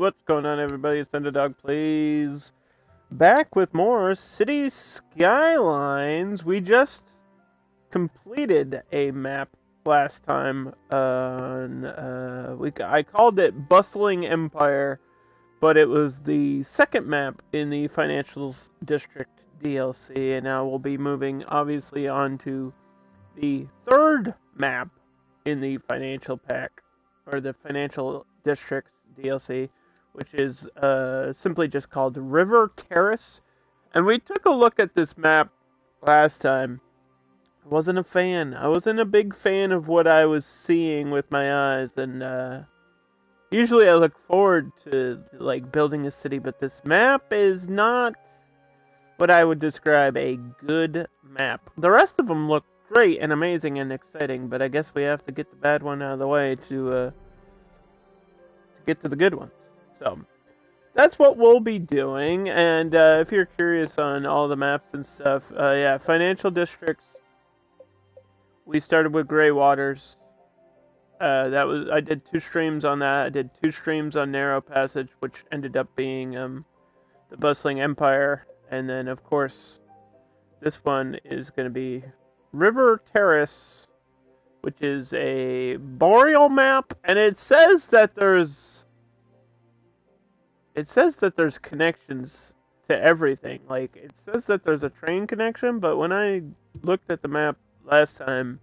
What's going on, everybody? It's Underdog Plays. Back with more City Skylines. We just completed a map last time. I called it Bustling Empire, but it was the second map in the Financial District DLC, and now we'll be moving, obviously, on to the third map in the Financial Pack, or the Financial Districts DLC, which is simply just called River Terrace. And we took a look at this map last time. I wasn't a fan. I wasn't a big fan of what I was seeing with my eyes, and usually I look forward to like building a city, but this map is not what I would describe a good map. The rest of them look great and amazing and exciting, but I guess we have to get the bad one out of the way to get to the good ones. So that's what we'll be doing. And if you're curious on all the maps and stuff, yeah, Financial Districts. We started with Gray Waters. I did 2 streams on that. I did 2 streams on Narrow Passage, which ended up being the Bustling Empire, and then of course this one is going to be River Terrace, which is a boreal map, and it says that there's connections to everything. Like, it says that there's a train connection, but when I looked at the map last time,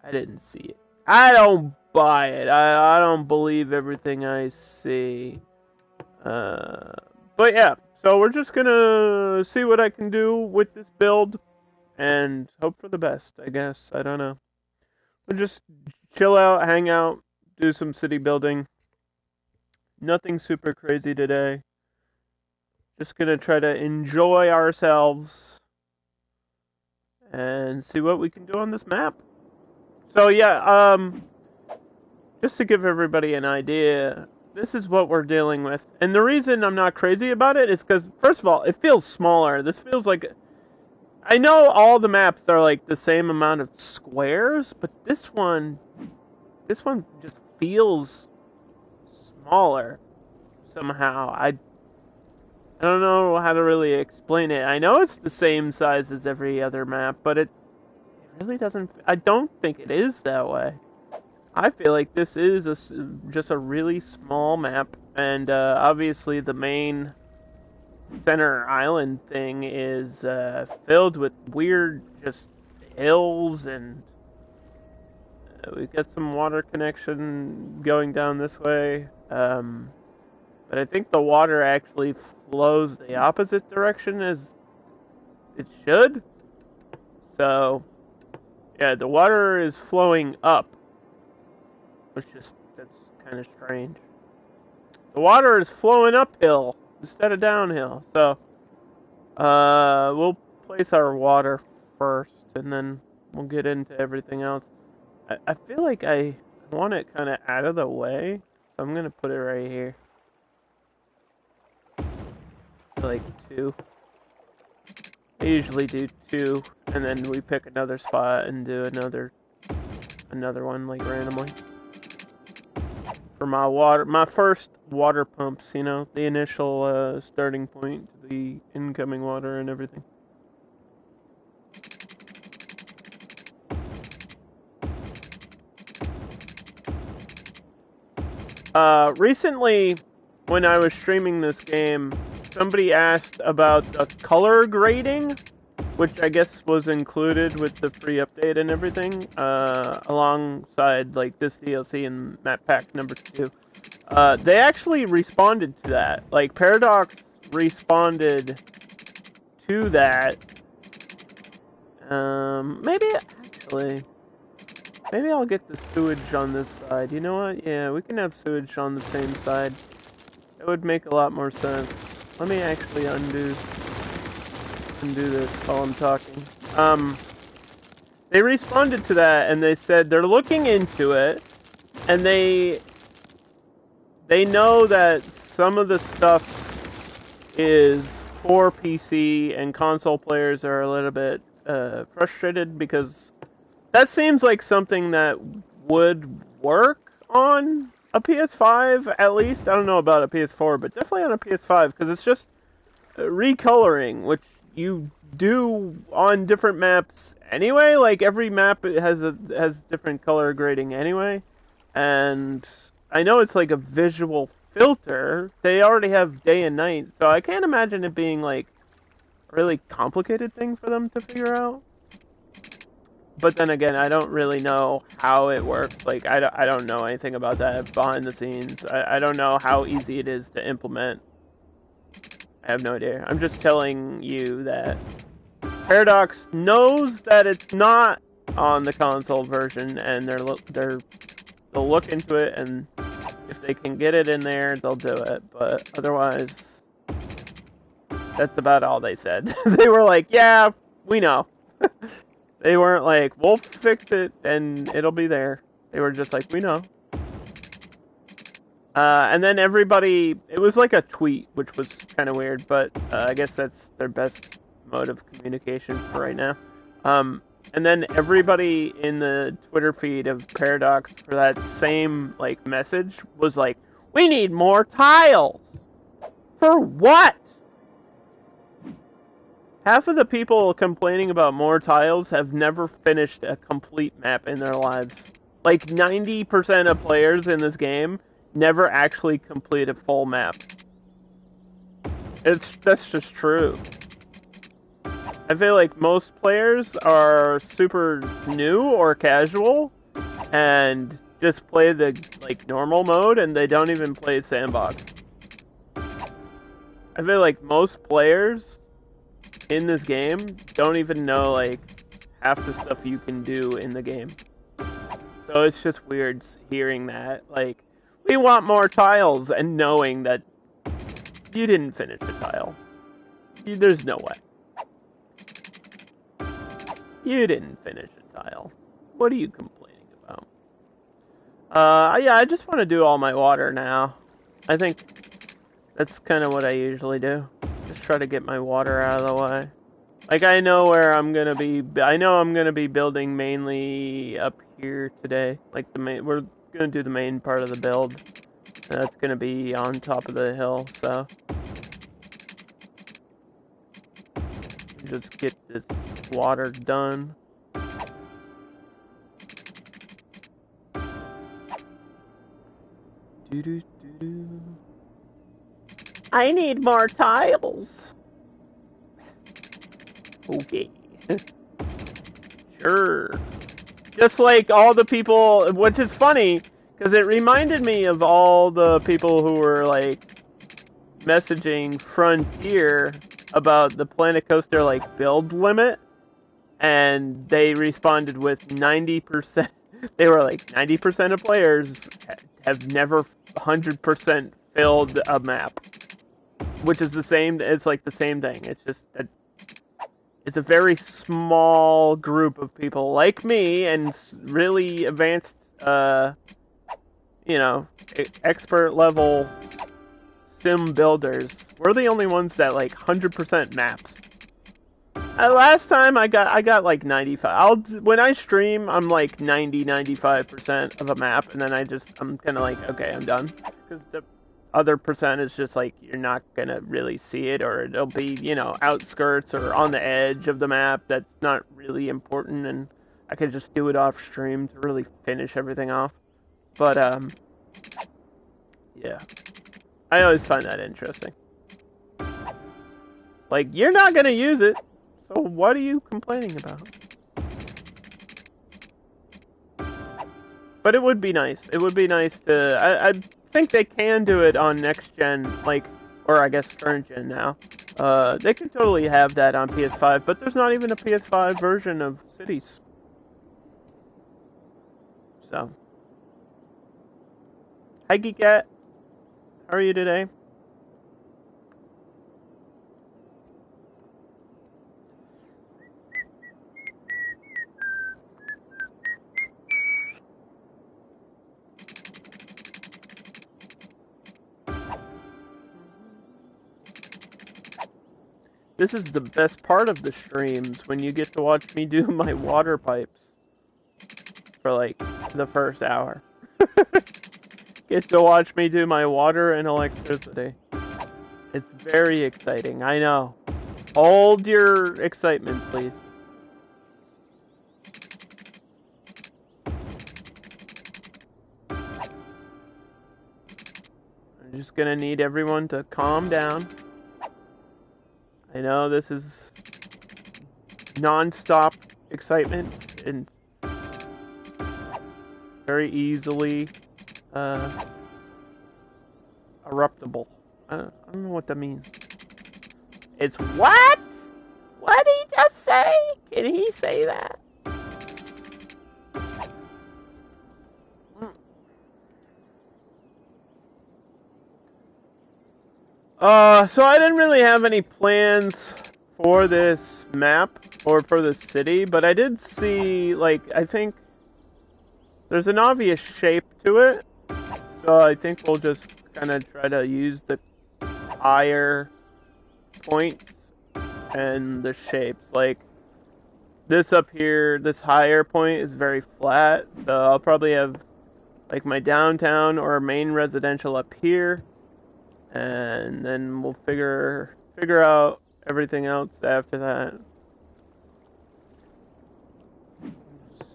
I didn't see it. I don't buy it. I don't believe everything I see. But yeah, so we're just gonna see what I can do with this build and hope for the best, I guess. I don't know. We'll just chill out, hang out, do some city building. Nothing super crazy today. Just gonna try to enjoy ourselves and see what we can do on this map. So yeah, just to give everybody an idea, this is what we're dealing with. And the reason I'm not crazy about it is because, first of all, it feels smaller. This feels like... I know all the maps are like the same amount of squares, but this one just feels smaller somehow. I don't know how to really explain it. I know it's the same size as every other map, but it really doesn't... I don't think it is that way. I feel like this is just a really small map, and obviously the main center island thing is filled with weird just hills, and we've got some water connection going down this way, but I think the water actually flows the opposite direction as it should. So yeah, the water is flowing up, which that's kind of strange. The water is flowing uphill instead of downhill. So, we'll place our water first, and then we'll get into everything else. I feel like I want it kind of out of the way, so I'm going to put it right here. Like 2. I usually do 2, and then we pick another spot and do another one, like, randomly. For my first water pumps, you know, the initial starting point, the incoming water and everything. Recently, when I was streaming this game, somebody asked about the color grading, which I guess was included with the free update and everything, alongside like this DLC and map pack number 2. They actually responded to that. Like, Paradox responded to that. Maybe I'll get the sewage on this side. You know what? Yeah, we can have sewage on the same side. It would make a lot more sense. Let me actually undo this while I'm talking. They responded to that, and they said they're looking into it, and they know that some of the stuff is for PC, and console players are a little bit frustrated, because that seems like something that would work on a PS5 at least. I don't know about a PS4, but definitely on a PS5 because it's just recoloring, which you do on different maps anyway. Like every map has different color grading anyway, and I know it's like a visual filter. They already have day and night, so I can't imagine it being like a really complicated thing for them to figure out. But then again, I don't really know how it works. Like, I don't know anything about that behind the scenes. I don't know how easy it is to implement. I have no idea. I'm just telling you that Paradox knows that it's not on the console version, and they'll look into it, and if they can get it in there, they'll do it. But otherwise, that's about all they said. They were like, "Yeah, we know." They weren't like, "We'll fix it and it'll be there." They were just like, "We know." And then everybody, it was like a tweet, which was kind of weird, but I guess that's their best mode of communication for right now. And then everybody in the Twitter feed of Paradox for that same like message was like, "We need more tiles." For what? Half of the people complaining about more tiles have never finished a complete map in their lives. Like 90% of players in this game never actually complete a full map. That's just true. I feel like most players are super new or casual and just play the like normal mode and they don't even play sandbox. I feel like most players in this game don't even know like half the stuff you can do in the game. So it's just weird hearing that. Like, we want more tiles and knowing that you didn't finish the tile. There's no way. You didn't finish a tile. What are you complaining about? Yeah, I just want to do all my water now. I think that's kind of what I usually do. Just try to get my water out of the way. Like, I know where I'm gonna be. I know I'm gonna be building mainly up here today. Like we're gonna do the main part of the build. That's gonna be on top of the hill. So just get this water done. I need more tiles. Okay. Sure. Just like all the people, which is funny, because it reminded me of all the people who were, like, messaging Frontier about the Planet Coaster, like, build limit, and they responded with 90%. They were like, 90% of players have never 100% filled a map. Which is the same, it's like the same thing. It's just that it's a very small group of people like me and really advanced, expert level sim builders. We're the only ones that like 100% maps. Last time I got like 95. When I stream, I'm like 95% of a map, and then I'm kind of like, okay, I'm done. Because the other percent is just like, you're not gonna really see it, or it'll be, outskirts or on the edge of the map. That's not really important, and I could just do it off stream to really finish everything off. But, yeah. I always find that interesting. Like, you're not gonna use it, so what are you complaining about? But it would be nice. It would be nice to... I think they can do it on next gen, like, or I guess current gen now. They could totally have that on PS5, but there's not even a PS5 version of Cities. So. Hi, Geekette. How are you today? This is the best part of the streams, when you get to watch me do my water pipes for, like, the first hour. get to watch me do my water and electricity. It's very exciting, I know. Hold your excitement, please. I'm just gonna need everyone to calm down. I know this is non-stop excitement and very easily eruptible. I don't know what that means. It's what? What did he just say? Can he say that? So I didn't really have any plans for this map or for the city, but I did see, like, I think there's an obvious shape to it. So I think we'll just kind of try to use the higher points and the shapes. Like, this up here, this higher point is very flat, so I'll probably have, like, my downtown or main residential up here. And then we'll figure out everything else after that.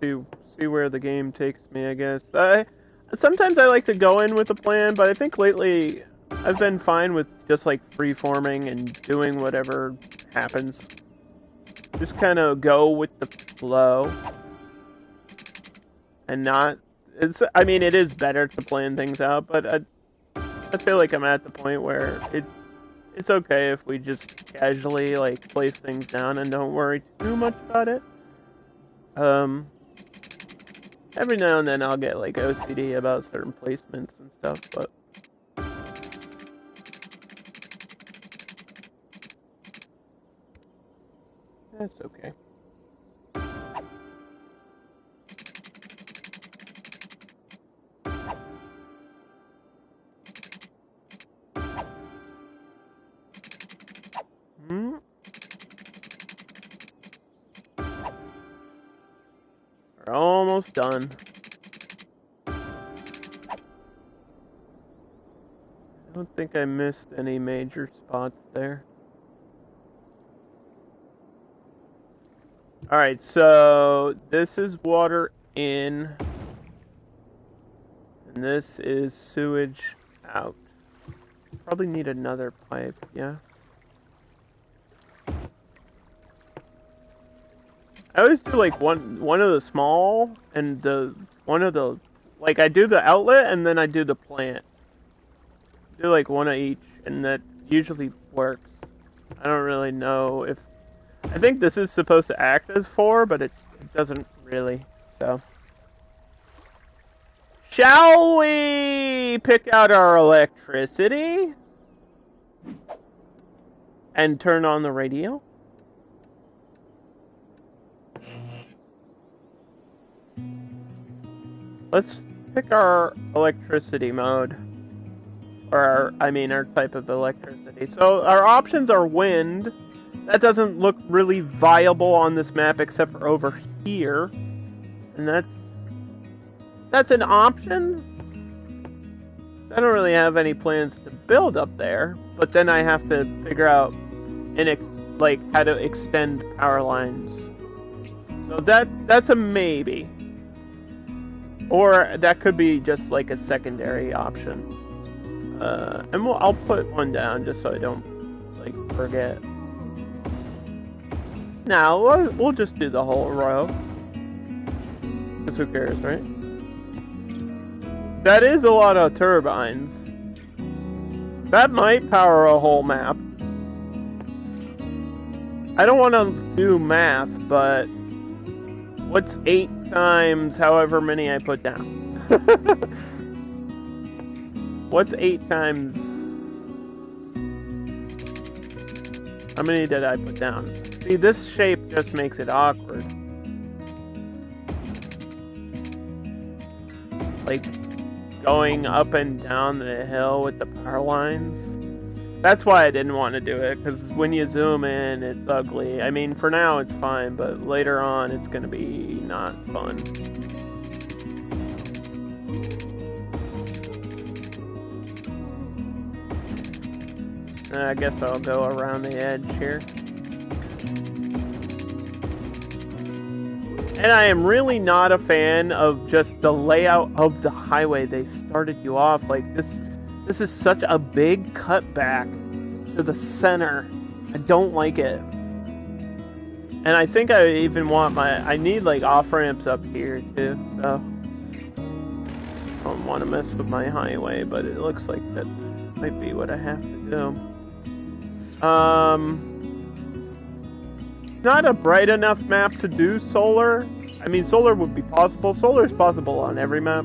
See where the game takes me, I guess. Sometimes I like to go in with a plan, but I think lately I've been fine with just like free-forming and doing whatever happens. Just kind of go with the flow. And not... I mean, it is better to plan things out, but I feel like I'm at the point where it's okay if we just casually like place things down and don't worry too much about it. Every now and then I'll get like OCD about certain placements and stuff, but that's okay. We're almost done. I don't think I missed any major spots there. Alright, so this is water in, and this is sewage out. Probably need another pipe, yeah? I always do like one of the small and one of the, like, I do the outlet and then I do the plant. Do like one of each, and that usually works. I don't really know if... I think this is supposed to act as 4, but it doesn't really, so... Shall we pick out our electricity? And turn on the radio? Let's pick our electricity mode. Or our type of electricity. So our options are wind. That doesn't look really viable on this map except for over here. And that's an option. I don't really have any plans to build up there, but then I have to figure out how to extend power lines. So that's a maybe. Or that could be just like a secondary option. And I'll put one down just so I don't like forget. Now we'll just do the whole row. Because who cares, right? That is a lot of turbines. That might power a whole map. I don't want to do math, but what's 8 times however many I put down? What's 8 times... How many did I put down? See, this shape just makes it awkward. Like, going up and down the hill with the power lines. That's why I didn't want to do it, because when you zoom in, it's ugly. I mean, for now it's fine, but later on it's going to be not fun. I guess I'll go around the edge here. And I am really not a fan of just the layout of the highway. They started you off like this. This is such a big cutback to the center. I don't like it. And I think I even want I need like off ramps up here too. So I don't want to mess with my highway, but it looks like that might be what I have to do. Not a bright enough map to do solar. I mean, solar would be possible. Solar is possible on every map.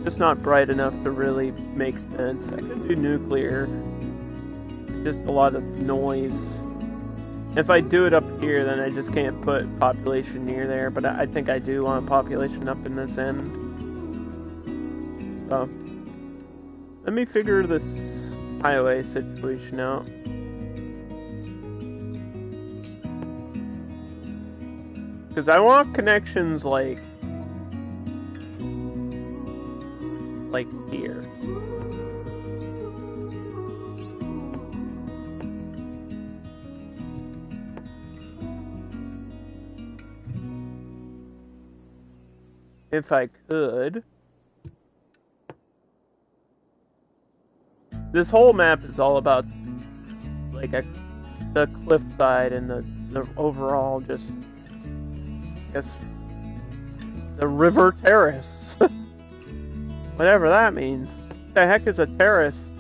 Just not bright enough to really make sense. I could do nuclear. It's just a lot of noise. If I do it up here, then I just can't put population near there. But I think I do want population up in this end. So, let me figure this highway situation out. Because I want connections like here. If I could. This whole map is all about like the cliffside and the overall just, I guess, the river terrace. Whatever that means. What the heck is a terrace?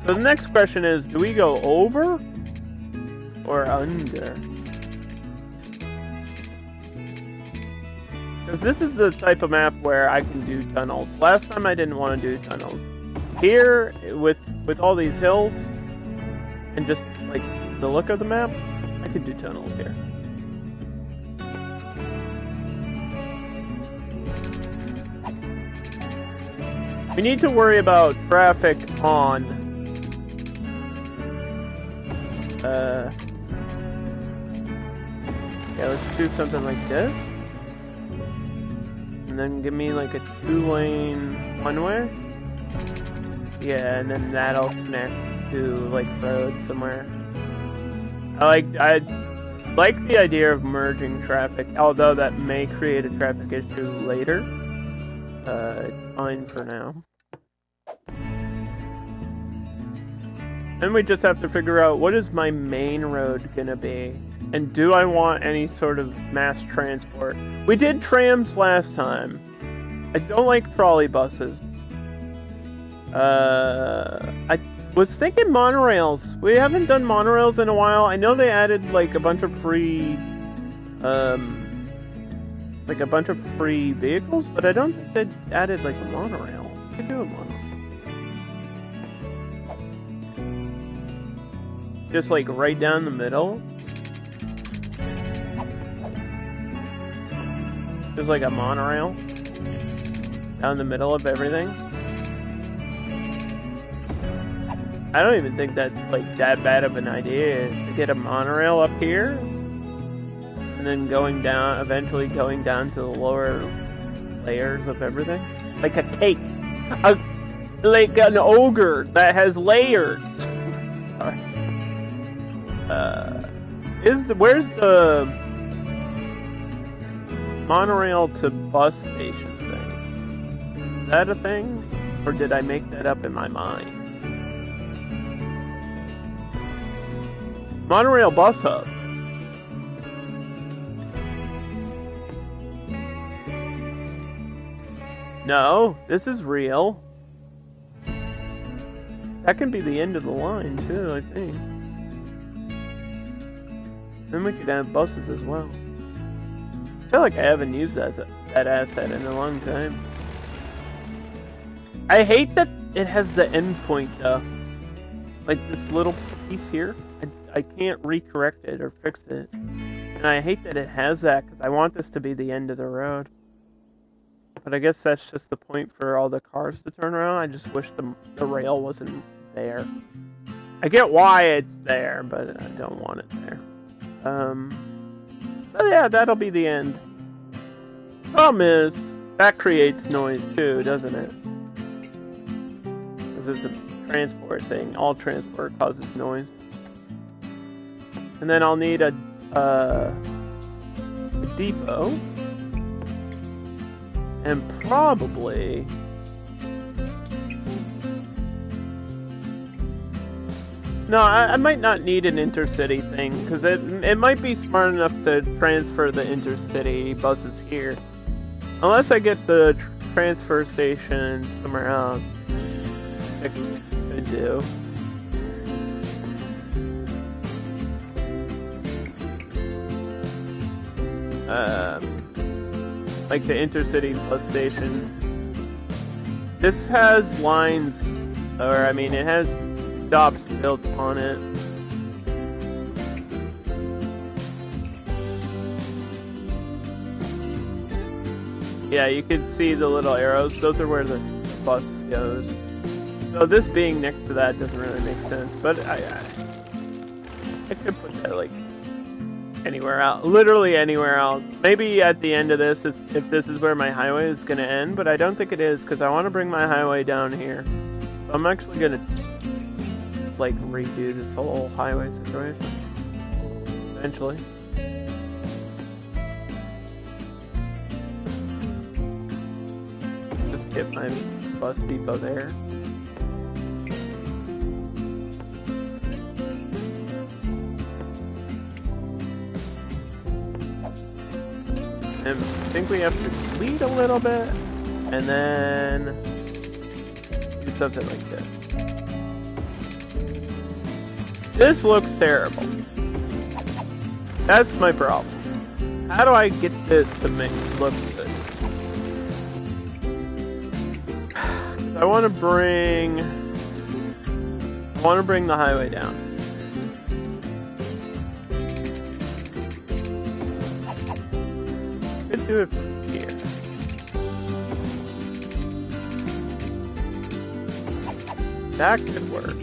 So the next question is, do we go over or under? Because this is the type of map where I can do tunnels. Last time I didn't want to do tunnels. Here, with all these hills, and just like the look of the map, I could do tunnels here. We need to worry about traffic on yeah, let's do something like this. And then give me like a 2-lane one-way. Yeah, and then that'll connect to like road somewhere. I like the idea of merging traffic, although that may create a traffic issue later. It's fine for now. Then we just have to figure out what is my main road gonna be, and do I want any sort of mass transport? We did trams last time. I don't like trolley buses. I was thinking monorails. We haven't done monorails in a while. I know they added like a bunch of free vehicles, but I don't think they added like a monorail. We could do a monorail. Just like right down the middle. Just like a monorail. Down the middle of everything. I don't even think that's like that bad of an idea to get a monorail up here. And then going down, eventually going down to the lower layers of everything. Like a cake. Like an ogre that has layers. Sorry. Where's the monorail to bus station thing? Is that a thing? Or did I make that up in my mind? Monorail bus hub. No, this is real. That can be the end of the line too, I think. Then we could have buses as well. I feel like I haven't used that asset in a long time. I hate that it has the endpoint though. Like this little piece here. I can't recorrect it or fix it. And I hate that it has that because I want this to be the end of the road. But I guess that's just the point for all the cars to turn around. I just wish the rail wasn't there. I get why it's there, but I don't want it there. So yeah, that'll be the end. Problem is, that creates noise too, doesn't it? Because it's a transport thing. All transport causes noise. And then I'll need a depot. And probably... No, I might not need an intercity thing, because it might be smart enough to transfer the intercity buses here. Unless I get the transfer station somewhere else. I could do. Like the intercity bus station. This has lines, or I mean it has stops built on it. Yeah, you can see the little arrows. Those are where this bus goes. So this being next to that doesn't really make sense, but I could put that like anywhere out, literally anywhere out. Maybe at the end of this, if this is where my highway is going to end, but I don't think it is because I want to bring my highway down here. So I'm actually going to like redo this whole highway situation eventually. Just get my bus depot there. And I think we have to lead a little bit and then do something like this. This looks terrible. That's my problem. How do I get this to make it look good? I want to bring the highway down. Could do it from here. That could work.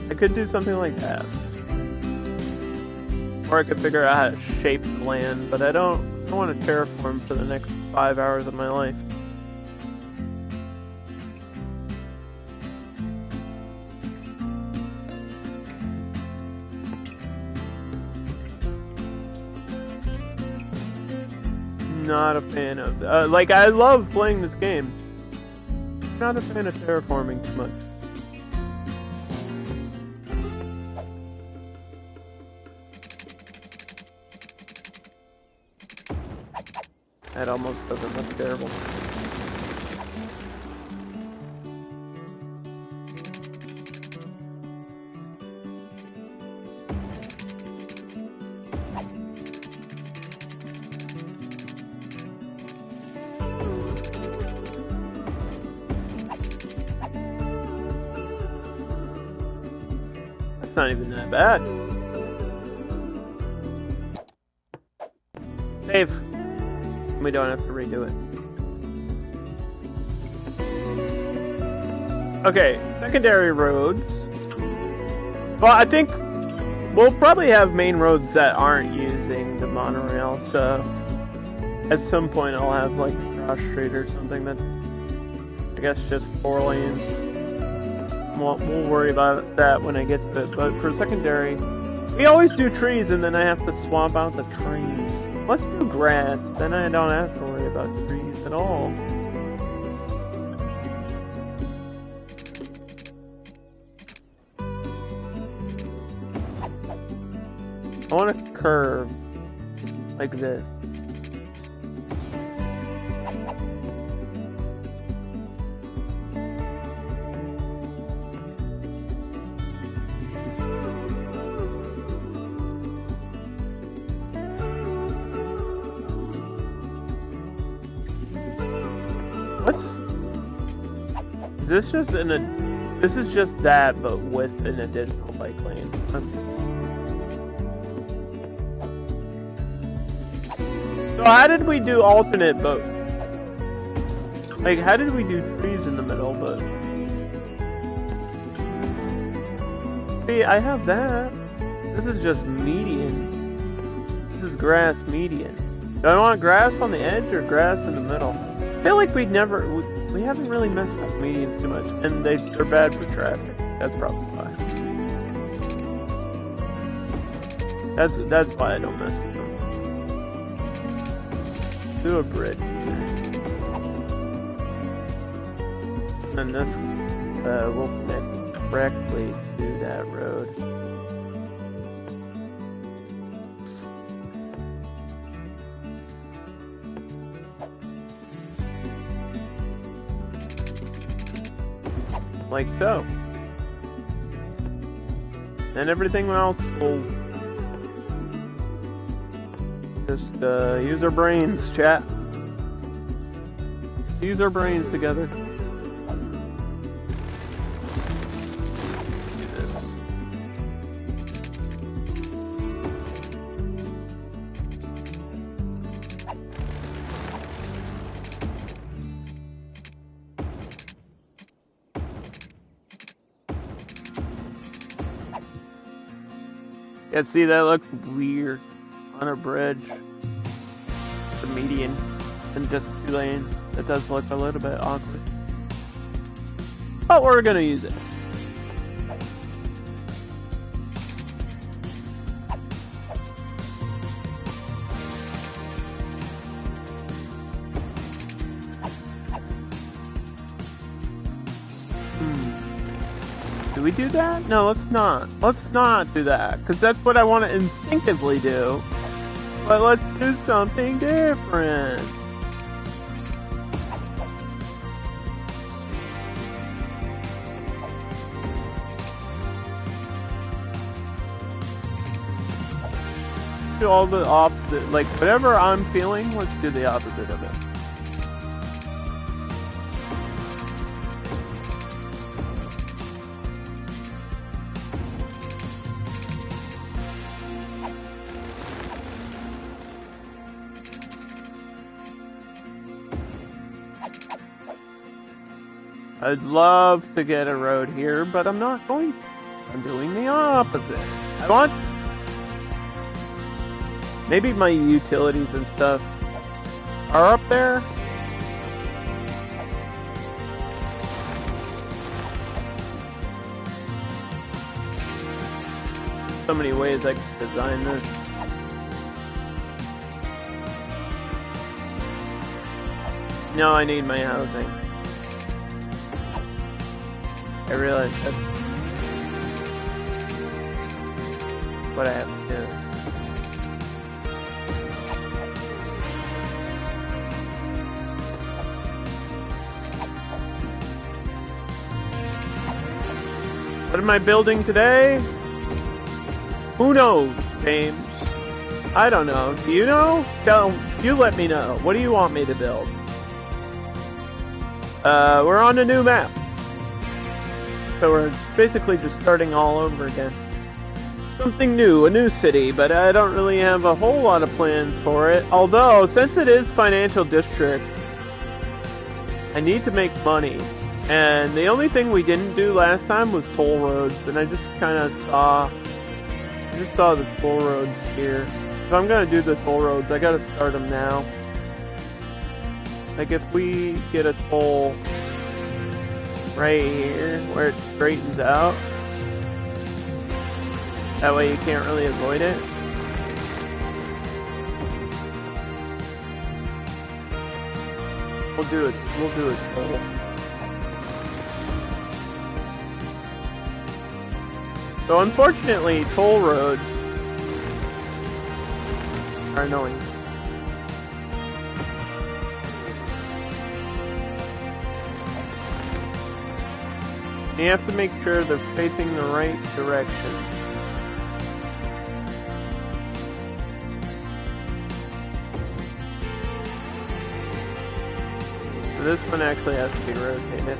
I could do something like that. Or I could figure out how to shape the land, but I don't want to terraform for the next 5 hours of my life. Not a fan of... like, I love playing this game. Not a fan of terraforming too much. That almost doesn't look terrible. That's not even that bad. Save. We don't have to redo it. Okay, secondary roads. Well, I think we'll probably have main roads that aren't using the monorail, so at some point I'll have like cross street or something that I guess just 4 lanes. We'll worry about that when I get to it, but for secondary, we always do trees and then I have to swap out the trees. Let's do grass, then I don't have to worry about trees at all. I want a curve like this. This is just that, but with an additional bike lane. So how did we do alternate both? Like, how did we do trees in the middle, but... See, I have that. This is just median. This is grass median. Do I want grass on the edge or grass in the middle? I feel like we haven't really messed with medians too much, and they're bad for traffic. That's probably why. That's why I don't mess with them. Do a bridge. And this will connect directly to that road. Like so. And everything else will just use our brains, chat. Use our brains together. Yeah, see, that looks weird on a bridge. The median and just 2 lanes. That does look a little bit awkward. But we're gonna use it. Do we do that? No, let's not. Let's not do that, because that's what I want to instinctively do. But let's do something different. Do all the opposite, like whatever I'm feeling, let's do the opposite of it. I'd love to get a road here, but I'm not going to. I'm doing the opposite. I want... Maybe my utilities and stuff are up there. So many ways I could design this. No, I need my housing. I realize that's what I have to do. What am I building today? Who knows, James? I don't know. Do you know? You let me know. What do you want me to build? We're on a new map. So we're basically just starting all over again. Something new, a new city, but I don't really have a whole lot of plans for it. Although, since it is financial district, I need to make money. And the only thing we didn't do last time was toll roads, and I just kind of saw the toll roads here. If I'm gonna do the toll roads, I gotta start them now. Like if we get a toll right here where it straightens out, that way you can't really avoid it. We'll do a toll. So unfortunately, toll roads are annoying. You have to make sure they're facing the right direction. So this one actually has to be rotated.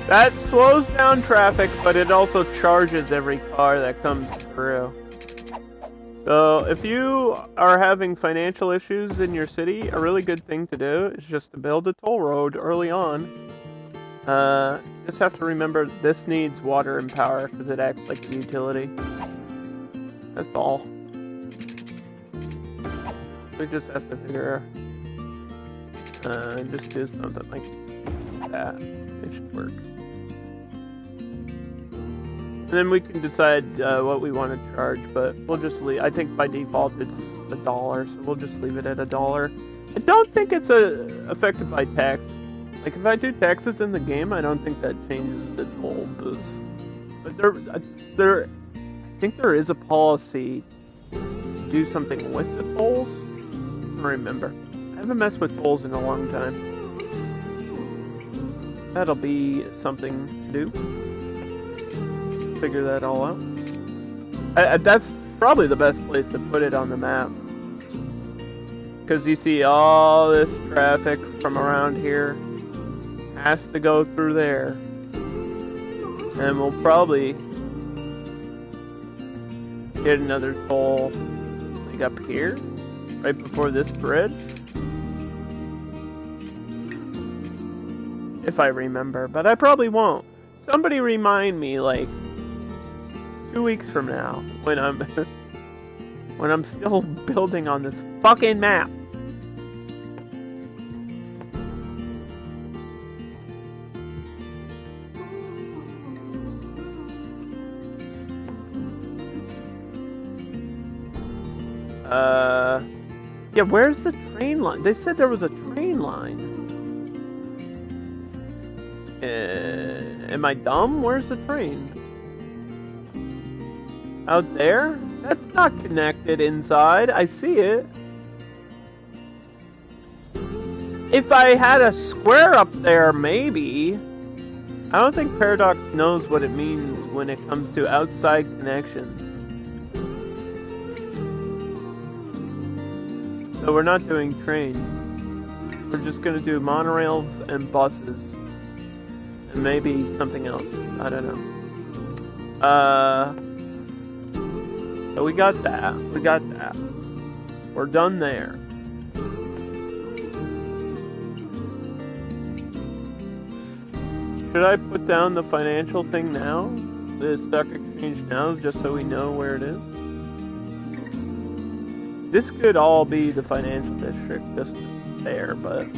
That slows down traffic, but it also charges every car that comes through. So if you are having financial issues in your city, a really good thing to do is just to build a toll road early on. Just have to remember this needs water and power because it acts like a utility. That's all. We just have to figure just do something like that. It should work. And then we can decide what we want to charge, but we'll just leave. I think by default it's $1, so we'll just leave it at $1. I don't think it's affected by taxes. Like if I do taxes in the game, I don't think that changes the toll boost. But I think there is a policy to do something with the tolls. I don't remember. I haven't messed with tolls in a long time. That'll be something to do. Figure that all out. That's probably the best place to put it on the map. Because you see all this traffic from around here has to go through there. And we'll probably get another toll like up here, right before this bridge. If I remember, but I probably won't. Somebody remind me, like, 2 weeks from now, when I'm still building on this fucking map. Yeah, where's the train line? They said there was a train line. Am I dumb? Where's the train? Out there? That's not connected inside. I see it. If I had a square up there, maybe. I don't think Paradox knows what it means when it comes to outside connections. So we're not doing trains. We're just gonna do monorails and buses. And maybe something else. I don't know. So we got that. We got that. We're done there. Should I put down the financial thing now? The stock exchange now, just so we know where it is? This could all be the financial district just there, but...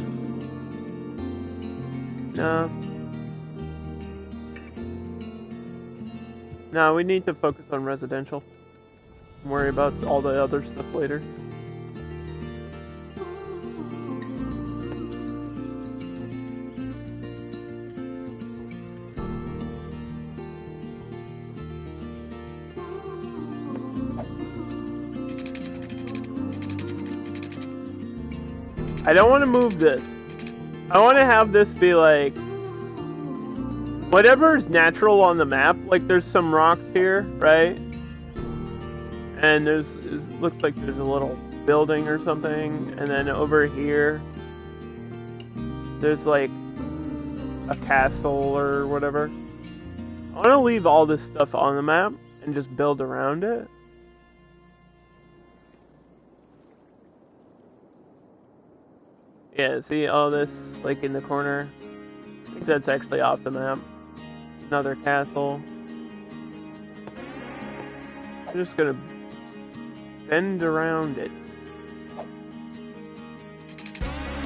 No. No, we need to focus on residential. Worry about all the other stuff later. I don't want to move this. I want to have this be like whatever is natural on the map. Like there's some rocks here, right? And it looks like there's a little building or something. And then over here, there's like a castle or whatever. I want to leave all this stuff on the map and just build around it. Yeah, see all this like in the corner? I think that's actually off the map. Another castle. I'm just gonna bend around it.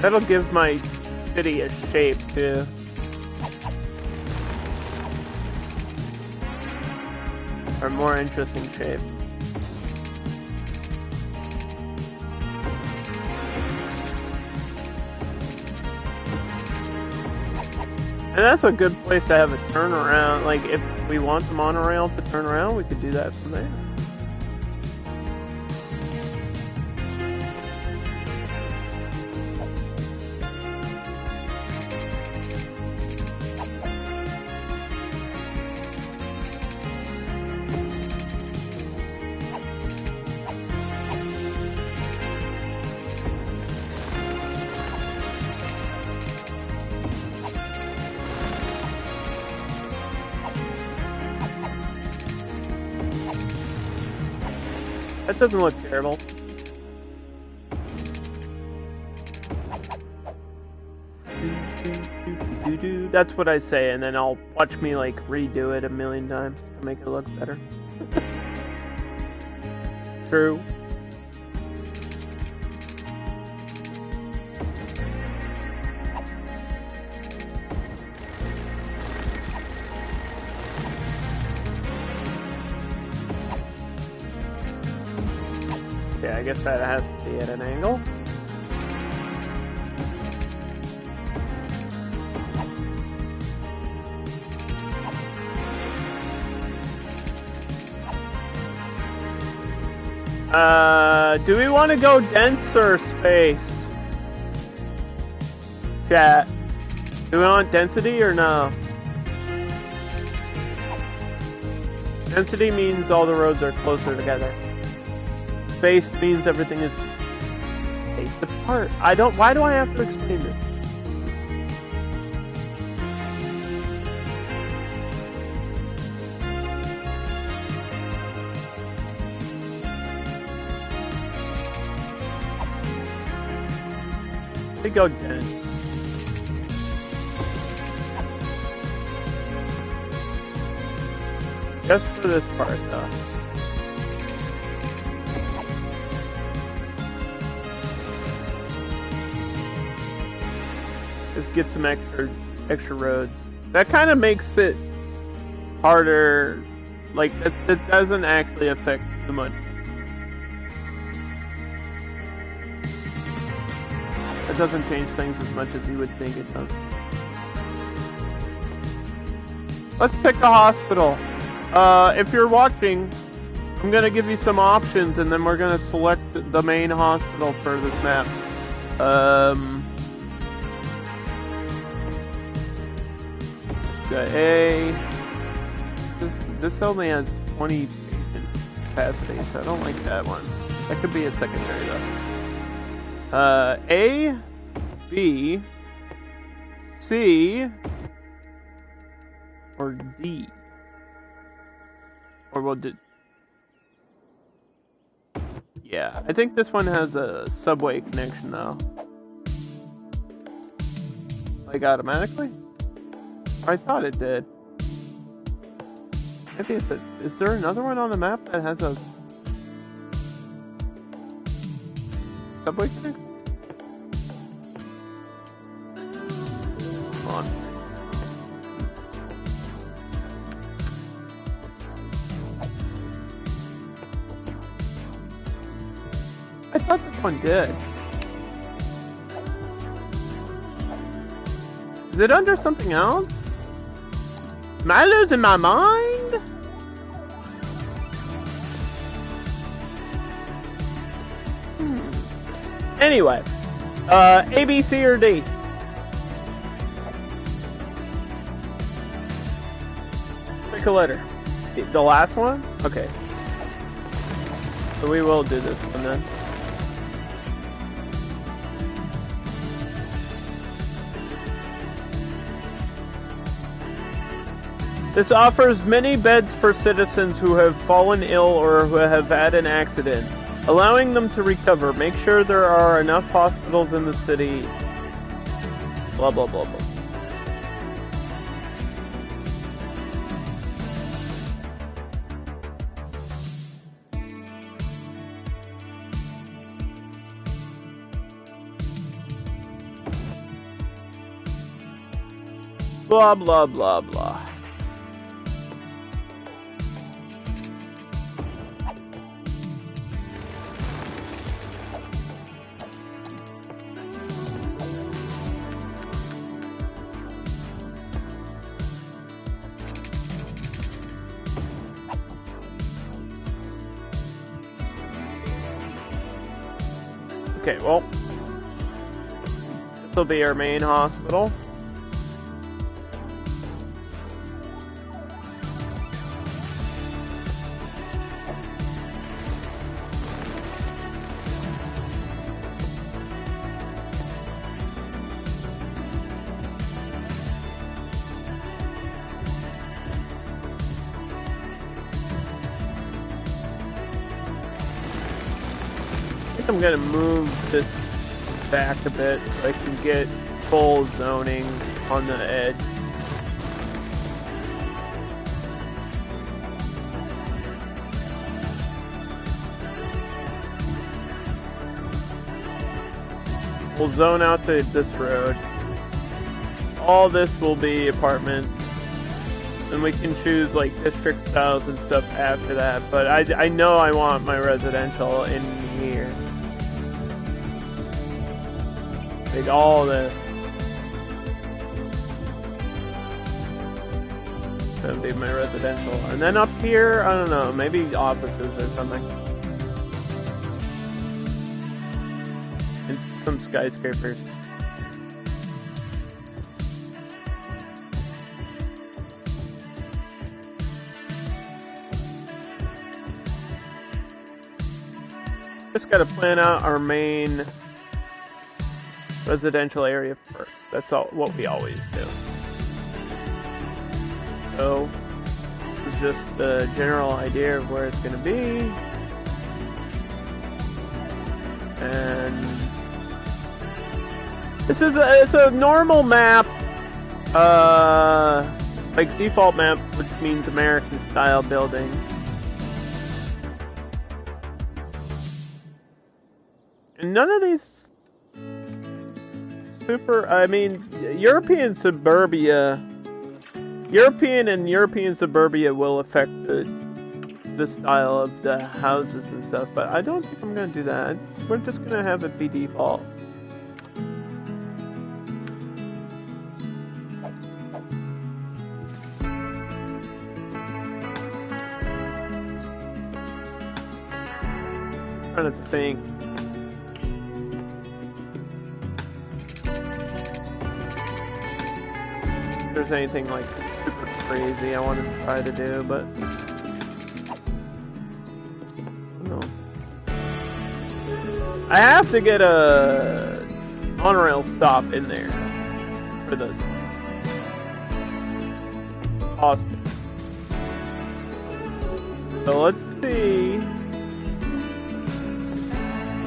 That'll give my city a shape too. Or a more interesting shape. And that's a good place to have a turnaround. Like, if we want the monorail to turn around, we could do that from there. That doesn't look terrible. That's what I say, and then I'll watch me like redo it a million times to make it look better. True. Yeah, I guess that has to be at an angle. Do we want to go dense or spaced? Chat. Do we want density or no? Density means all the roads are closer together. Spaced means everything is spaced apart. Why do I have to explain this? We go dense. Just for this part, though. Just get some extra roads. That kind of makes it harder. Like that doesn't actually affect too much. It doesn't change things as much as you would think it does. Let's pick a hospital. If you're watching, I'm gonna give you some options, and then we're gonna select the main hospital for this map. The A. This only has 20 patient capacity, so I don't like that one. That could be a secondary though. A, B, C, or D. Or we'll do... Yeah, I think this one has a subway connection though. Like automatically? I thought it did. Maybe it's is there another one on the map that has a subway connection? Come on. I thought this one did. Is it under something else? Am I losing my mind? Anyway, A, B, C, or D? Pick a letter. The last one? Okay. So we will do this one then. This offers many beds for citizens who have fallen ill or who have had an accident, allowing them to recover. Make sure there are enough hospitals in the city. Blah, blah, blah, blah. Blah, blah, blah, blah. Okay, well, this will be our main hospital. think I'm gonna move this back a bit so I can get full zoning on the edge. We'll zone out this road. All this will be apartments. And we can choose like district styles and stuff after that. But I know I want my residential in here. Like all this. That'll be my residential. And then up here, I don't know, maybe offices or something. And some skyscrapers. Just gotta plan out our main residential area first. That's all what we always do. So this is just the general idea of where it's gonna be. And it's a normal map, like default map, which means American style buildings. And none of these European suburbia will affect the style of the houses and stuff, but I don't think I'm gonna do that. We're just gonna have it be default. I'm trying to think. If there's anything like super crazy I want to try to do, but no. I have to get a monorail stop in there for the hospital. So let's see.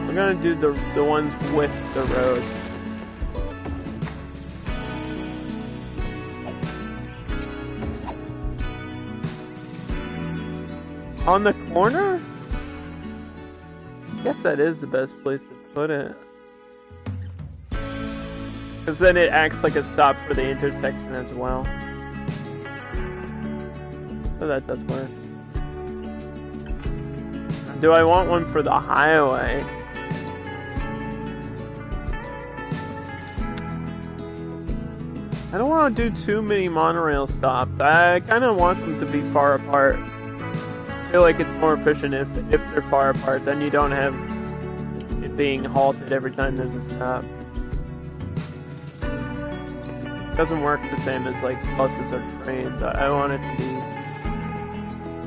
We're gonna do the ones with the road. On the corner? I guess that is the best place to put it. Because then it acts like a stop for the intersection as well. So that does work. Do I want one for the highway? I don't want to do too many monorail stops. I kind of want them to be far apart. I feel like it's more efficient if they're far apart, then you don't have it being halted every time there's a stop. It doesn't work the same as like buses or trains. I want it to be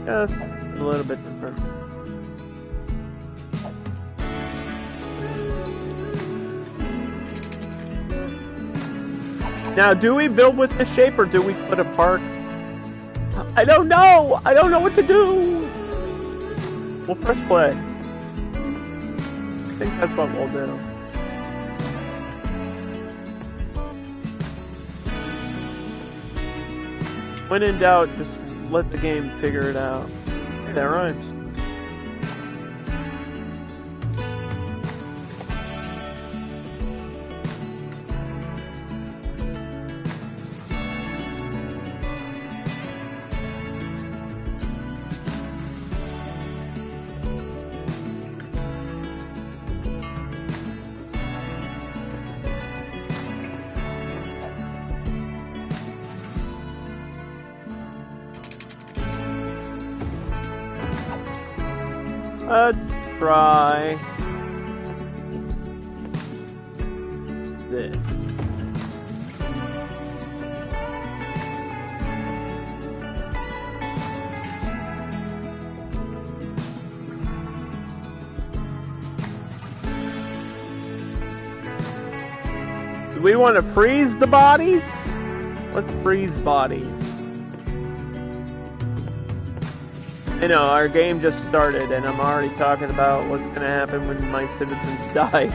just a little bit different. Now, do we build with this shape or do we put a park? I don't know! I don't know what to do! We'll press play. I think that's what we'll do. When in doubt, just let the game figure it out. Hey, that rhymes. Let's try this. Do we want to freeze the bodies? Let's freeze bodies. I know, our game just started and I'm already talking about what's gonna happen when my citizens die.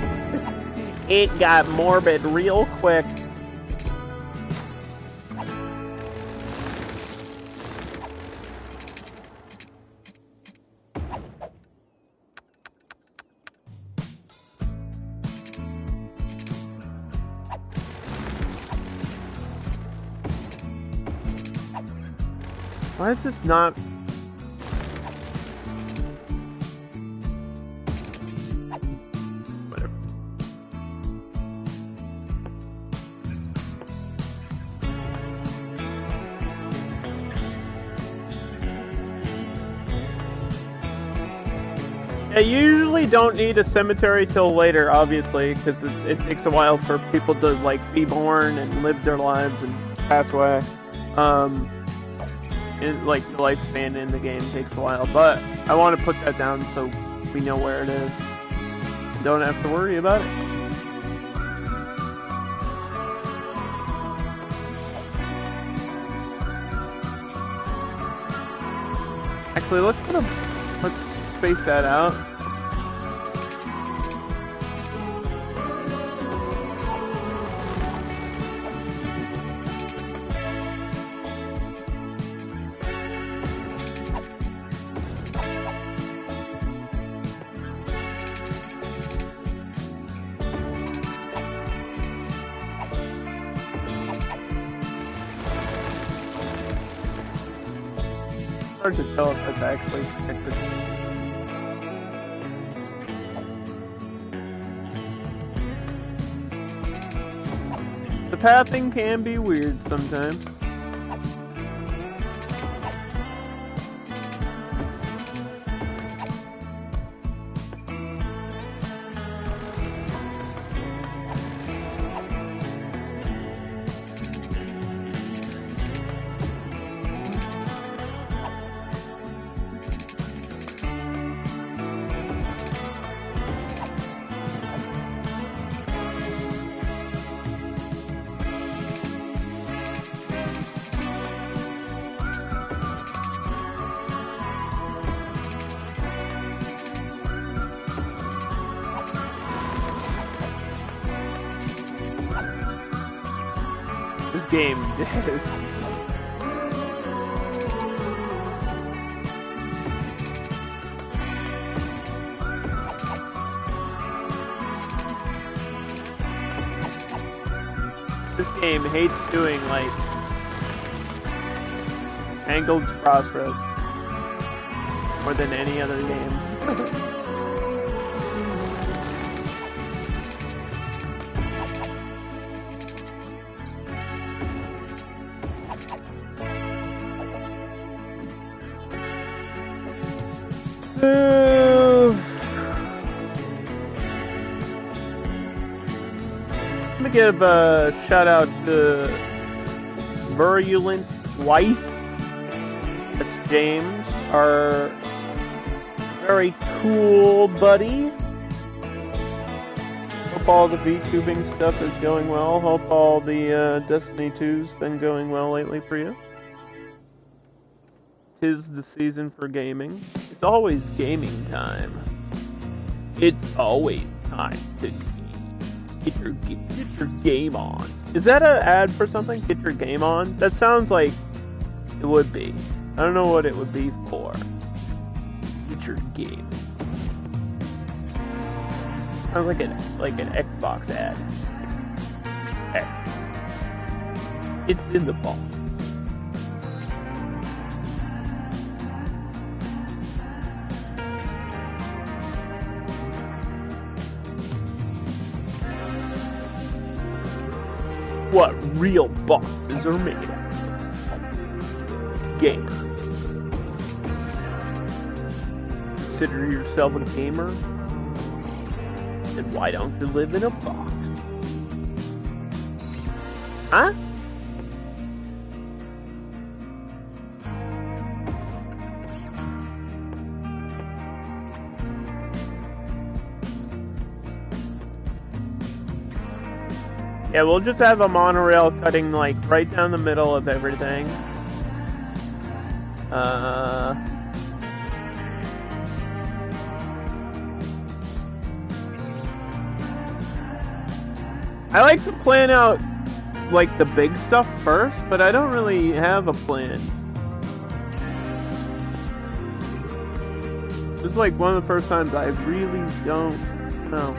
It got morbid real quick. Why is this not... Whatever. Yeah, you usually don't need a cemetery till later, obviously, because it takes a while for people to, like, be born and live their lives and pass away. Like, the lifespan in the game takes a while, but I want to put that down so we know where it is. Don't have to worry about it. Actually, let's space that out. Hard to tell if that's actually connected. The pathing can be weird sometimes. This game is... This game hates doing, like, angled crossroads more than any other game. I'm gonna give a shout out to Virulent Wife. That's James, our very cool buddy. Hope all the VTubing stuff is going well. Hope all the Destiny 2's been going well lately for you. 'Tis the season for gaming. It's always gaming time. It's always time to get your game on. Is that an ad for something? Get your game on? That sounds like it would be. I don't know what it would be for. Get your game. Sounds like an Xbox ad. X. It's in the box. What real boxes are made of. Gamer. Consider yourself a gamer? Then why don't you live in a box? Huh? Yeah, we'll just have a monorail cutting, like, right down the middle of everything. I like to plan out like the big stuff first, but I don't really have a plan. This is like one of the first times I really don't know.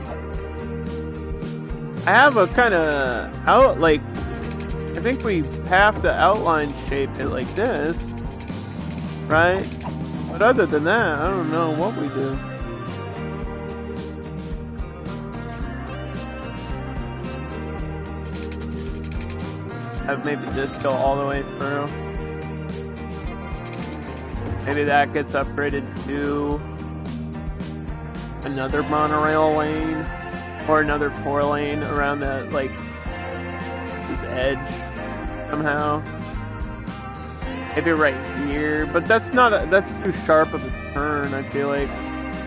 I have a kind of I think we have to outline shape it like this, right? But other than that, I don't know what we do. Have maybe this go all the way through. Maybe that gets upgraded to another monorail lane or another 4-lane around that, like, this edge somehow. Maybe right here, but that's too sharp of a turn. I feel like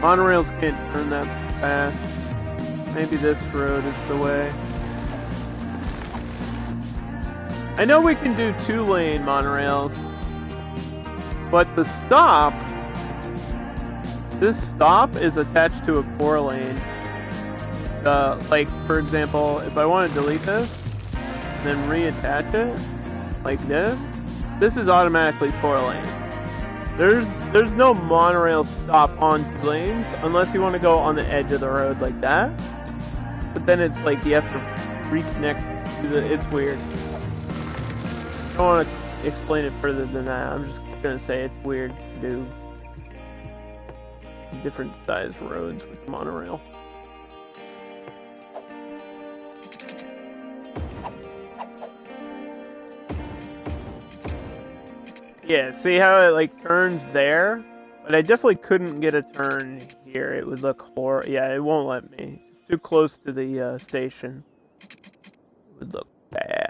monorails can't turn that fast. Maybe this road is the way. I know we can do 2-lane monorails, but this stop is attached to a 4-lane. Like, for example, if I want to delete this, and then reattach it, like this is automatically 4-lane. There's no monorail stop on 2 lanes, unless you want to go on the edge of the road like that. But then it's like, you have to reconnect to it's weird. I don't want to explain it further than that. I'm just gonna say it's weird to do different size roads with monorail. Yeah, see how it like turns there? But I definitely couldn't get a turn here. It would look horrible. Yeah, it won't let me. It's too close to the station. It would look bad.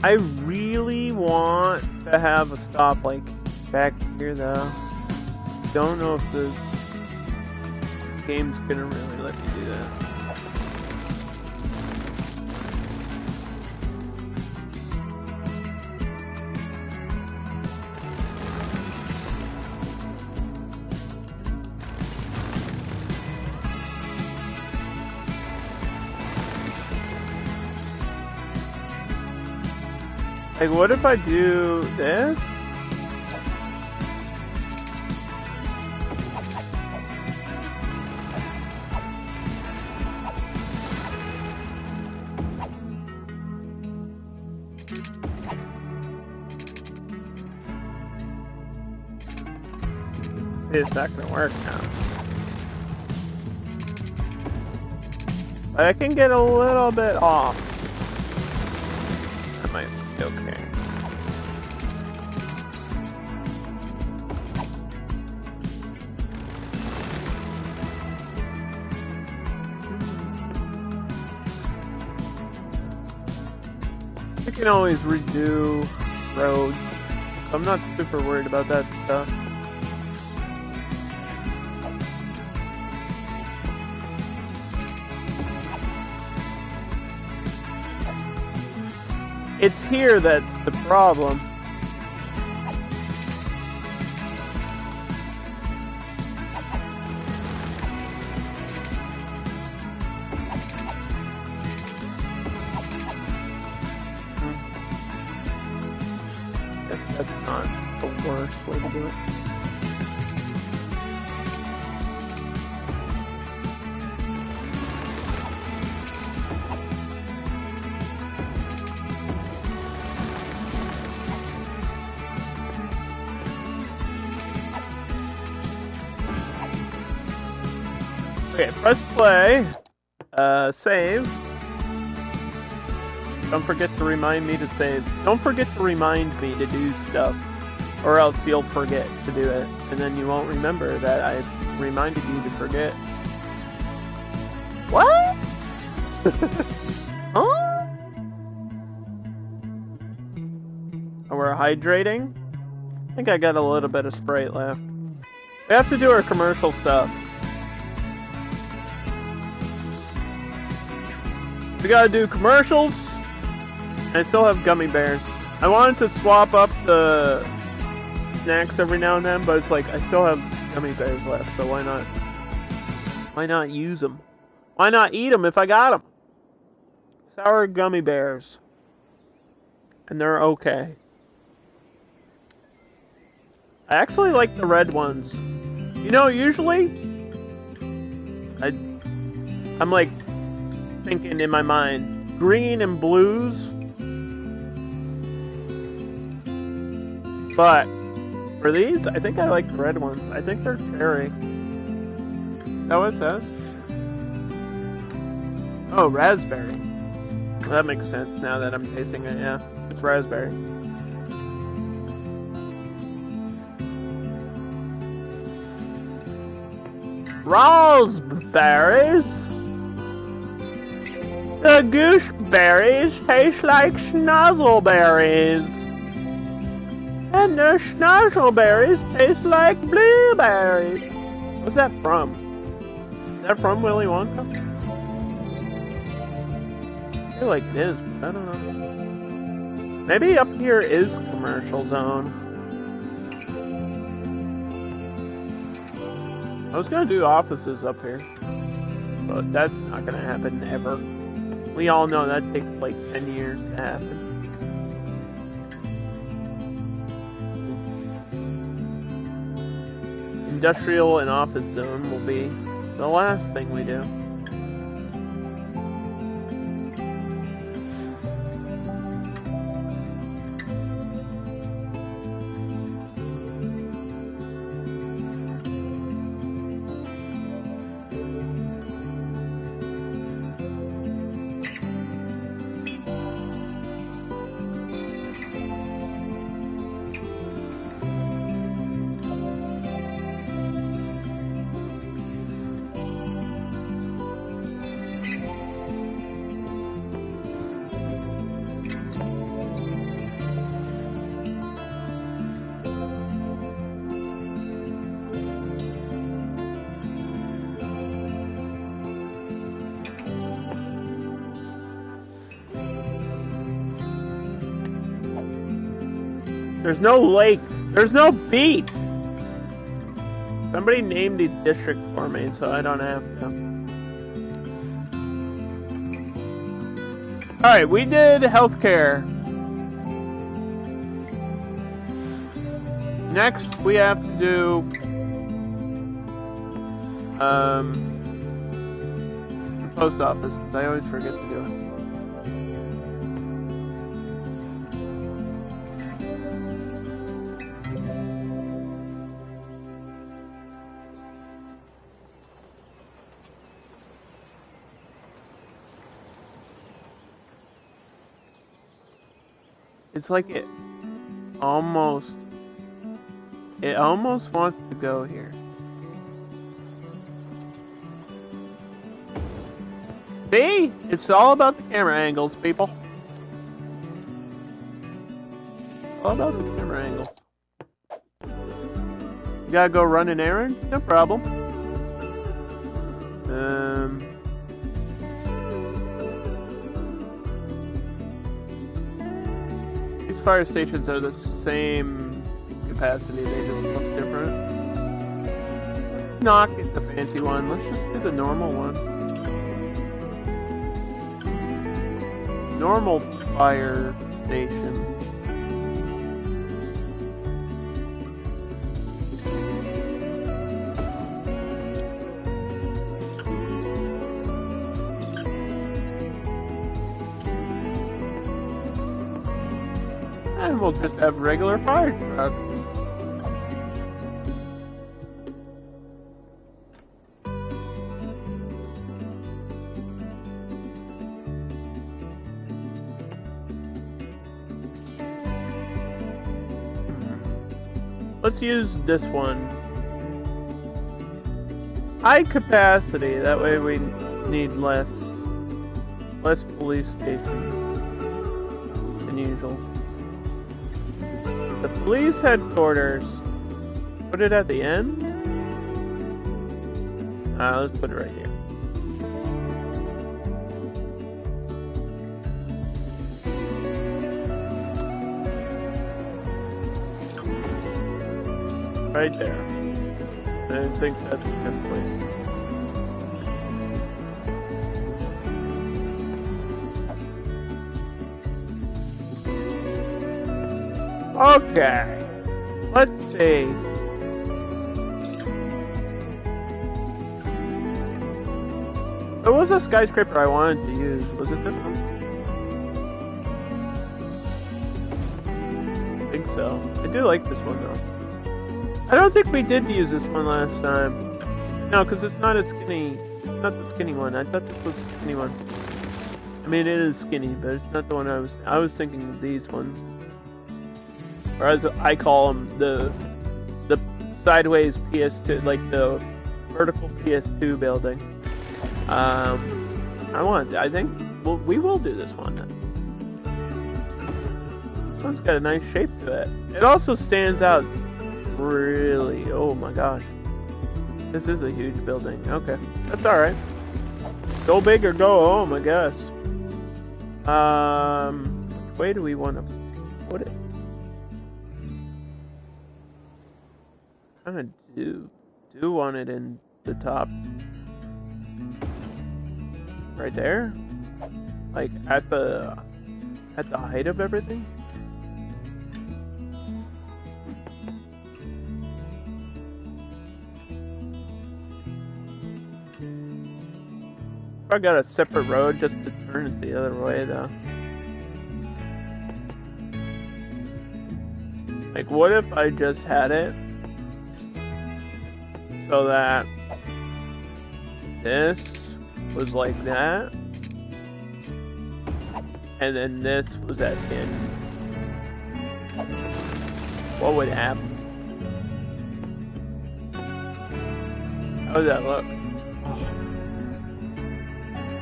I really want to have a stop like back here though. Don't know if the game's gonna really let me do that. Like, what if I do this? See, it's not gonna work now. But I can get a little bit off. That might be okay. You can always redo roads. So I'm not super worried about that stuff. It's here that's the problem. Guess that's not the worst way to do it. Okay, press play, save. Don't forget to remind me to save. Don't forget to remind me to do stuff, or else you'll forget to do it, and then you won't remember that I reminded you to forget. What? Huh? Oh, we're hydrating? I think I got a little bit of Sprite left. We have to do our commercial stuff. We gotta do commercials, I still have gummy bears. I wanted to swap up the snacks every now and then, but it's like I still have gummy bears left, so why not? Why not use them? Why not eat them if I got them? Sour gummy bears. And they're okay. I actually like the red ones. You know, usually I'm like thinking in my mind, green and blues. But for these, I think I like the red ones. I think they're cherry. Is that what it says? Oh, raspberry. Well, that makes sense now that I'm tasting it, yeah. It's raspberry. Raspberries? The gooseberries taste like schnozzleberries. And the schnozzleberries taste like blueberries. What's that from? Is that from Willy Wonka? I feel like it is, but I don't know. Maybe up here is commercial zone. I was gonna do offices up here, but that's not gonna happen ever. We all know that takes like 10 years to happen. Industrial and office zone will be the last thing we do. There's no lake. There's no beach. Somebody named these districts for me, so I don't have to. Alright, we did healthcare. Next, we have to do the post office, because I always forget to do it. It's like it almost wants to go here. See? It's all about the camera angles, people. All about the camera angle. You gotta go run an errand? No problem. These fire stations are the same capacity, they just look different. Let's not get the fancy one, let's just do the normal one. Normal fire station. And we'll just have regular fire trucks. Let's use this one. High capacity, that way we need less police stations than usual. The police headquarters. Put it at the end? Let's put it right here. Right there. I think that's a good place. Okay. Let's see. There was a skyscraper I wanted to use. Was it this one? I think so. I do like this one though. I don't think we did use this one last time. No, because it's not a skinny. It's not the skinny one. I thought this was the skinny one. I mean, it is skinny, but it's not the one I was thinking of these ones. Or as I call them, the sideways PS2, like the vertical PS2 building. I think we will do this one then. This one's got a nice shape to it. It also stands out really. Oh my gosh, this is a huge building. Okay, that's all right. Go big or go home, I guess. Which way do we want to put it? Kind of do want it in the top, right there, like at the height of everything. I got a separate road just to turn it the other way though. Like, what if I just had it so that this was like that, and then this was at 10. What would happen? How does that look? Oh.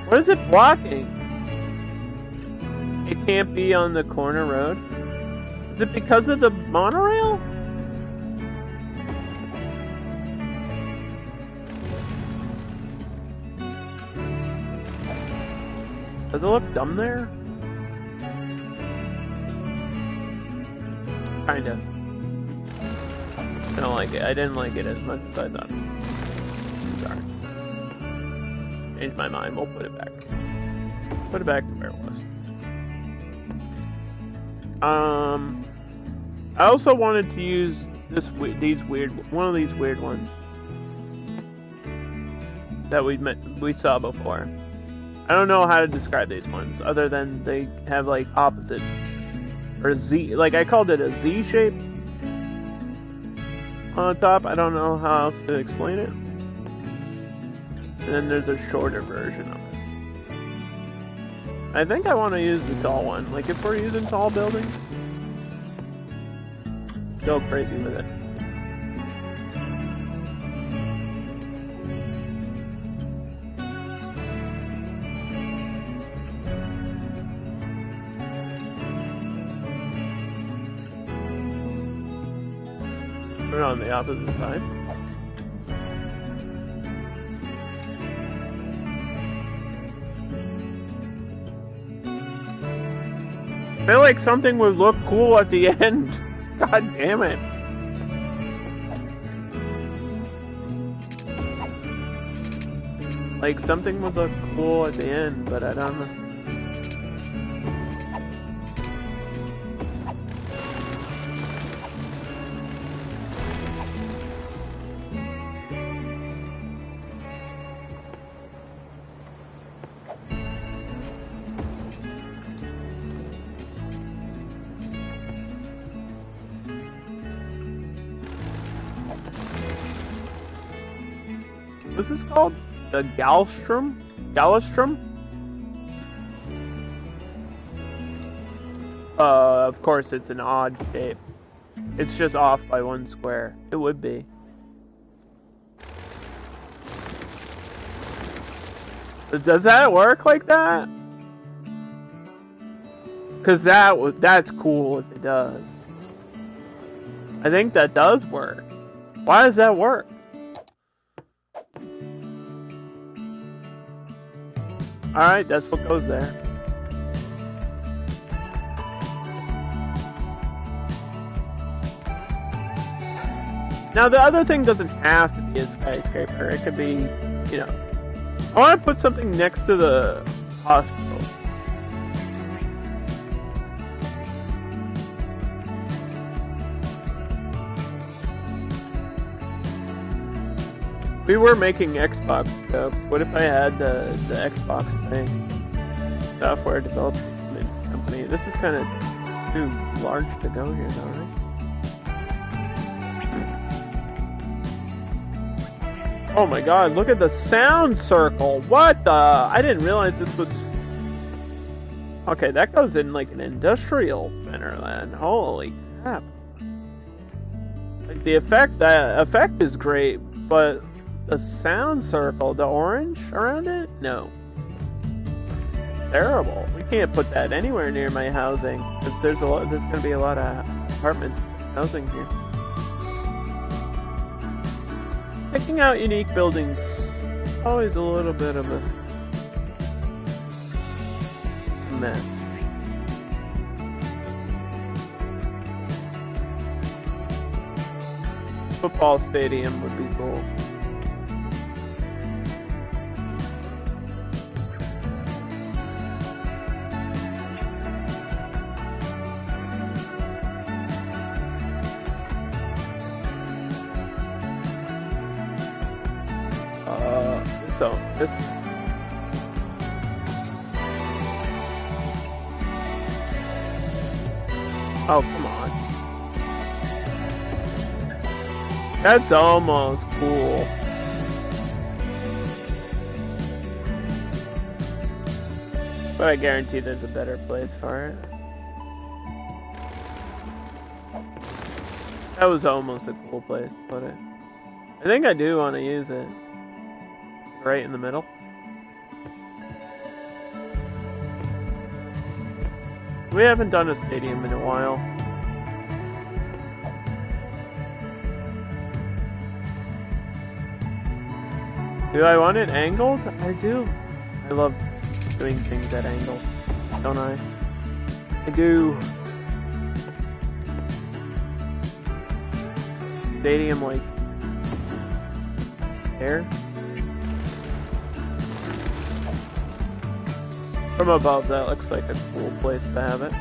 What is it blocking? It can't be on the corner road? Is it because of the monorail? Does it look dumb there? Kinda. I don't like it. I didn't like it as much as I thought. Sorry. Changed my mind. We'll put it back. Put it back to where it was. I also wanted to use one of these weird ones that we saw before. I don't know how to describe these ones other than they have like opposites or Z. Like I called it a Z shape on the top. I don't know how else to explain it. And then there's a shorter version of it. I think I want to use the tall one. Like if we're using tall buildings, go crazy with it. Put it on the opposite side. I feel like something would look cool at the end. God damn it. Like something would look cool at the end, but I don't know. What's this called? The Galstrom? Galstrom? Of course it's an odd shape. It's just off by 1 square. It would be. Does that work like that? Cause that's cool if it does. I think that does work. Why does that work? Alright, that's what goes there. Now the other thing doesn't have to be a skyscraper. It could be, you know, I want to put something next to the hospital. We were making Xbox jokes. What if I had the Xbox thing? Software development company. This is kind of too large to go here, though, right? Oh my god, look at the sound circle! What the? I didn't realize this was... Okay, that goes in like an industrial center then. Holy crap. Like the effect is great, but the sound circle, the orange around it? No. Terrible. We can't put that anywhere near my housing, because there's going to be a lot of apartment housing here. Picking out unique buildings is always a little bit of a mess. Football stadium would be cool. So this. Oh, come on. That's almost cool. But I guarantee there's a better place for it. That was almost a cool place to put it. I think I do want to use it. Right in the middle. We haven't done a stadium in a while. Do I want it angled? I do. I love doing things at angles, don't I? I do. Stadium like there. From above, that looks like a cool place to have it.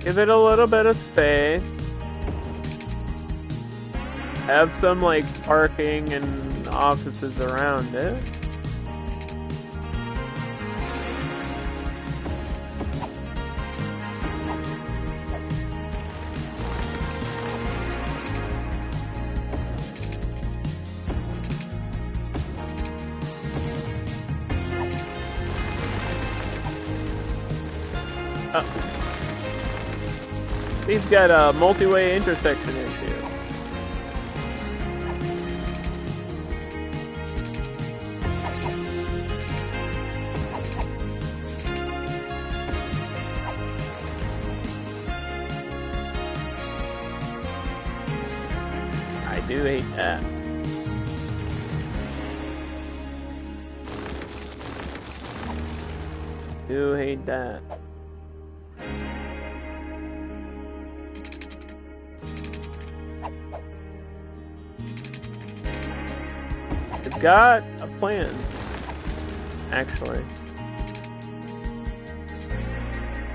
Give it a little bit of space. Have some like parking and offices around it. He's got a multi-way intersection issue. I do hate that. Do hate that. Got a plan, actually.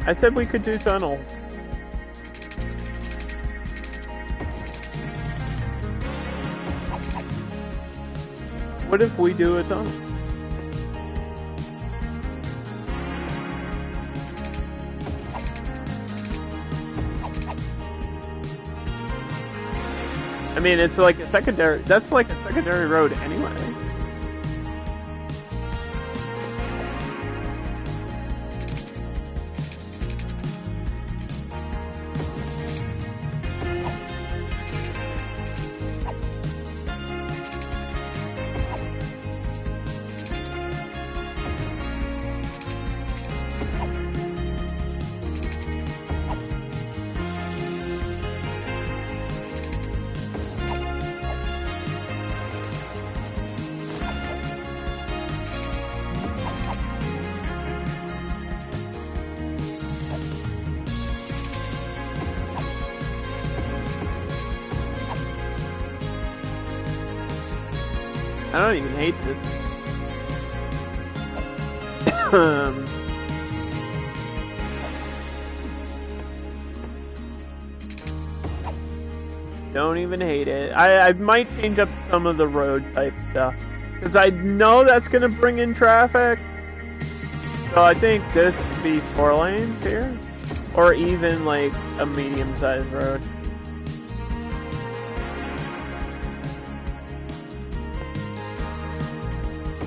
I said we could do tunnels. What if we do a tunnel? I mean, it's like a secondary, that's like a secondary road anyway. I don't even hate this. Don't even hate it. I might change up some of the road type stuff. Because I know that's going to bring in traffic. So I think this would be 4 lanes here. Or even like a medium-sized road.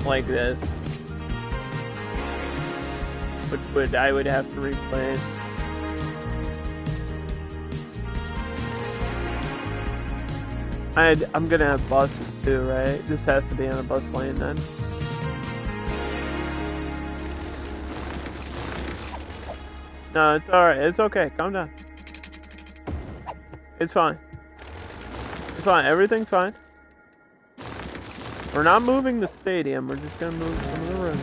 Like this. Which I would have to replace. I'm gonna have buses too, right? This has to be on a bus lane then. No, it's alright. It's okay. Calm down. It's fine. It's fine. Everything's fine. We're not moving the stadium. We're just gonna move some of the road.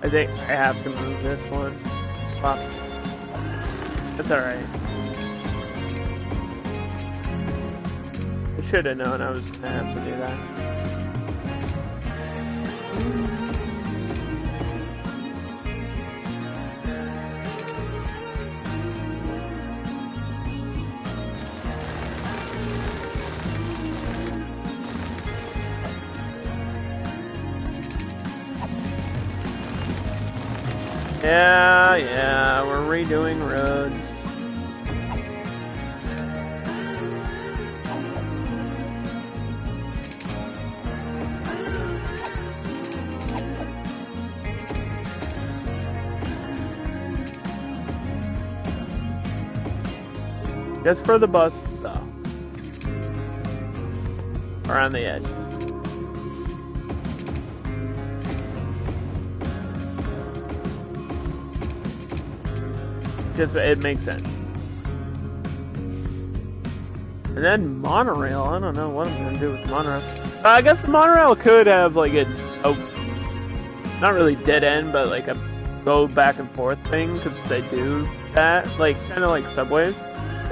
I think I have to move this one. Wow. That's alright. I should have known I was gonna have to do that. Yeah, we're redoing roads. Just for the buses, though. Around the edge. Just, it makes sense. And then monorail, I don't know what I'm gonna do with the monorail. I guess the monorail could have like a not really dead end, but like a go back and forth thing, because they do that, like kind of like subways.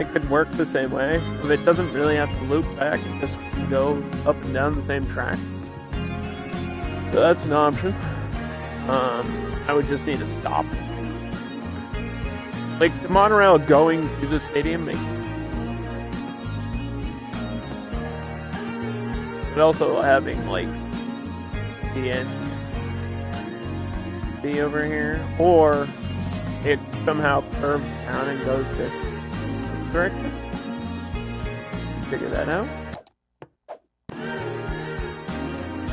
It could work the same way. If it doesn't really have to loop back and just go up and down the same track. So that's an option. I would just need to stop. Like, the monorail going to the stadium makes sense. But also having, like, the end be over here. Or it somehow curves down and goes to this direction. Figure that out.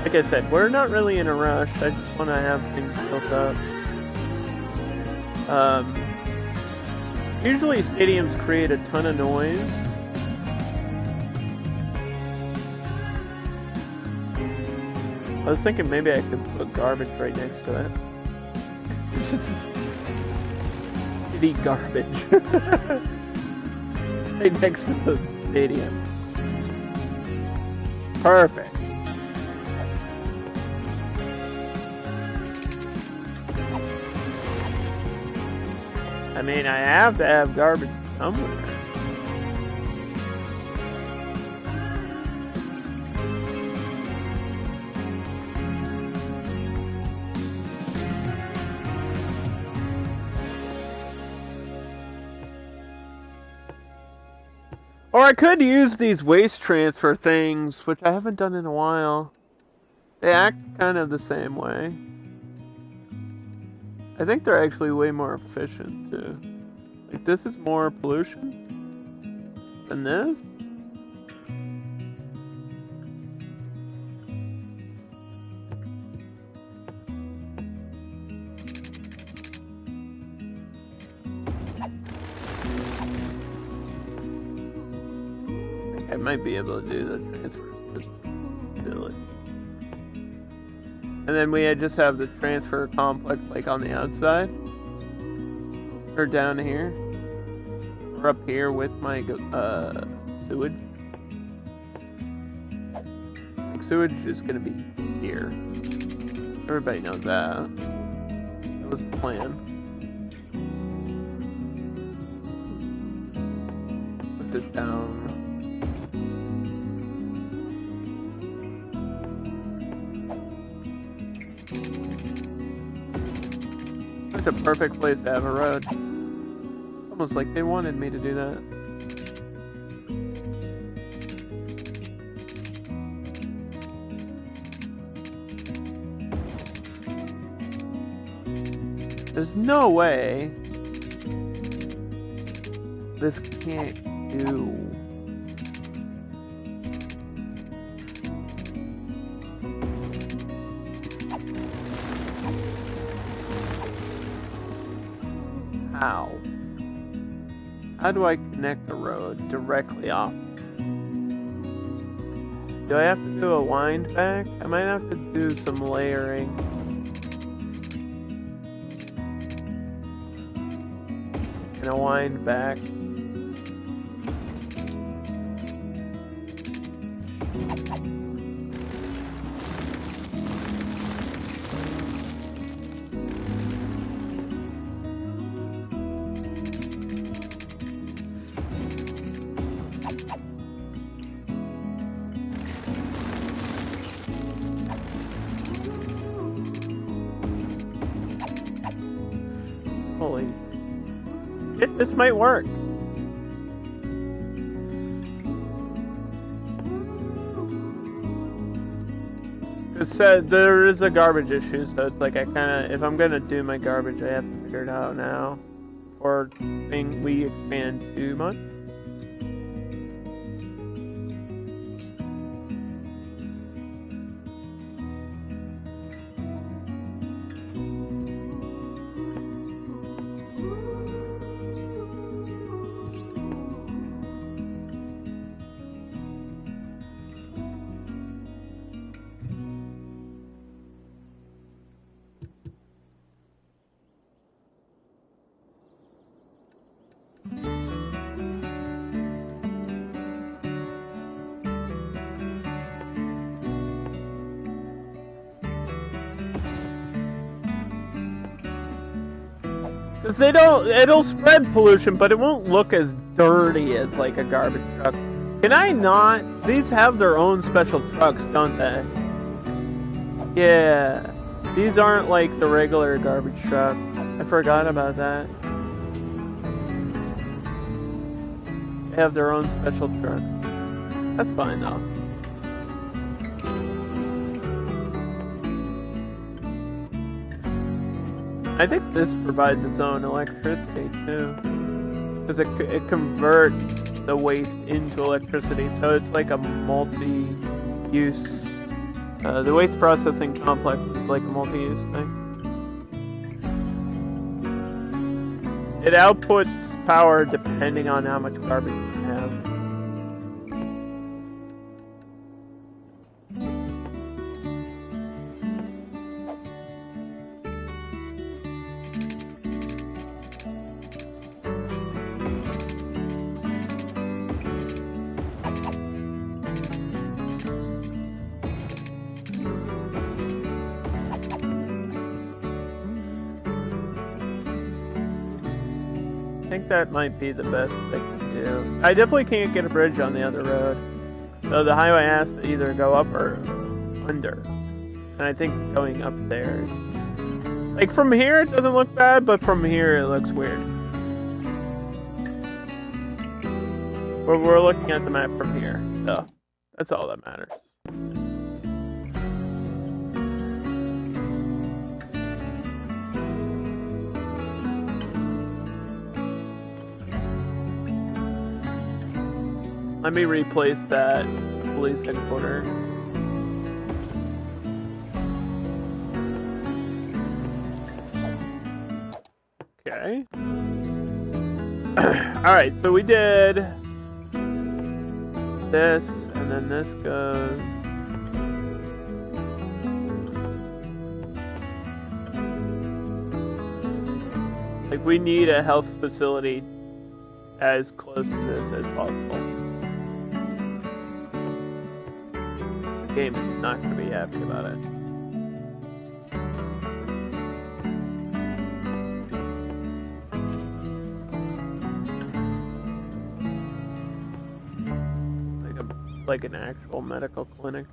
Like I said, we're not really in a rush. I just want to have things built up. Usually stadiums create a ton of noise. I was thinking maybe I could put garbage right next to it. City garbage. Right next to the stadium. Perfect. I mean, I have to have garbage somewhere. Or I could use these waste transfer things, which I haven't done in a while. They act kind of the same way. I think they're actually way more efficient, too. Like, this is more pollution than this. I might be able to do the transfer facility. And then we just have the transfer complex like on the outside. Or down here. Or up here with my sewage. Like, sewage is gonna be here. Everybody knows that. That was the plan. Put this down. Such a perfect place to have a road. Almost like they wanted me to do that. There's no way this can't do. How? How do I connect the road directly off? Do I have to do a wind back? I might have to do some layering. And a wind back. Holy shit, this might work. There is a garbage issue, so it's like I kinda, if I'm gonna do my garbage, I have to figure it out now. Or we expand too much. Because it'll spread pollution, but it won't look as dirty as like a garbage truck. Can I not? These have their own special trucks, don't they? Yeah. These aren't like the regular garbage truck. I forgot about that. They have their own special truck. That's fine though. I think this provides its own electricity too, because it converts the waste into electricity, so it's like a multi-use. The waste processing complex is like a multi-use thing. It outputs power depending on how much garbage you have. I think that might be the best I can do. I definitely can't get a bridge on the other road. So the highway has to either go up or under. And I think going up there is... Like from here it doesn't look bad, but from here it looks weird. We're looking at the map from here, so that's all that matters. Let me replace that police headquarters. Okay. Alright, so we did this, and then this goes... Like, we need a health facility as close to this as possible. The game is not going to be happy about it. Like an actual medical clinic.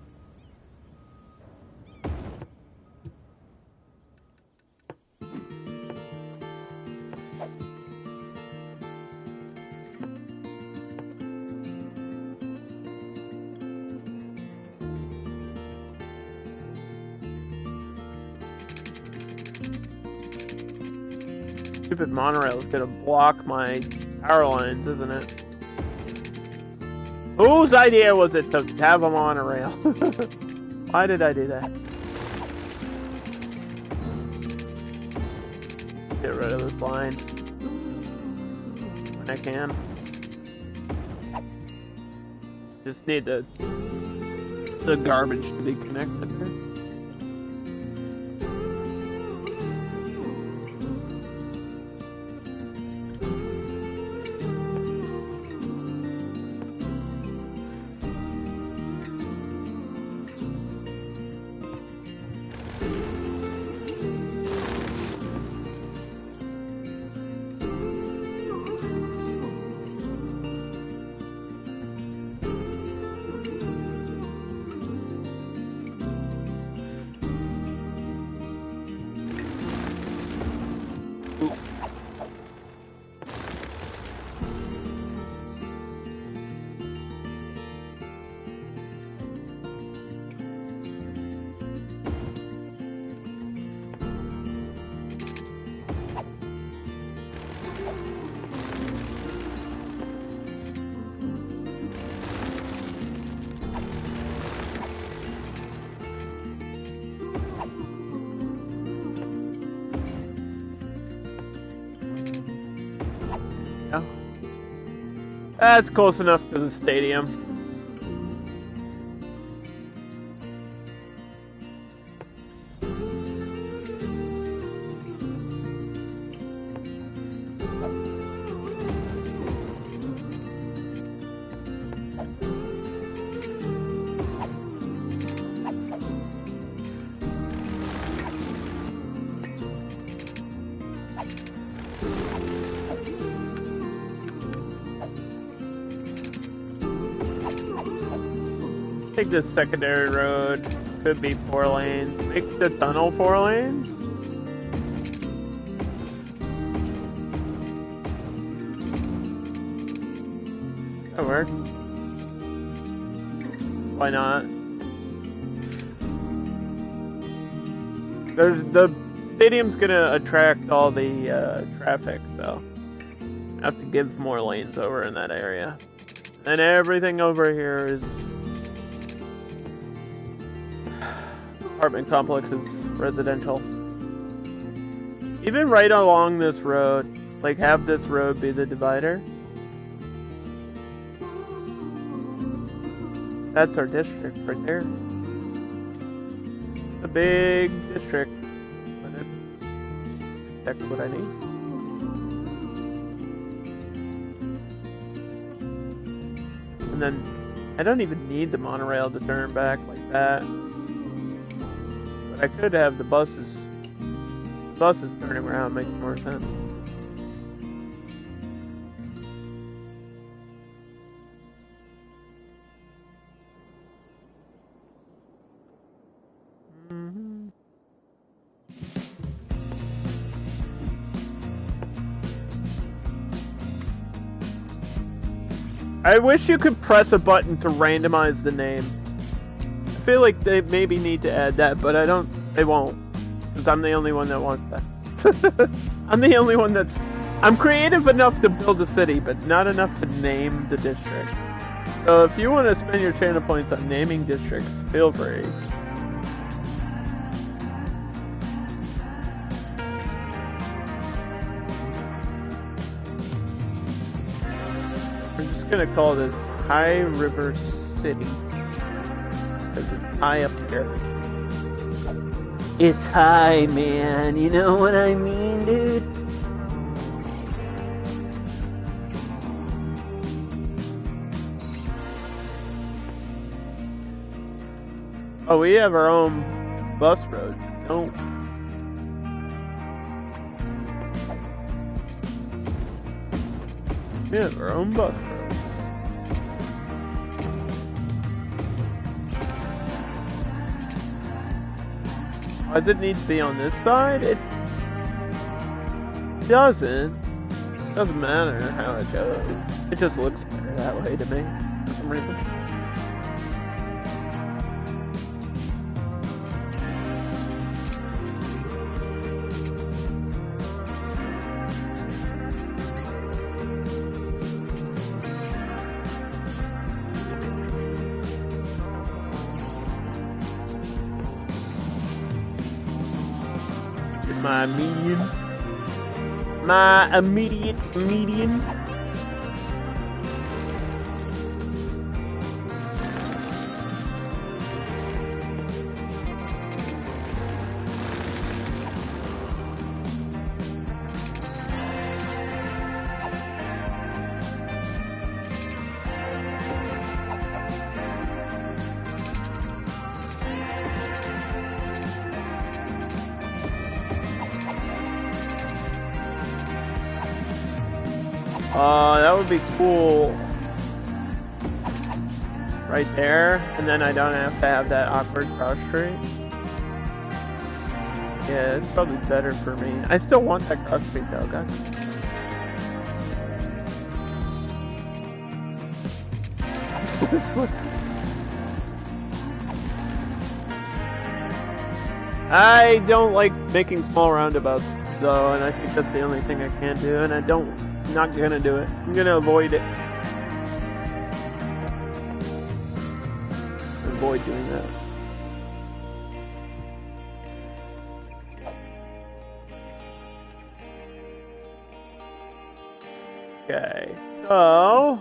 Stupid monorail is gonna block my power lines, isn't it? Whose idea was it to have a monorail? Why did I do that? Get rid of this line when I can. Just need the garbage to be connected here. That's close enough to the stadium. Take this secondary road, could be 4 lanes. Make the tunnel 4 lanes? That works. Why not? The stadium's gonna attract all the traffic, so I have to give more lanes over in that area. And everything over here is apartment complexes, residential. Even right along this road, like have this road be the divider. That's our district right there. It's a big district, but it's exactly what I need. And then I don't even need the monorail to turn back like that. But I could have the buses turning around, makes more sense. I wish you could press a button to randomize the name. I feel like they maybe need to add that, but I don't. They won't, because I'm the only one that wants that. I'm the only one that's. I'm creative enough to build a city, but not enough to name the district. So if you want to spend your channel points on naming districts, feel free. I'm just gonna call this High River City, because it's high up here. It's high, man. You know what I mean, dude? Oh, we have our own bus roads, don't we? We have our own bus roads. Why does it need to be on this side? It doesn't. Doesn't matter how it goes. It just looks better that way to me, for some reason. My median. My immediate median. That would be cool. Right there, and then I don't have to have that awkward cross street. Yeah, it's probably better for me. I still want that cross street though, guys. I don't like making small roundabouts though, and I think that's the only thing I can't do, and I'm not gonna do it. I'm gonna avoid it. Avoid doing that. Okay, so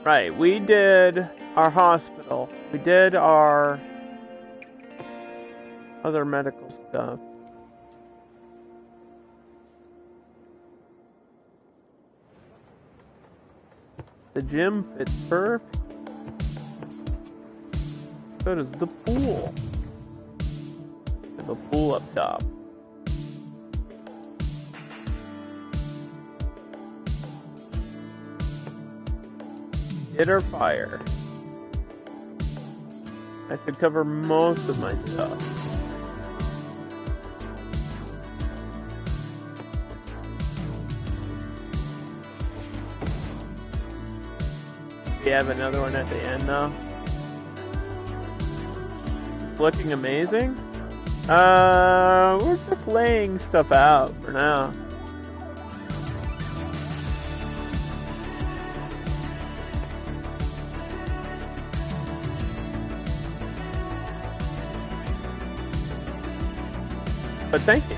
right, we did our hospital. We did our other medical stuff. The gym fits perfect. So does the pool. And the pool up top. Hitter fire. I could cover most of my stuff. We have another one at the end now. It's looking amazing. We're just laying stuff out for now. But thank you.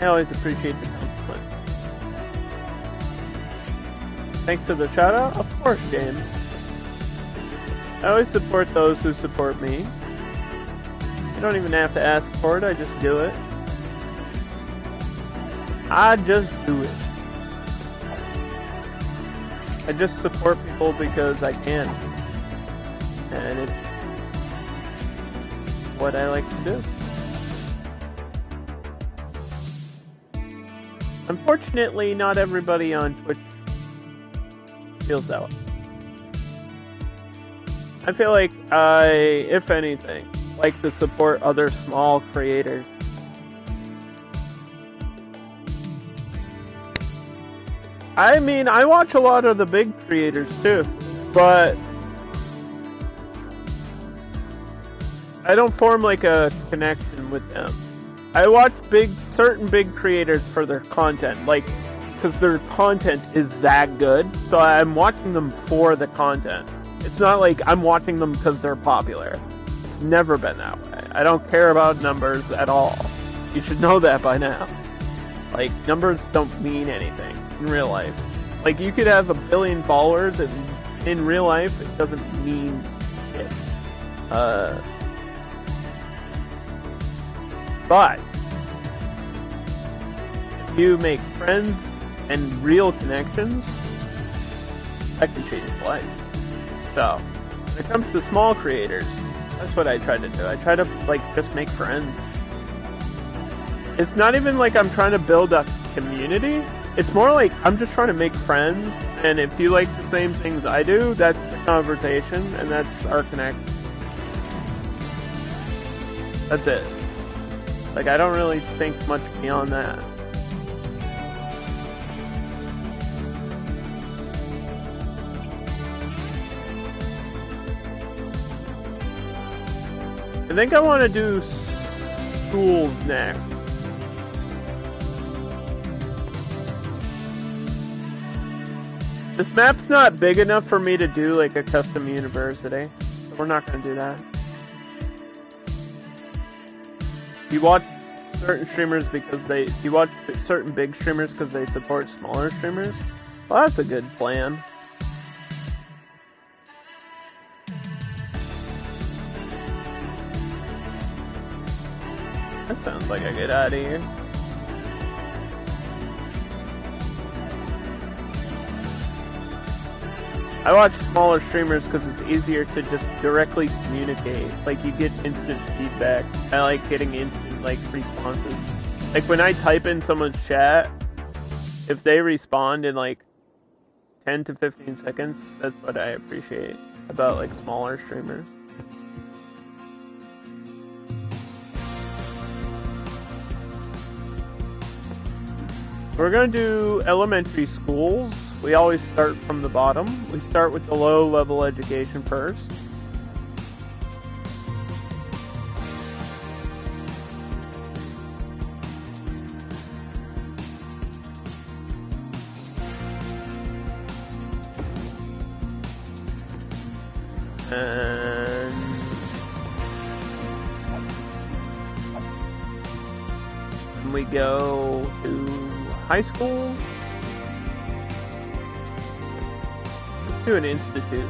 I always appreciate the compliment. Thanks for the shout out? Of course, James. I always support those who support me. You don't even have to ask for it, I just do it. I just do it. I just support people because I can. And it's what I like to do. Unfortunately, not everybody on Twitch feels that way. I feel like I, if anything, like to support other small creators. I mean, I watch a lot of the big creators too, but I don't form like a connection with them. I watch certain big creators for their content, like, because their content is that good, so I'm watching them for the content. It's not like I'm watching them because they're popular. It's never been that way. I don't care about numbers at all. You should know that by now. Like, numbers don't mean anything in real life. Like, you could have 1 billion followers, and in real life, it doesn't mean shit. But if you make friends and real connections, that can change life. So, when it comes to small creators, that's what I try to do. I try to, like, just make friends. It's not even like I'm trying to build a community. It's more like I'm just trying to make friends, and if you like the same things I do, that's the conversation, and that's our connect. That's it. Like, I don't really think much beyond that. I think I want to do schools next. This map's not big enough for me to do like a custom university, so we're not going to do that. You watch certain streamers because you watch certain big streamers because they support smaller streamers. Well, that's a good plan. That sounds like a good idea. I watch smaller streamers because it's easier to just directly communicate. Like, you get instant feedback. I like getting instant, like, responses. Like, when I type in someone's chat, if they respond in, like, 10 to 15 seconds, that's what I appreciate about, like, smaller streamers. We're gonna do elementary schools. We always start from the bottom. We start with the low-level education first. And we go to high school. Let's do an institute.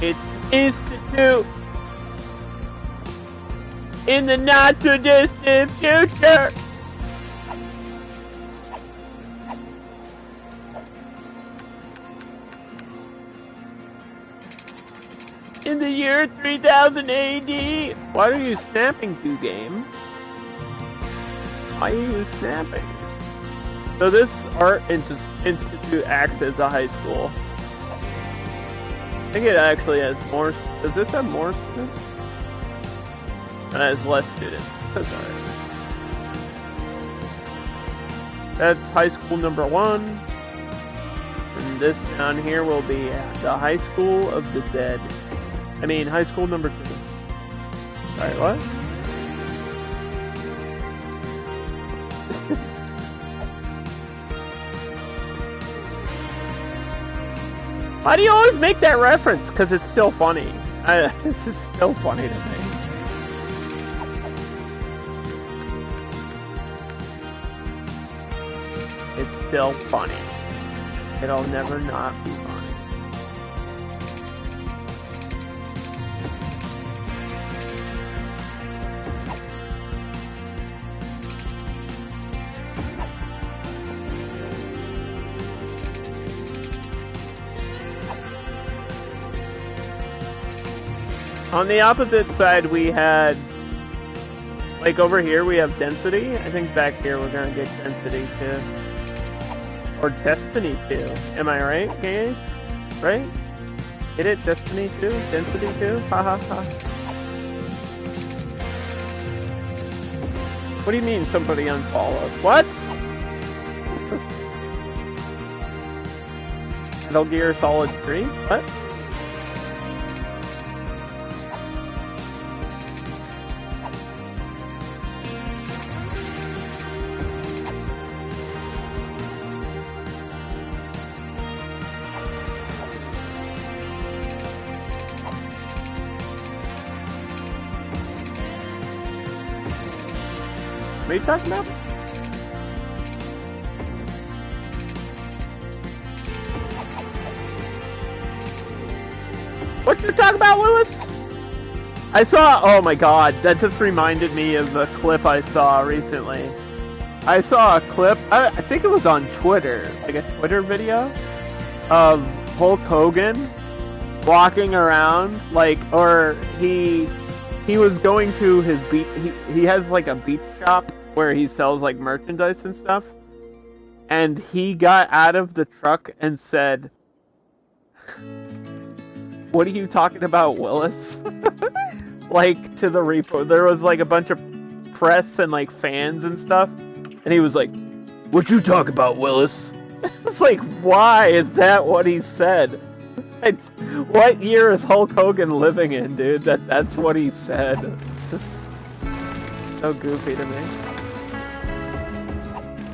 It's institute in the not too distant future. In the year 3000 AD. Why are you snapping, to game? Why are you snapping? So this art institute acts as a high school. I think it actually has more. Does this have more students? It has less students. That's alright. That's high school number 1. And this down here will be the high school of the dead. I mean, high school number 2. Sorry, what? Why do you always make that reference? Because it's still funny. This is still funny to me. It's still funny. It'll never not be funny. On the opposite side, we had, like over here, we have density. I think back here we're gonna get density too. Or destiny too. Am I right, guys? Right? Get it? Destiny too? Density too? Ha ha ha. What do you mean somebody unfollowed? What? Metal Gear Solid 3? What? What are you talking about? What you talking about, Lewis? I saw, oh my god, that just reminded me of a clip I saw recently. I saw a clip, I think it was on Twitter, like a Twitter video, of Hulk Hogan walking around, like, or he was going to his beach, he has like a beach shop where he sells like merchandise and stuff, and he got out of the truck and said, "What are you talking about, Willis?" Like, to the repo, there was like a bunch of press and like fans and stuff, and he was like, "What you talk about, Willis?" It's like, why is that what he said? Like, what year is Hulk Hogan living in, dude? That's what he said. It's just so goofy to me.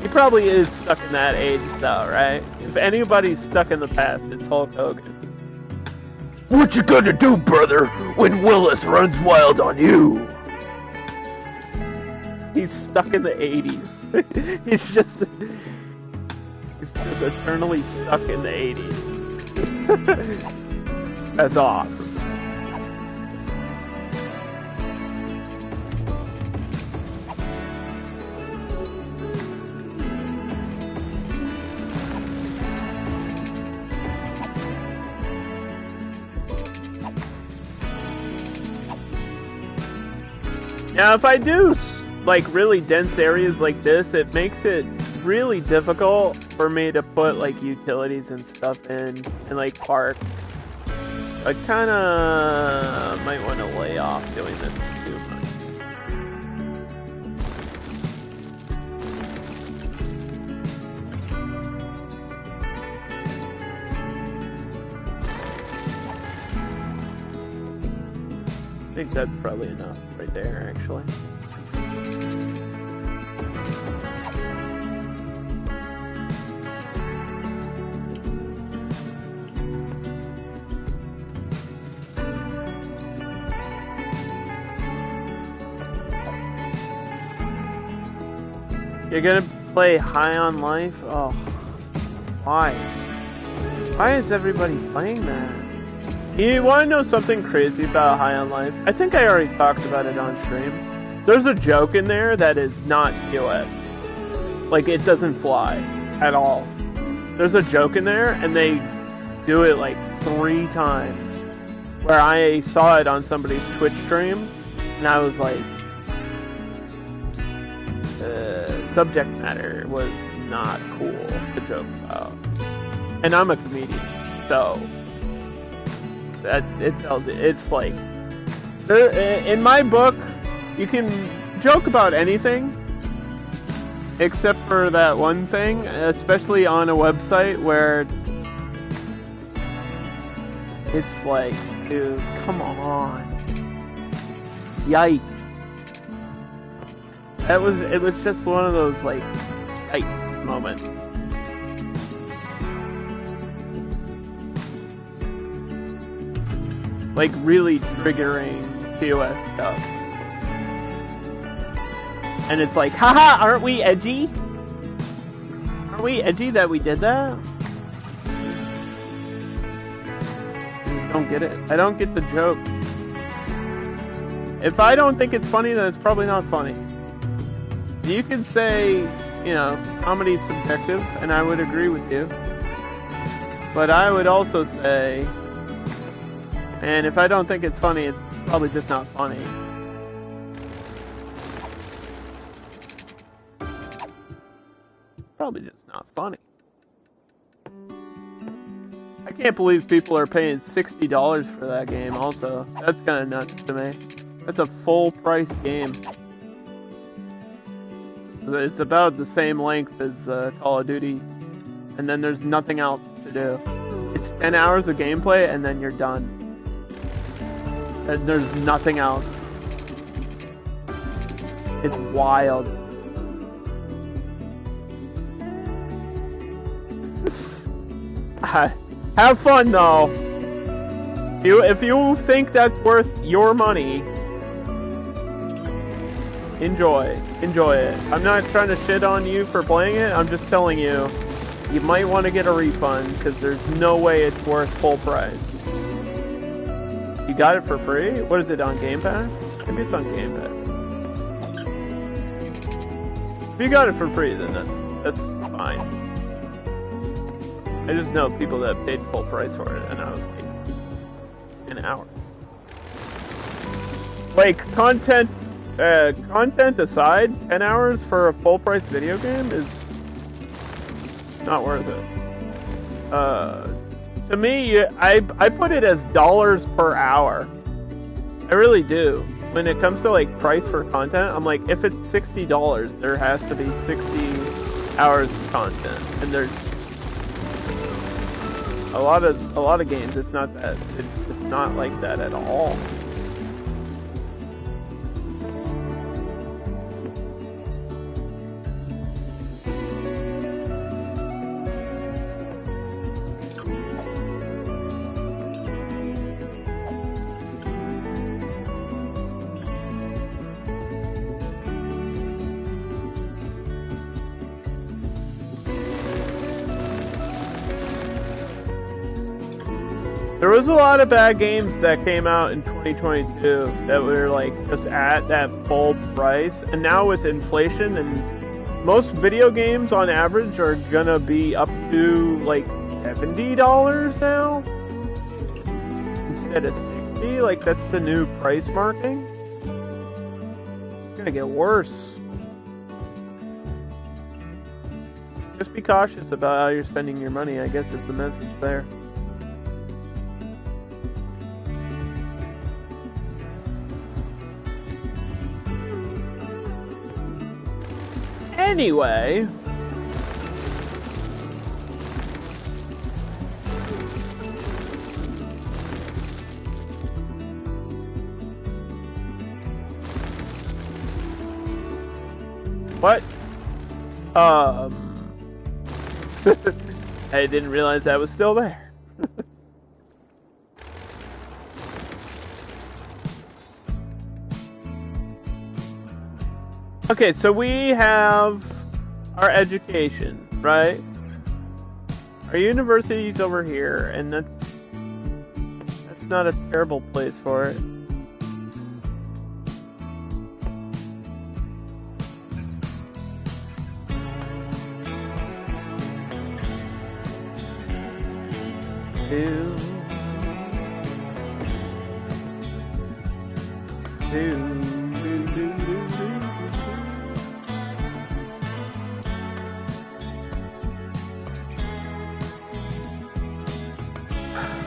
He probably is stuck in that age, though, right? If anybody's stuck in the past, it's Hulk Hogan. What you gonna do, brother, when Willis runs wild on you? He's stuck in the 80s. He's just eternally stuck in the 80s. That's awesome. Now, if I do like really dense areas like this, it makes it really difficult for me to put like utilities and stuff in and like park. I kind of might want to lay off doing this too much. I think that's probably enough right there, actually. You're gonna play High on Life? Oh, why? Why is everybody playing that? You want to know something crazy about High on Life? I think I already talked about it on stream. There's a joke in there that is not POS. Like, it doesn't fly at all. There's a joke in there, and they do it like 3 times. Where I saw it on somebody's Twitch stream, and I was like, subject matter was not cool to joke about. And I'm a comedian, so that it tells you. It's like, in my book, you can joke about anything except for that one thing, especially on a website where it's like, dude, come on. Yikes. It was just one of those, like, yikes moments. Like, really triggering POS stuff. And it's like, haha, aren't we edgy? Aren't we edgy that we did that? I just don't get it. I don't get the joke. If I don't think it's funny, then it's probably not funny. You could say, you know, comedy's subjective, and I would agree with you. But I would also say, and if I don't think it's funny, it's probably just not funny. Probably just not funny. I can't believe people are paying $60 for that game also. That's kind of nuts to me. That's a full price game. It's about the same length as Call of Duty, and then there's nothing else to do. It's 10 hours of gameplay, and then you're done. And there's nothing else. It's wild. Have fun, though. If you think that's worth your money, enjoy it. I'm not trying to shit on you for playing it. I'm just telling you, you might want to get a refund because there's no way it's worth full price. You got it for free? What is it, on Game Pass? Maybe it's on Game Pass. If you got it for free, then that's fine. I just know people that paid full price for it, and I was like, an hour. Like, content aside, 10 hours for a full price video game is not worth it. To me, I put it as dollars per hour. I really do. When it comes to like price for content, I'm like, if it's $60, there has to be 60 hours of content, and there's a lot of games. It's not that. It's not like that at all. There was a lot of bad games that came out in 2022 that were like just at that full price, and now with inflation, and most video games on average are gonna be up to like $70 now instead of $60. Like, that's the new price marking. It's gonna get worse. Just be cautious about how you're spending your money, I guess, is the message there. Anyway, what? I didn't realize that was still there. Okay, so we have our education, right? Our university's over here, and that's not a terrible place for it.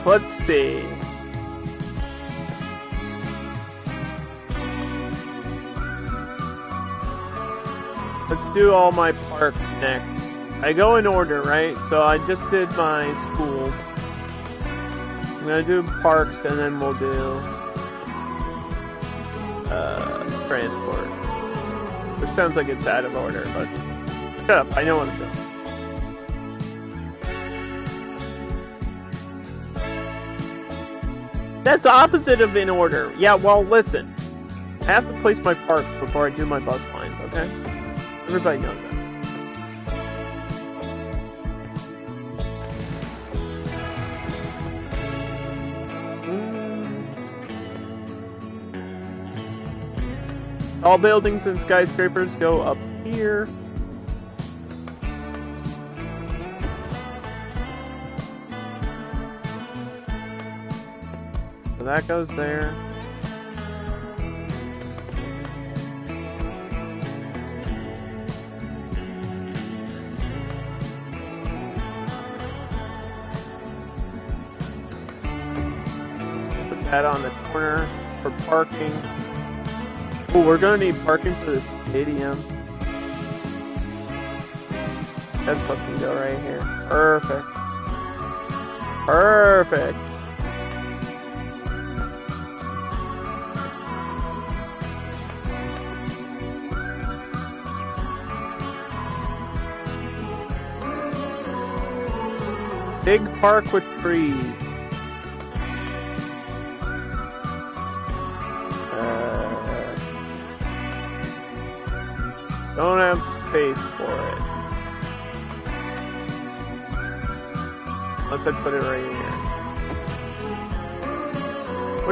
Let's see. Let's do all my parks next. I go in order, right? So I just did my schools. I'm gonna do parks, and then we'll do transport. Which sounds like it's out of order, but shut up, I know what I'm doing. That's opposite of in order. Yeah, well, listen. I have to place my parks before I do my bus lines, okay? Everybody knows that. All buildings and skyscrapers go up here. So that goes there. Put that on the corner for parking. Oh, we're gonna need parking for the stadium. That's fucking go right here. Perfect. Perfect. Big park with trees. Don't have space for it. Unless I put it right here.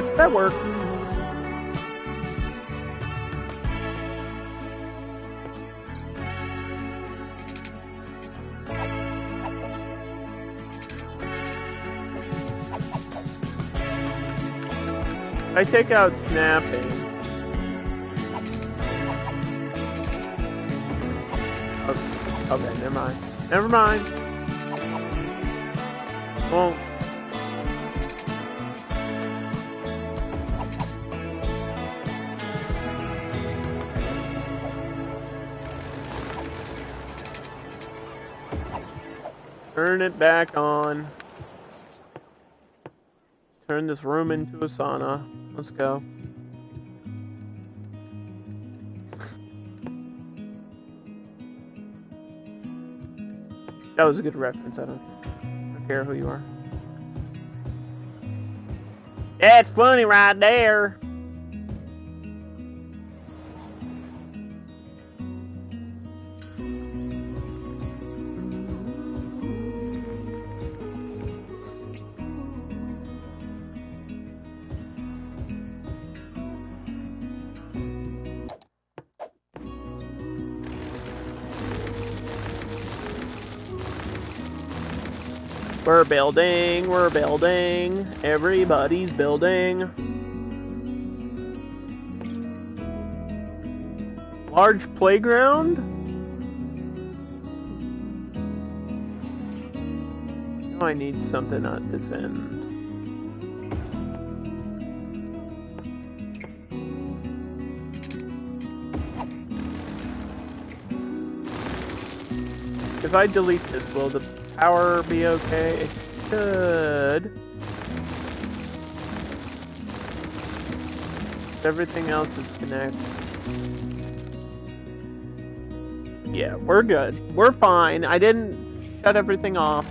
Which, that works. I take out snapping. Okay, never mind. Never mind. Won't. Turn it back on. Turn this room into a sauna. Let's go. That was a good reference. I don't care who you are. That's funny right there. We're building, everybody's building. Large playground? Oh, I need something at this end. If I delete this, will the power be okay? It should. Everything else is connected. Yeah, we're good. We're fine. I didn't shut everything off.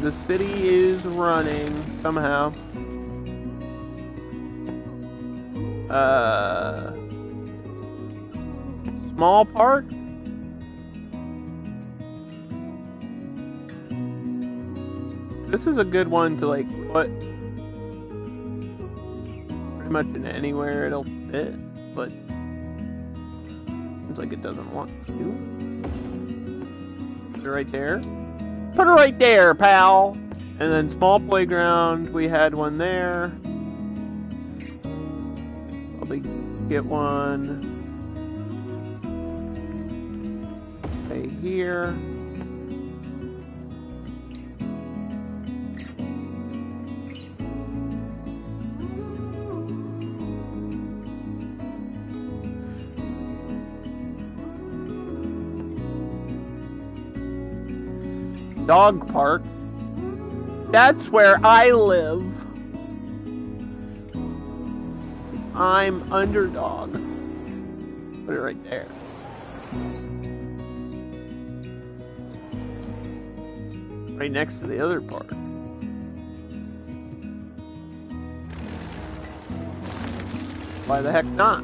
The city is running somehow. Small park? This is a good one to like put pretty much in anywhere it'll fit, but seems like it doesn't want to. Put it right there. Put it right there, pal! And then small playground, we had one there. Probably get one right here. Dog park. That's where I live. I'm Underdog. Put it right there. Right next to the other park. Why the heck not?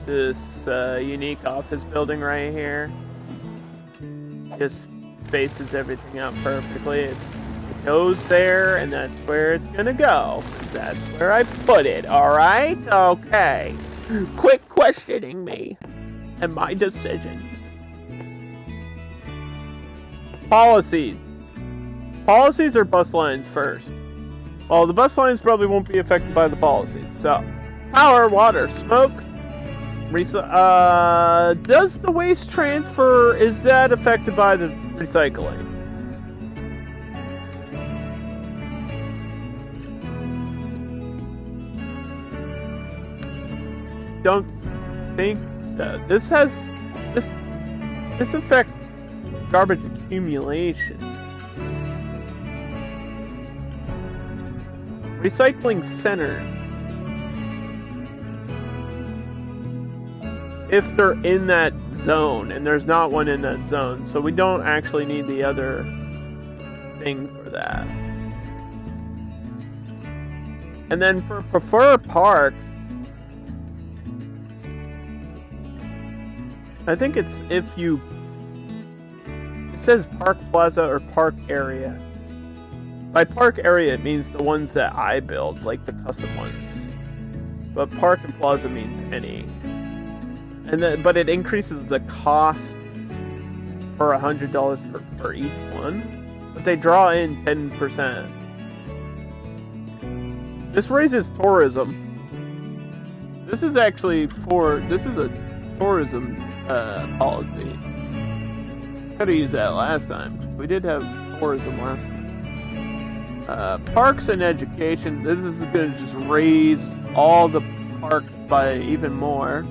This unique office building right here just spaces everything out perfectly. It goes there, and that's where it's gonna go. That's where I put it, alright? Okay. Quit questioning me and my decisions. Policies. Policies or bus lines first? Well, the bus lines probably won't be affected by the policies, so. Power, water, smoke. Does the waste transfer, is that affected by the recycling? Don't think so. This affects garbage accumulation. recycling center. If they're in that zone, and there's not one in that zone, so we don't actually need the other thing for that. And then for prefer parks, I think it's if you, it says park plaza or park area. By park area, it means the ones that I build, like the custom ones. But park and plaza means any. And then, but it increases the cost for $100 per each one. But they draw in 10%. This raises tourism. This is actually this is a tourism policy. Could have used that last time. We did have tourism last time. Parks and education. This is going to just raise all the parks by even more.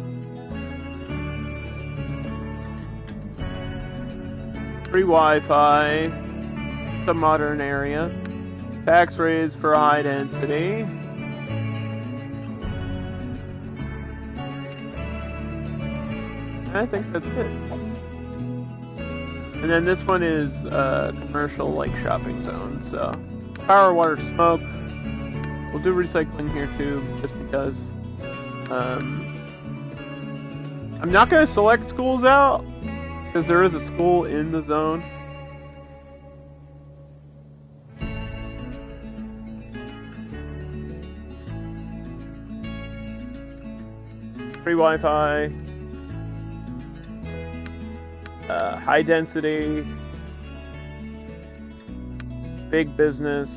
Free Wi-Fi. It's a modern area. Tax raise for high density. I think that's it. And then this one is commercial, like shopping zone. So power, water, smoke. We'll do recycling here too, just because. I'm not going to select schools out because there is a school in the zone. Free Wi-Fi. High density, big business,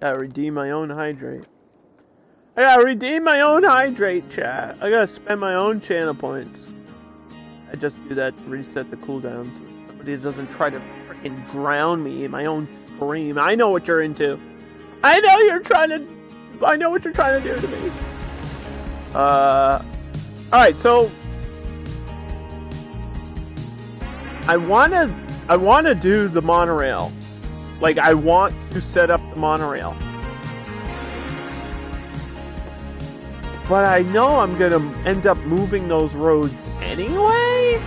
gotta redeem my own hydrate. I gotta redeem my own hydrate, chat. I gotta spend my own channel points. I just do that to reset the cooldown so somebody doesn't try to freaking drown me in my own stream. I know what you're into. I know what you're trying to do to me. Alright, so I wanna do the monorail. Like, I want to set up the monorail. But I know I'm gonna end up moving those roads anyway.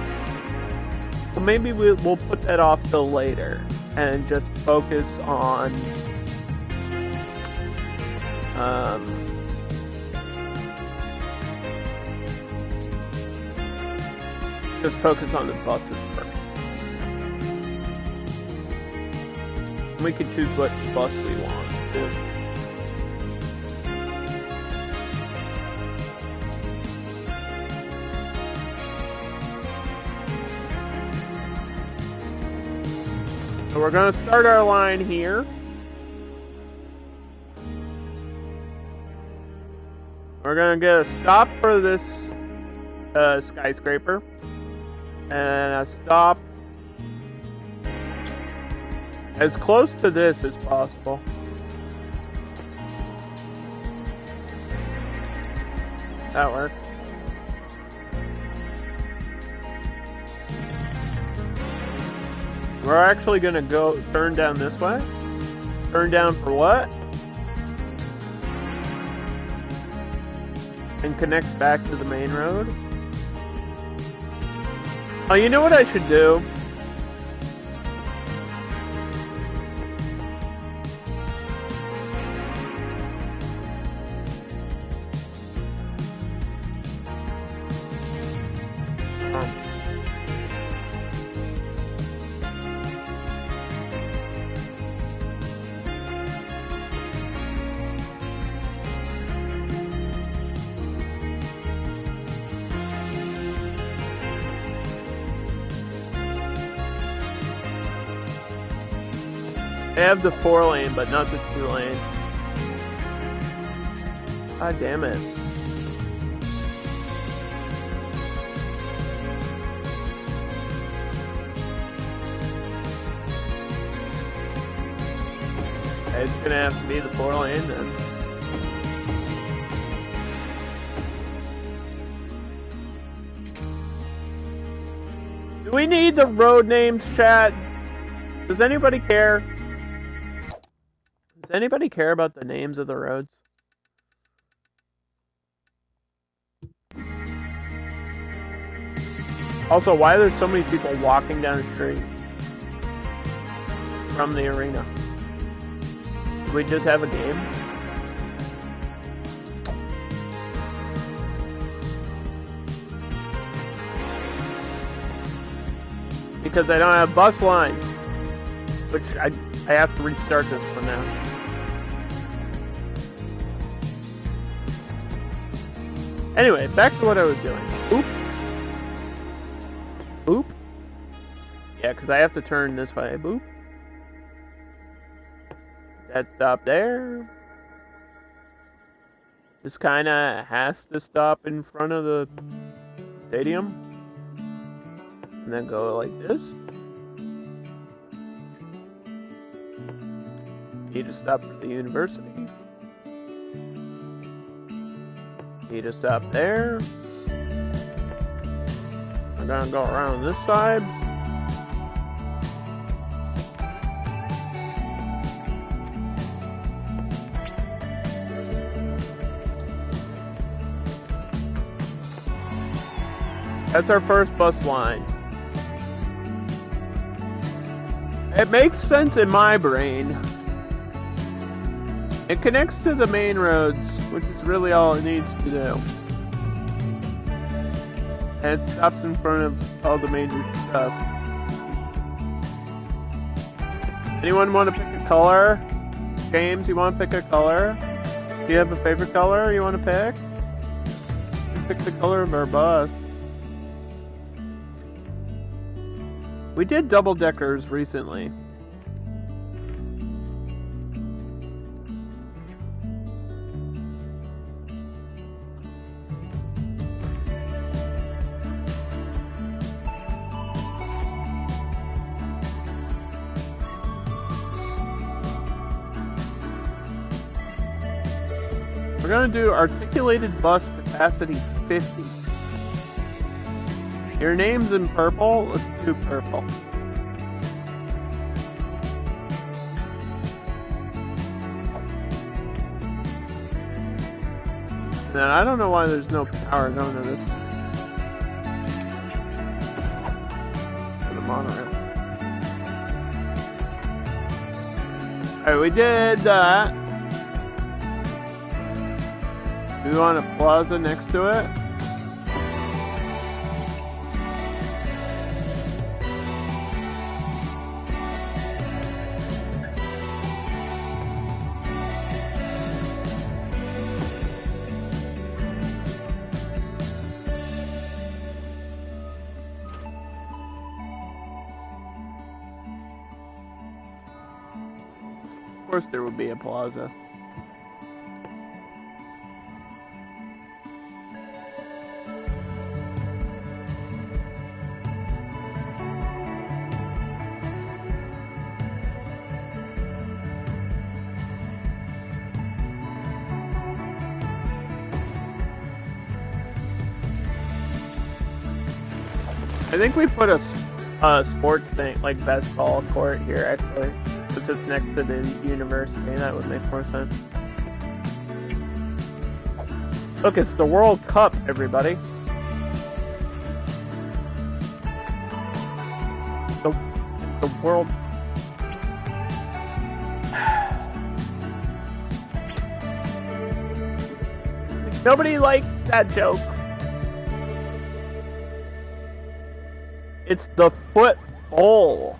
So maybe we'll put that off till later and just focus on the buses first. We can choose what bus we want too. So we're going to start our line here. We're going to get a stop for this skyscraper. And a stop as close to this as possible. That works. We're actually going to go turn down this way. Turn down for what? And connect back to the main road. Oh, you know what I should do? They have the 4-lane, but not the 2-lane. God damn it. It's gonna have to be the 4-lane then. Do we need the road names, chat? Does anybody care? Does anybody care about the names of the roads? Also, why are there so many people walking down the street from the arena? Do we just have a game? Because I don't have bus lines, which I have to restart this one now. Anyway, back to what I was doing. Oop. Boop. Yeah, because I have to turn this way. Boop. That stop there. This kind of has to stop in front of the stadium. And then go like this. Need to stop for the university. Need to stop there. I'm gonna go around this side. That's our first bus line. It makes sense in my brain. It connects to the main roads, which is really all it needs to do. And it stops in front of all the major stuff. Anyone want to pick a color? James, you want to pick a color? Do you have a favorite color you want to pick? Pick the color of our bus. We did double-deckers recently. We're gonna do articulated bus capacity 50. Your name's in purple, let's do purple. And I don't know why there's no power going to this. For the monorail. Alright, we did that. Do we want a plaza next to it? Of course there would be a plaza. I think we put a sports thing, like basketball court here, actually. It's just next to the university. That would make more sense. Look, it's the World Cup, everybody. The World... Nobody liked that joke. It's the foot bowl.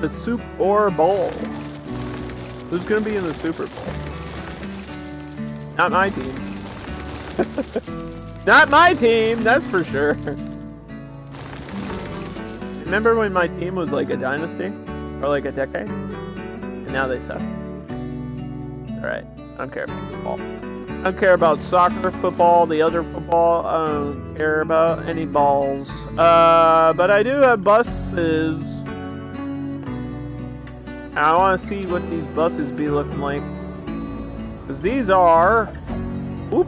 The soup or bowl. Who's gonna be in the Super Bowl? Not my team. Not my team, that's for sure. Remember when my team was like a dynasty? Or like a decade? And now they suck. Alright, I don't care about football. I don't care about soccer, football, the other football. I don't care about any balls. But I do have buses. I want to see what these buses be looking like. 'Cause these are... Oop.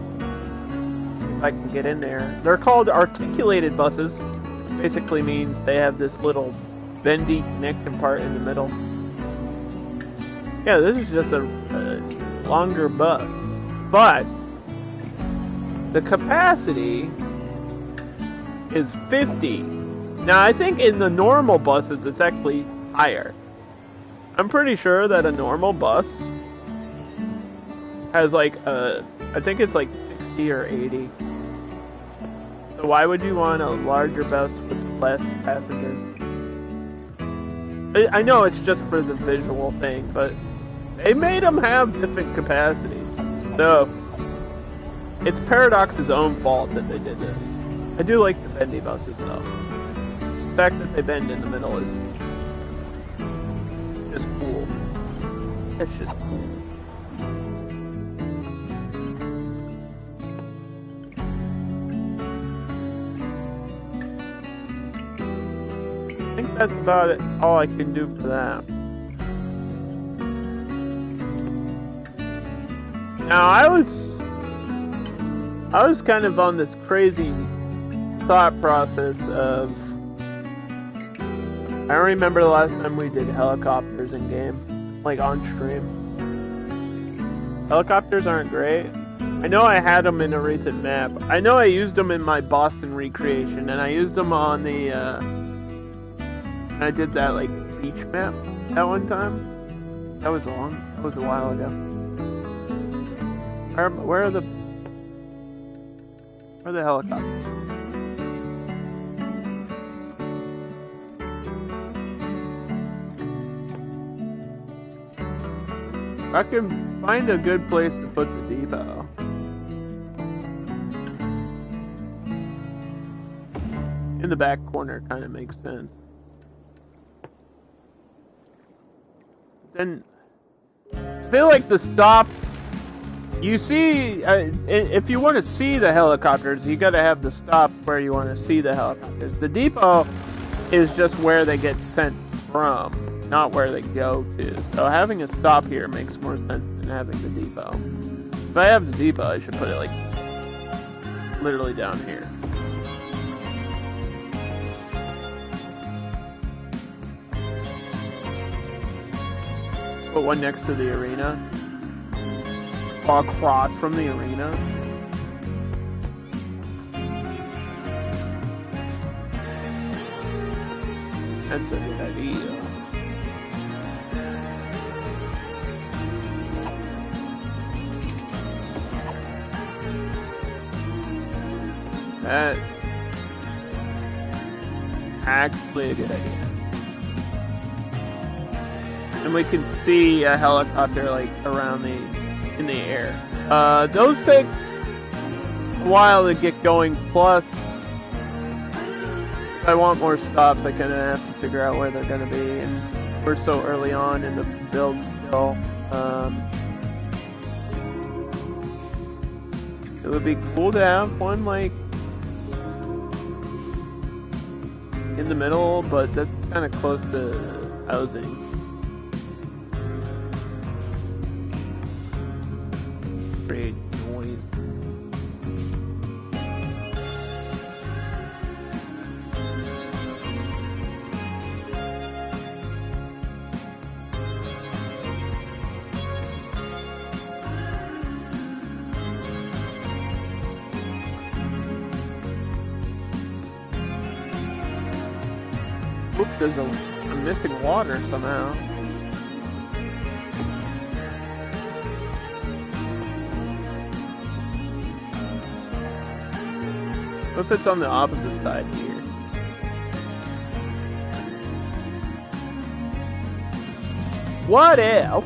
If I can get in there. They're called articulated buses. Basically means they have this little bendy connection part in the middle. Yeah, this is just a longer bus. But the capacity is 50. Now, I think in the normal buses, it's actually higher. I'm pretty sure that a normal bus has like I think it's like 60 or 80. So why would you want a larger bus with less passengers? I know it's just for the visual thing, but they made them have different capacities. So it's Paradox's own fault that they did this. I do like the bendy buses though. The fact that they bend in the middle is just cool. That's just cool. I think that's about it. All I can do for that. Now I was kind of on this crazy thought process of I don't remember the last time we did helicopters in game, like on stream. Helicopters aren't great. I know I had them in a recent map. I know I used them in my Boston recreation, and I used them on the I did that like beach map that one time. That was long. That was a while ago. Where are the helicopters? I can find a good place to put the depot. In the back corner kind of makes sense. Then I feel like the stop. You see, if you want to see the helicopters, you got to have the stop where you want to see the helicopters. The depot is just where they get sent from, not where they go to. So having a stop here makes more sense than having the depot. If I have the depot, I should put it like literally down here. Put one next to the arena. Across from the arena. That's a good idea. That's actually a good idea. And we can see a helicopter like around in the air. Those take a while to get going, plus if I want more stops, I kind of have to figure out where they're going to be, and we're so early on in the build still. It would be cool to have one like in the middle, but that's kind of close to housing. Great noise. Oop, I'm missing water somehow. What if it's on the opposite side here? What if?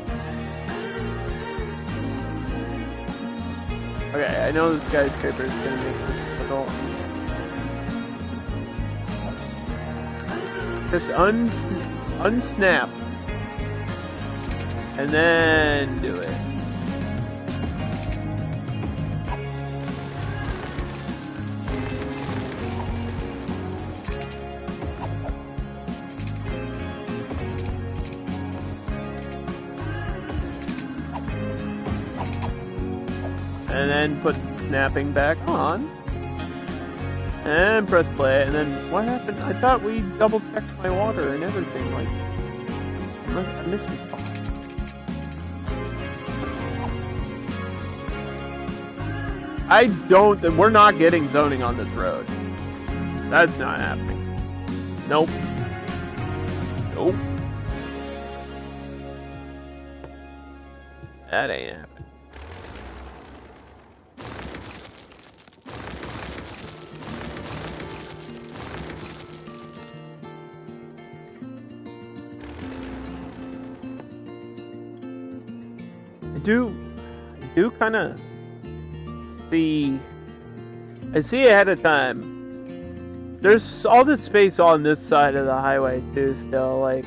Okay, I know this skyscraper is gonna make this difficult. Just unsnap. And then do it. and then put snapping back on, and press play, and then what happened? I thought we double checked my water and everything, like, I missed a spot. We're not getting zoning on this road. That's not happening. Nope. Nope. That ain't happening. I do kind of see. I see ahead of time. There's all this space on this side of the highway too. Still, like,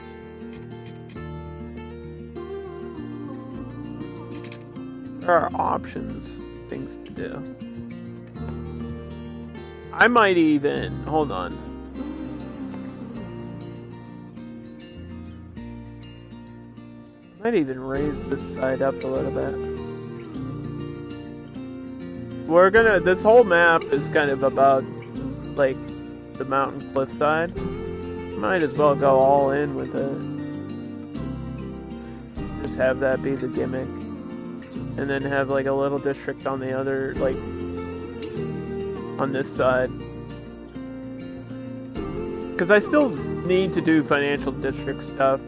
there are options, things to do. I might even hold on. Might even raise this side up a little bit. This whole map is kind of about, like, the mountain cliffside. Might as well go all in with it. Just have that be the gimmick. And then have, like, a little district on the other, like, on this side. Because I still need to do financial district stuff.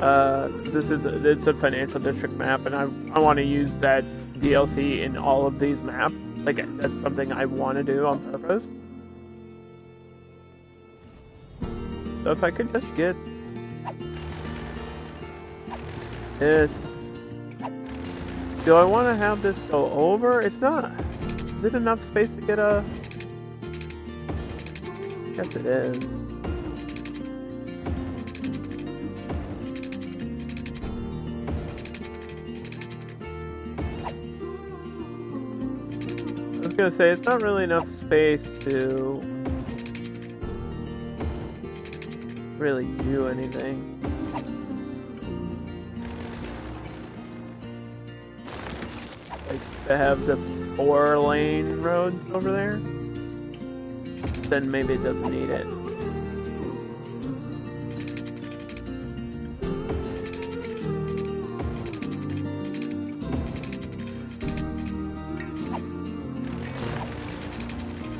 It's a financial district map, and I want to use that DLC in all of these maps. Like, that's something I want to do on purpose. So if I could just get this. Do I want to have this go over? It's not. Is it enough space to get a... I guess it is. I was gonna say, it's not really enough space to really do anything. Like, to have the 4-lane roads over there, then maybe it doesn't need it.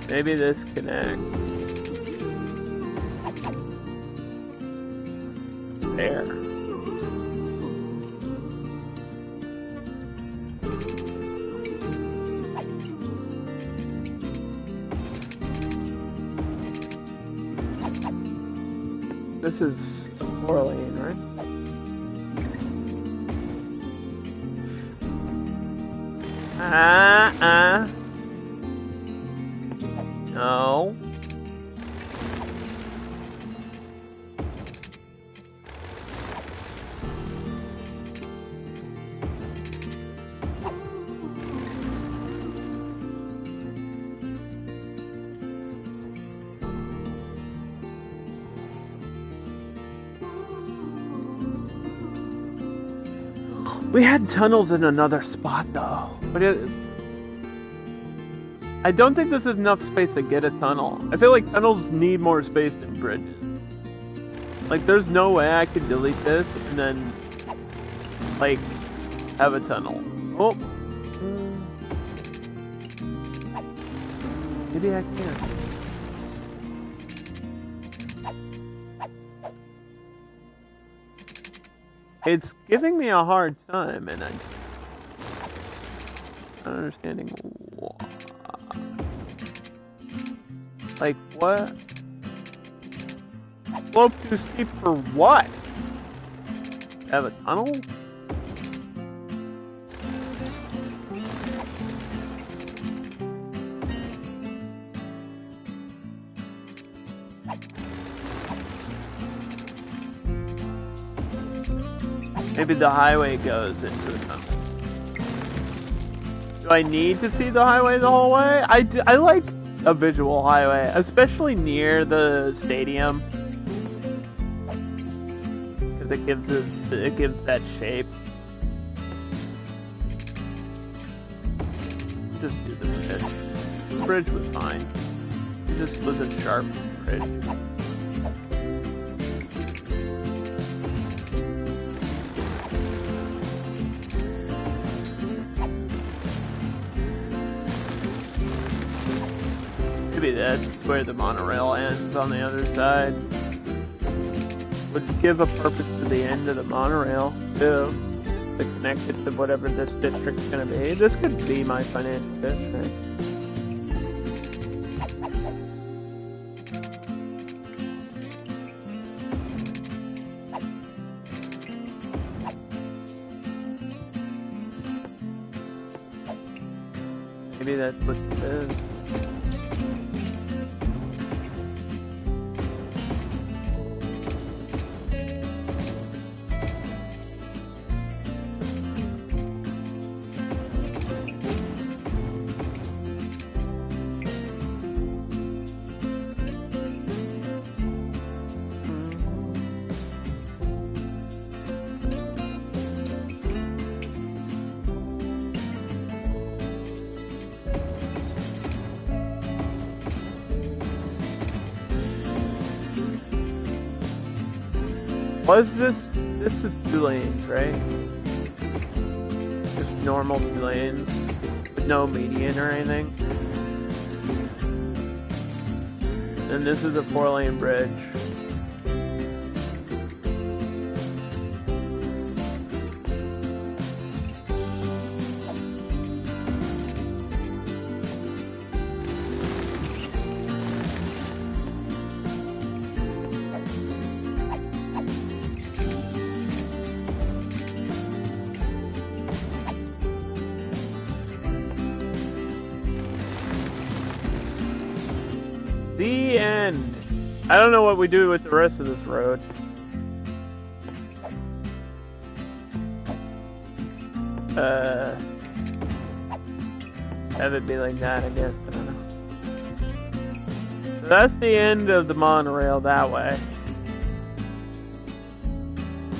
Maybe this connects. There. This is a 4-lane, right? No. We had tunnels in another spot though. But I don't think this is enough space to get a tunnel. I feel like tunnels need more space than bridges. Like, there's no way I could delete this and then, like, have a tunnel. Oh. Maybe I can. It's giving me a hard time, and I'm not understanding why. Like, what? Slope too steep for what? Have a tunnel? Maybe the highway goes into the tunnel. Do I need to see the highway the whole way? I like a visual highway, especially near the stadium, because it gives that shape. just do the bridge. The bridge was fine. It just was a sharp bridge. Maybe that's where the monorail ends on the other side. Would give a purpose to the end of the monorail, too. To connect it to whatever this district's gonna be. This could be my financial district. Maybe that's what it is. Was this? This is 2 lanes, right? Just normal 2 lanes with no median or anything. And this is a 4-lane bridge. The end. I don't know what we do with the rest of this road. Have it be like that, I guess. I don't know. So that's the end of the monorail that way.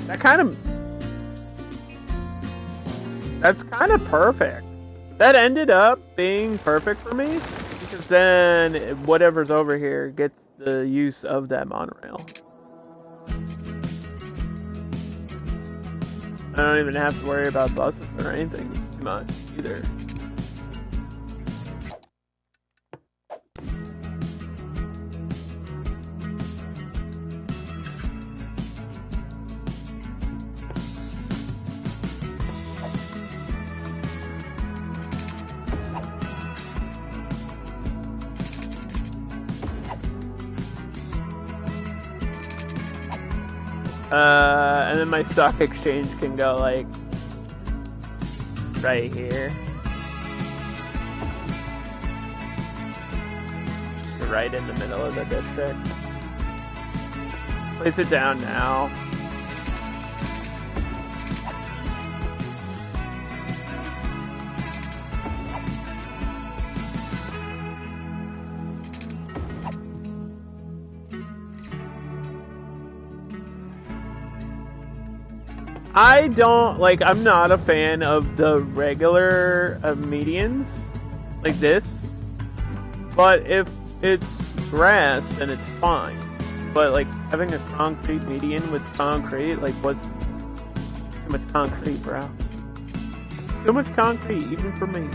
That's kind of perfect. That ended up being perfect for me. Because then whatever's over here gets the use of that monorail. I don't even have to worry about buses or anything too much either. And then my stock exchange can go like right here. Right in the middle of the district. Place it down now. I don't, like, I'm not a fan of the regular medians, like this, but if it's grass, then it's fine. But, like, having a concrete median with concrete, like, what's too much concrete, bro? Too much concrete, even for me.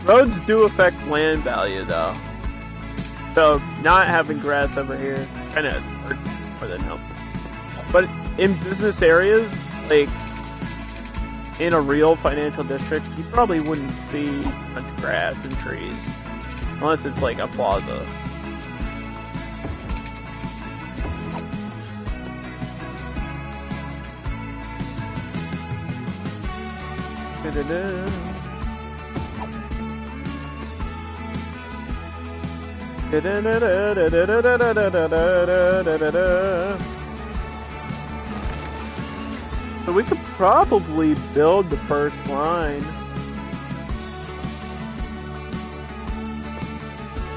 Roads do affect land value, though. So, not having grass over here kind of hurts more than helps. But in business areas, like, in a real financial district, you probably wouldn't see much grass and trees. Unless it's like a plaza. So we could probably build the first line.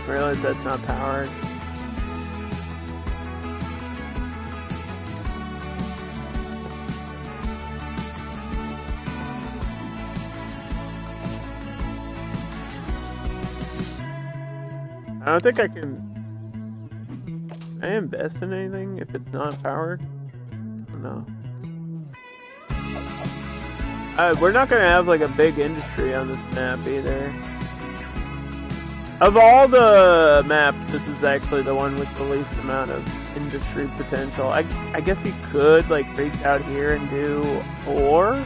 realize that's not powered. I don't think I can invest in anything if it's not powered. No. We're not gonna have like a big industry on this map either. Of all the maps, this is actually the one with the least amount of industry potential. I guess you could like reach out here and do ore.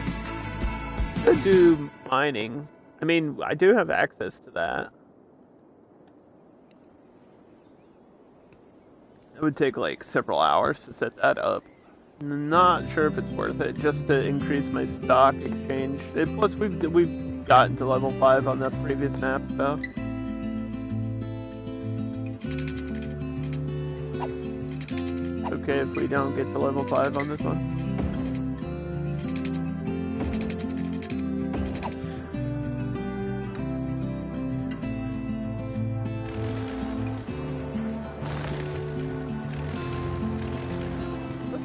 Could do mining. I mean, I do have access to that. It would take like several hours to set that up. Not sure if it's worth it just to increase my stock exchange. Plus, we've gotten to level 5 on the previous map, so. Okay, if we don't get to level 5 on this one.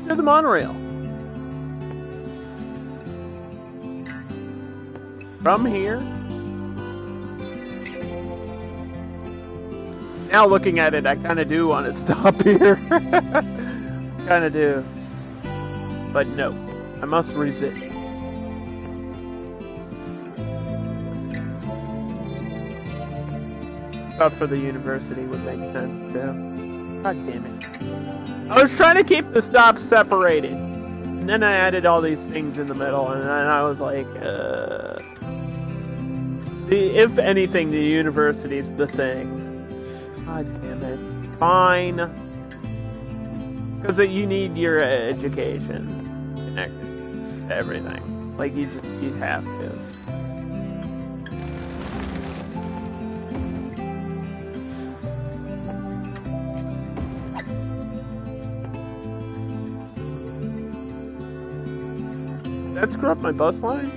The monorail. From here. Now looking at it, I kind of do want to stop here. Kind of do. But no, I must resist. Stuff for the university would make sense too. God damn it. I was trying to keep the stops separated, and then I added all these things in the middle, and then I was like, if anything, the university's the thing. God damn it. Fine. Because you need your education connected to everything. Like, you have to. That screw up my bus line?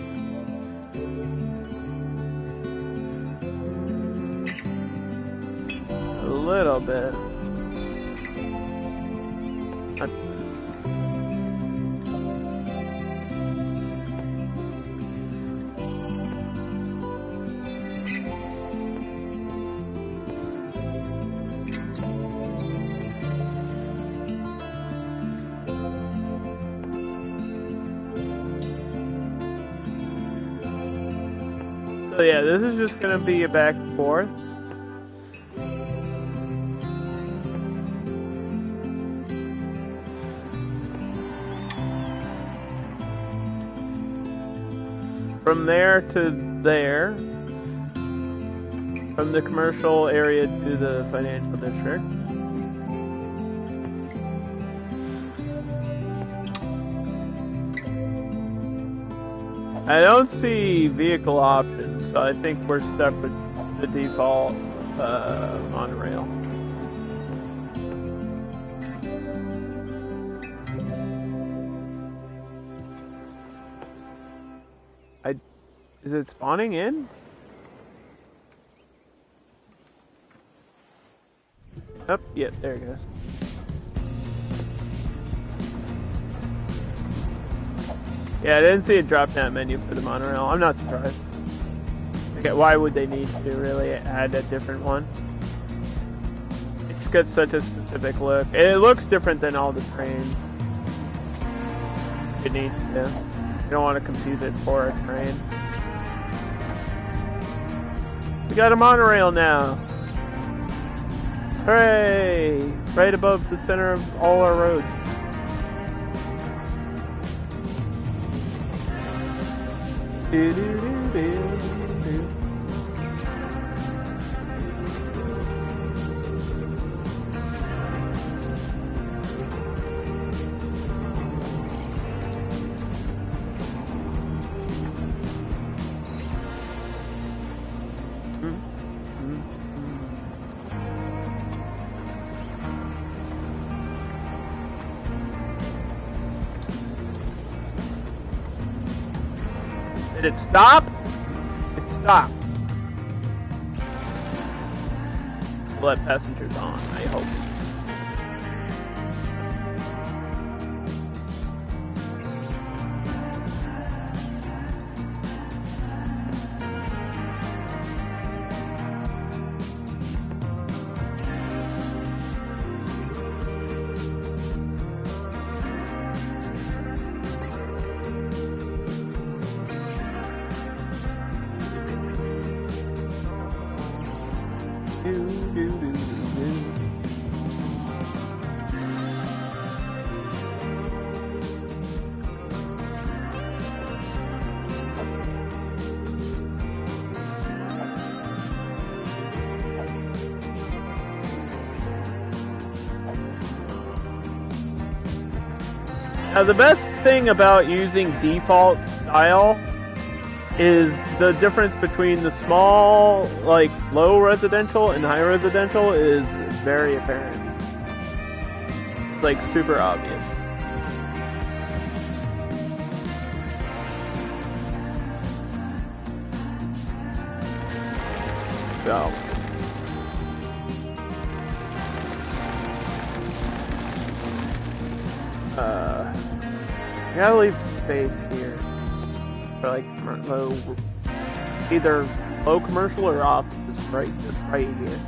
A little bit. So yeah, this is just gonna be a back and forth. From there to there. From the commercial area to the financial district. I don't see vehicle options, so I think we're stuck with the default monorail. Is it spawning in? Up, yeah, there it goes. Yeah, I didn't see a drop-down menu for the monorail. I'm not surprised. Okay, why would they need to really add a different one? It's got such a specific look. It looks different than all the trains. It needs to. You don't want to confuse it for a train. We got a monorail now. Hooray! Right above the center of all our roads. Do, do, do, do, do. Did it stop? It stopped. to let passengers on, I hope. Now, the best thing about using default style is the difference between the small, like, low residential and high residential is very apparent. It's, like, super obvious. So. I gotta leave space here for like low, either low commercial or offices just right here.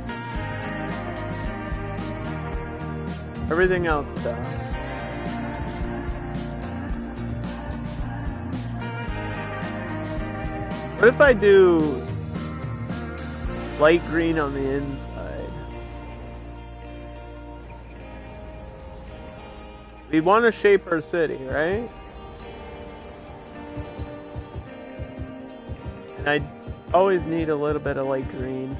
Everything else down. What if I do light green on the inside? We want to shape our city, right? And I always need a little bit of light green.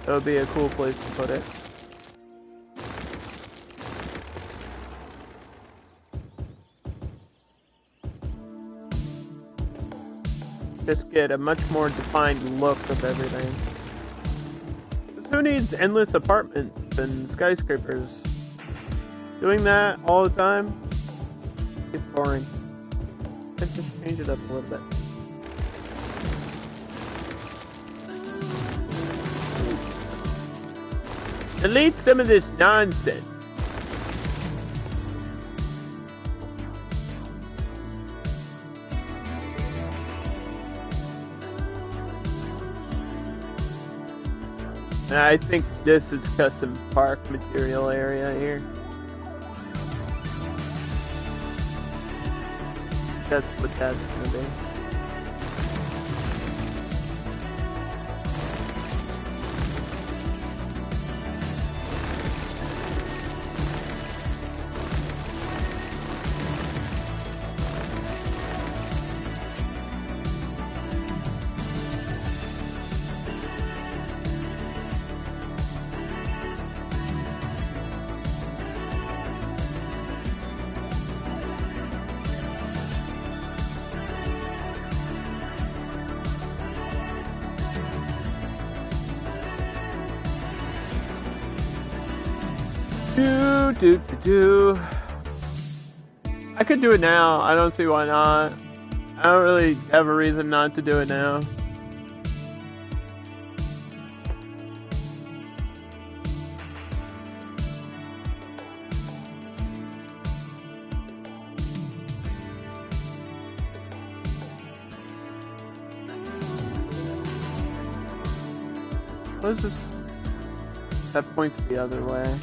That would be a cool place to put it. Just get a much more defined look of everything. Who needs endless apartments and skyscrapers? Doing that all the time gets boring. Let's just change it up a little bit. Delete some of this nonsense. I think this is custom park material area here. That's what that's gonna be. I could do it now. I don't see why not. I don't really have a reason not to do it now. What is this? That points the other way.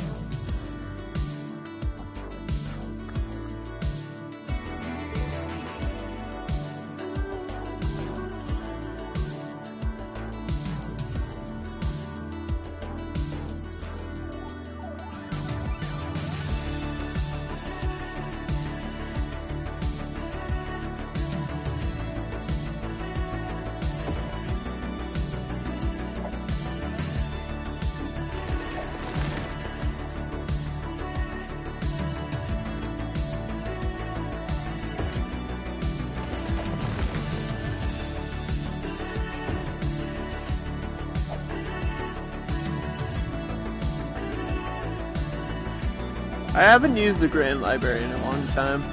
I haven't used the Grand Library in a long time.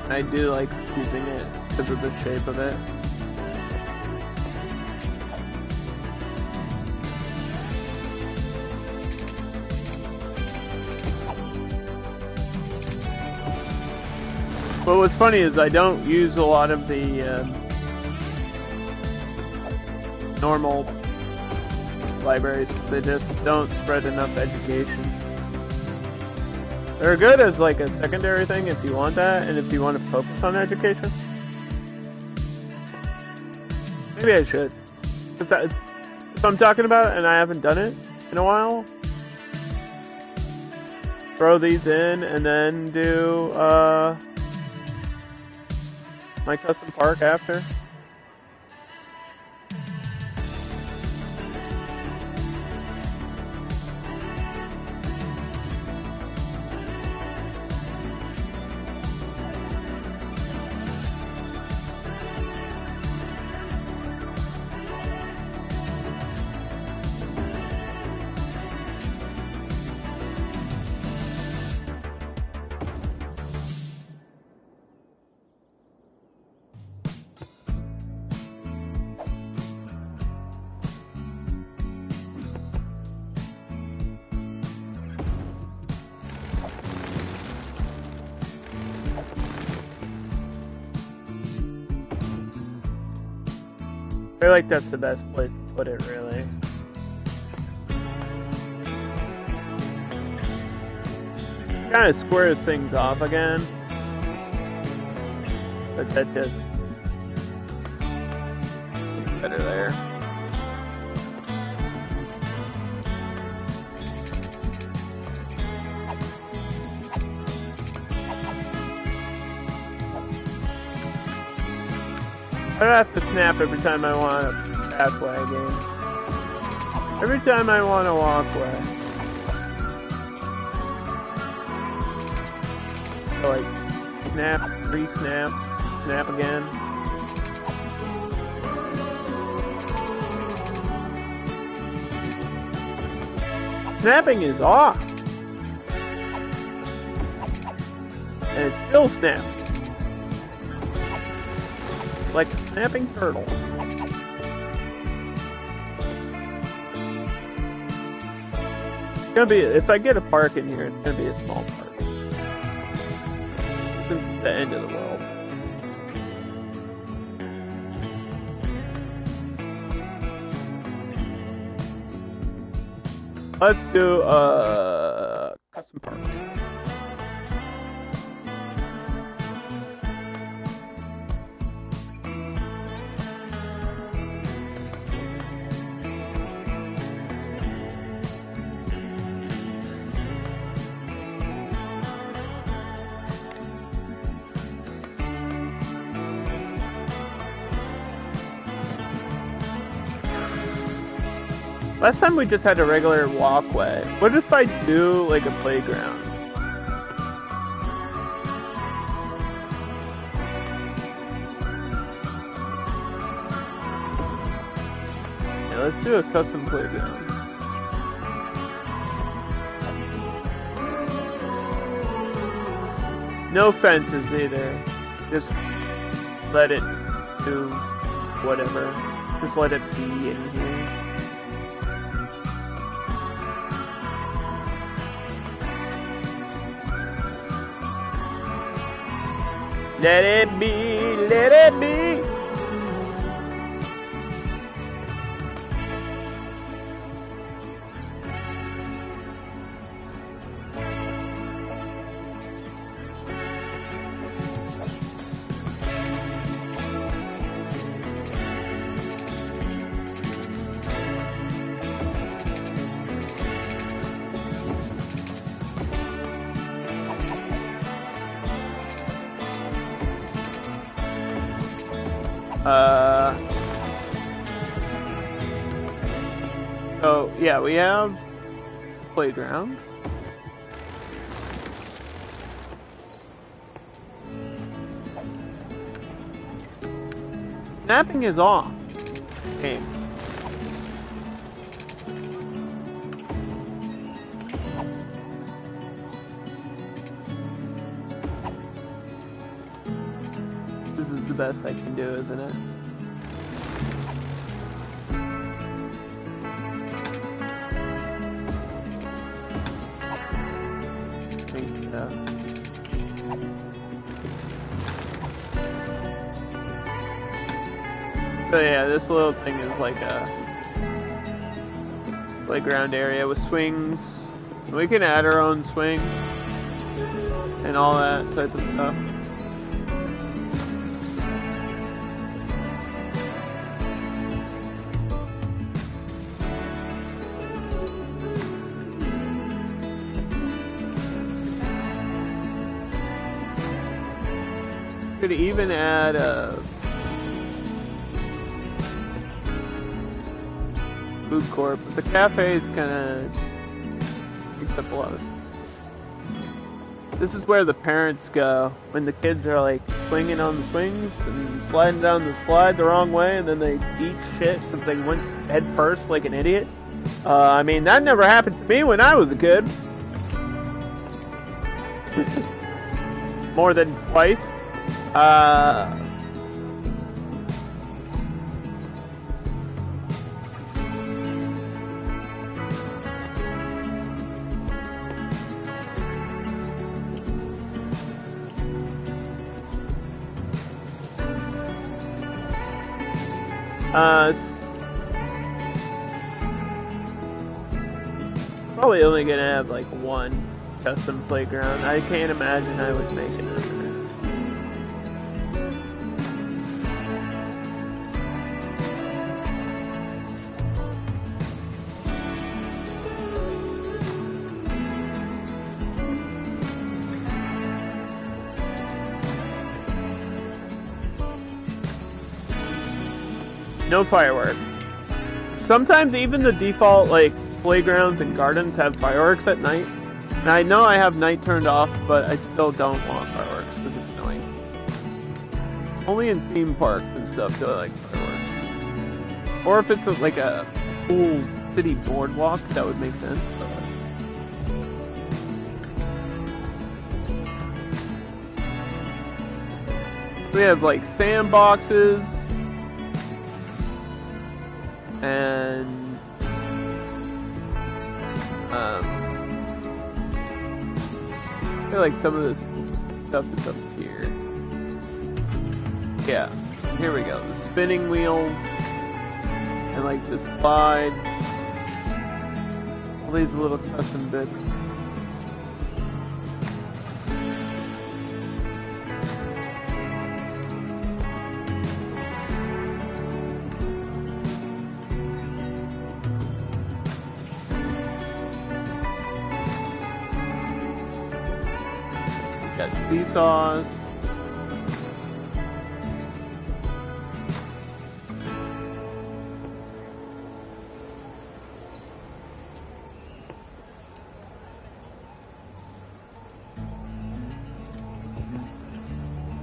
I do like using it because of the shape of it. But what's funny is I don't use a lot of the normal libraries because they just don't spread enough education. They're good as like a secondary thing if you want that, and if you want to focus on education. Maybe I should. If I'm talking about it and I haven't done it in a while, throw these in and then do my custom park after. I feel like that's the best place to put it, really. Kind of squares things off again. But that just looks better there. I don't have to snap every time I want a pathway again. Every time I want a walkway. So like, snap, re-snap, snap again. Snapping is off. And it still snaps. Like a snapping turtle. It's gonna be, if I get a park in here, it's gonna be a small park. This is the end of the world. Let's do a custom park. Last time we just had a regular walkway. What if I do like a playground? Yeah, let's do a custom playground. No fences either. Just let it do whatever. Just let it be in here. Let it be, let it be. So yeah, we have playground. Snapping is off. Game. This is the best I can do, isn't it? So yeah, this little thing is like a playground area with swings. We can add our own swings and all that type of stuff. Could even add a food court, but the cafe is kind of takes up a lot of. This is where the parents go when the kids are like swinging on the swings and sliding down the slide the wrong way, and then they eat shit because they went head first like an idiot. I mean, that never happened to me when I was a kid. More than twice. Probably only gonna have like one custom playground. I can't imagine I would make another. No fireworks. Sometimes even the default like playgrounds and gardens have fireworks at night. And I know I have night turned off, but I still don't want fireworks because it's annoying. Only in theme parks and stuff do I like fireworks. Or if it's like a cool city boardwalk, that would make sense. We have like sandboxes and I feel like some of this stuff is up here. Yeah, here we go. The spinning wheels and like the slides. All these little custom bits. Got seesaws.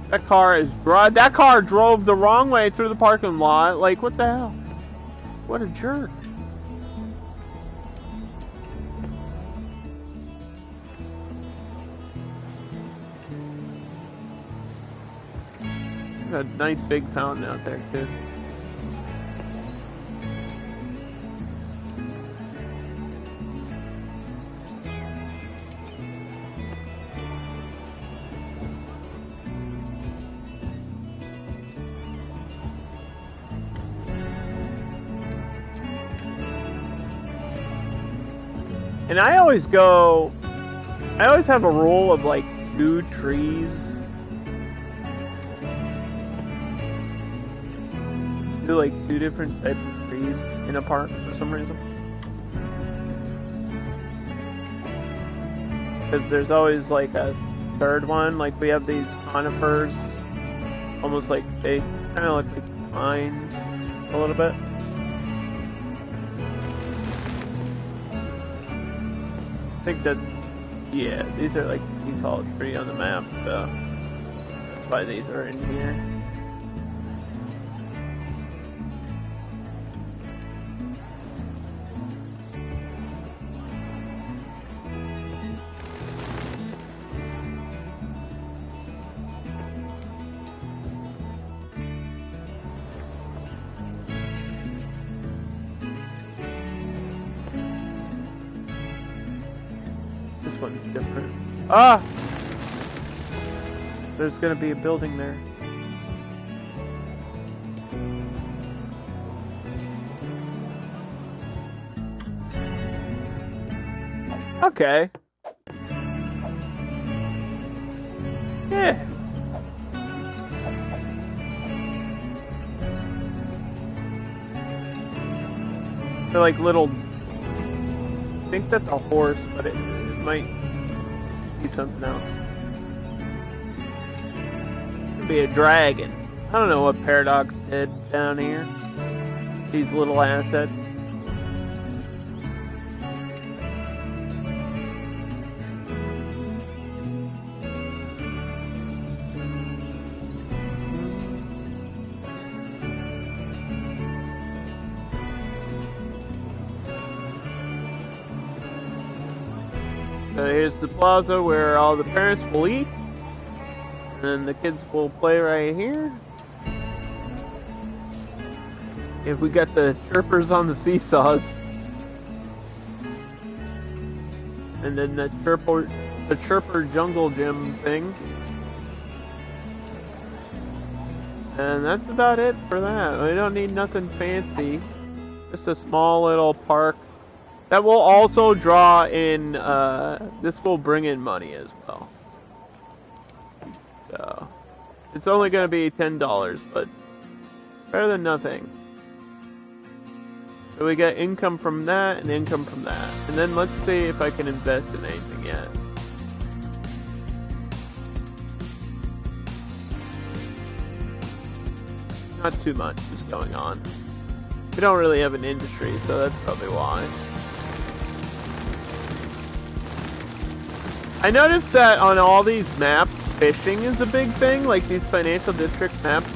That car drove the wrong way through the parking lot. Like, what the hell? What a jerk. A nice big fountain out there too. And I always have a rule of like 2 trees. Do like 2 different types of trees in a park for some reason. Because there's always like a third one. Like we have these conifers, almost like they kind of look like pines a little bit. I think that, yeah, these are like the default tree on the map, so that's why these are in here. This one's different. Ah! There's gonna be a building there. Okay. Yeah. They're like little... I think that's a horse, but it might be something else. Could be a dragon. I don't know what Paradox did down here. These little assets. So here's the plaza where all the parents will eat. And then the kids will play right here. If we got the chirpers on the seesaws. And then the chirper jungle gym thing. And that's about it for that. We don't need nothing fancy. Just a small little park. That will also draw in, this will bring in money as well. So, it's only going to be $10, but better than nothing. So we get income from that and income from that. And then let's see if I can invest in anything yet. Not too much is going on. We don't really have an industry, so that's probably why. I noticed that on all these maps, fishing is a big thing. Like these financial district maps,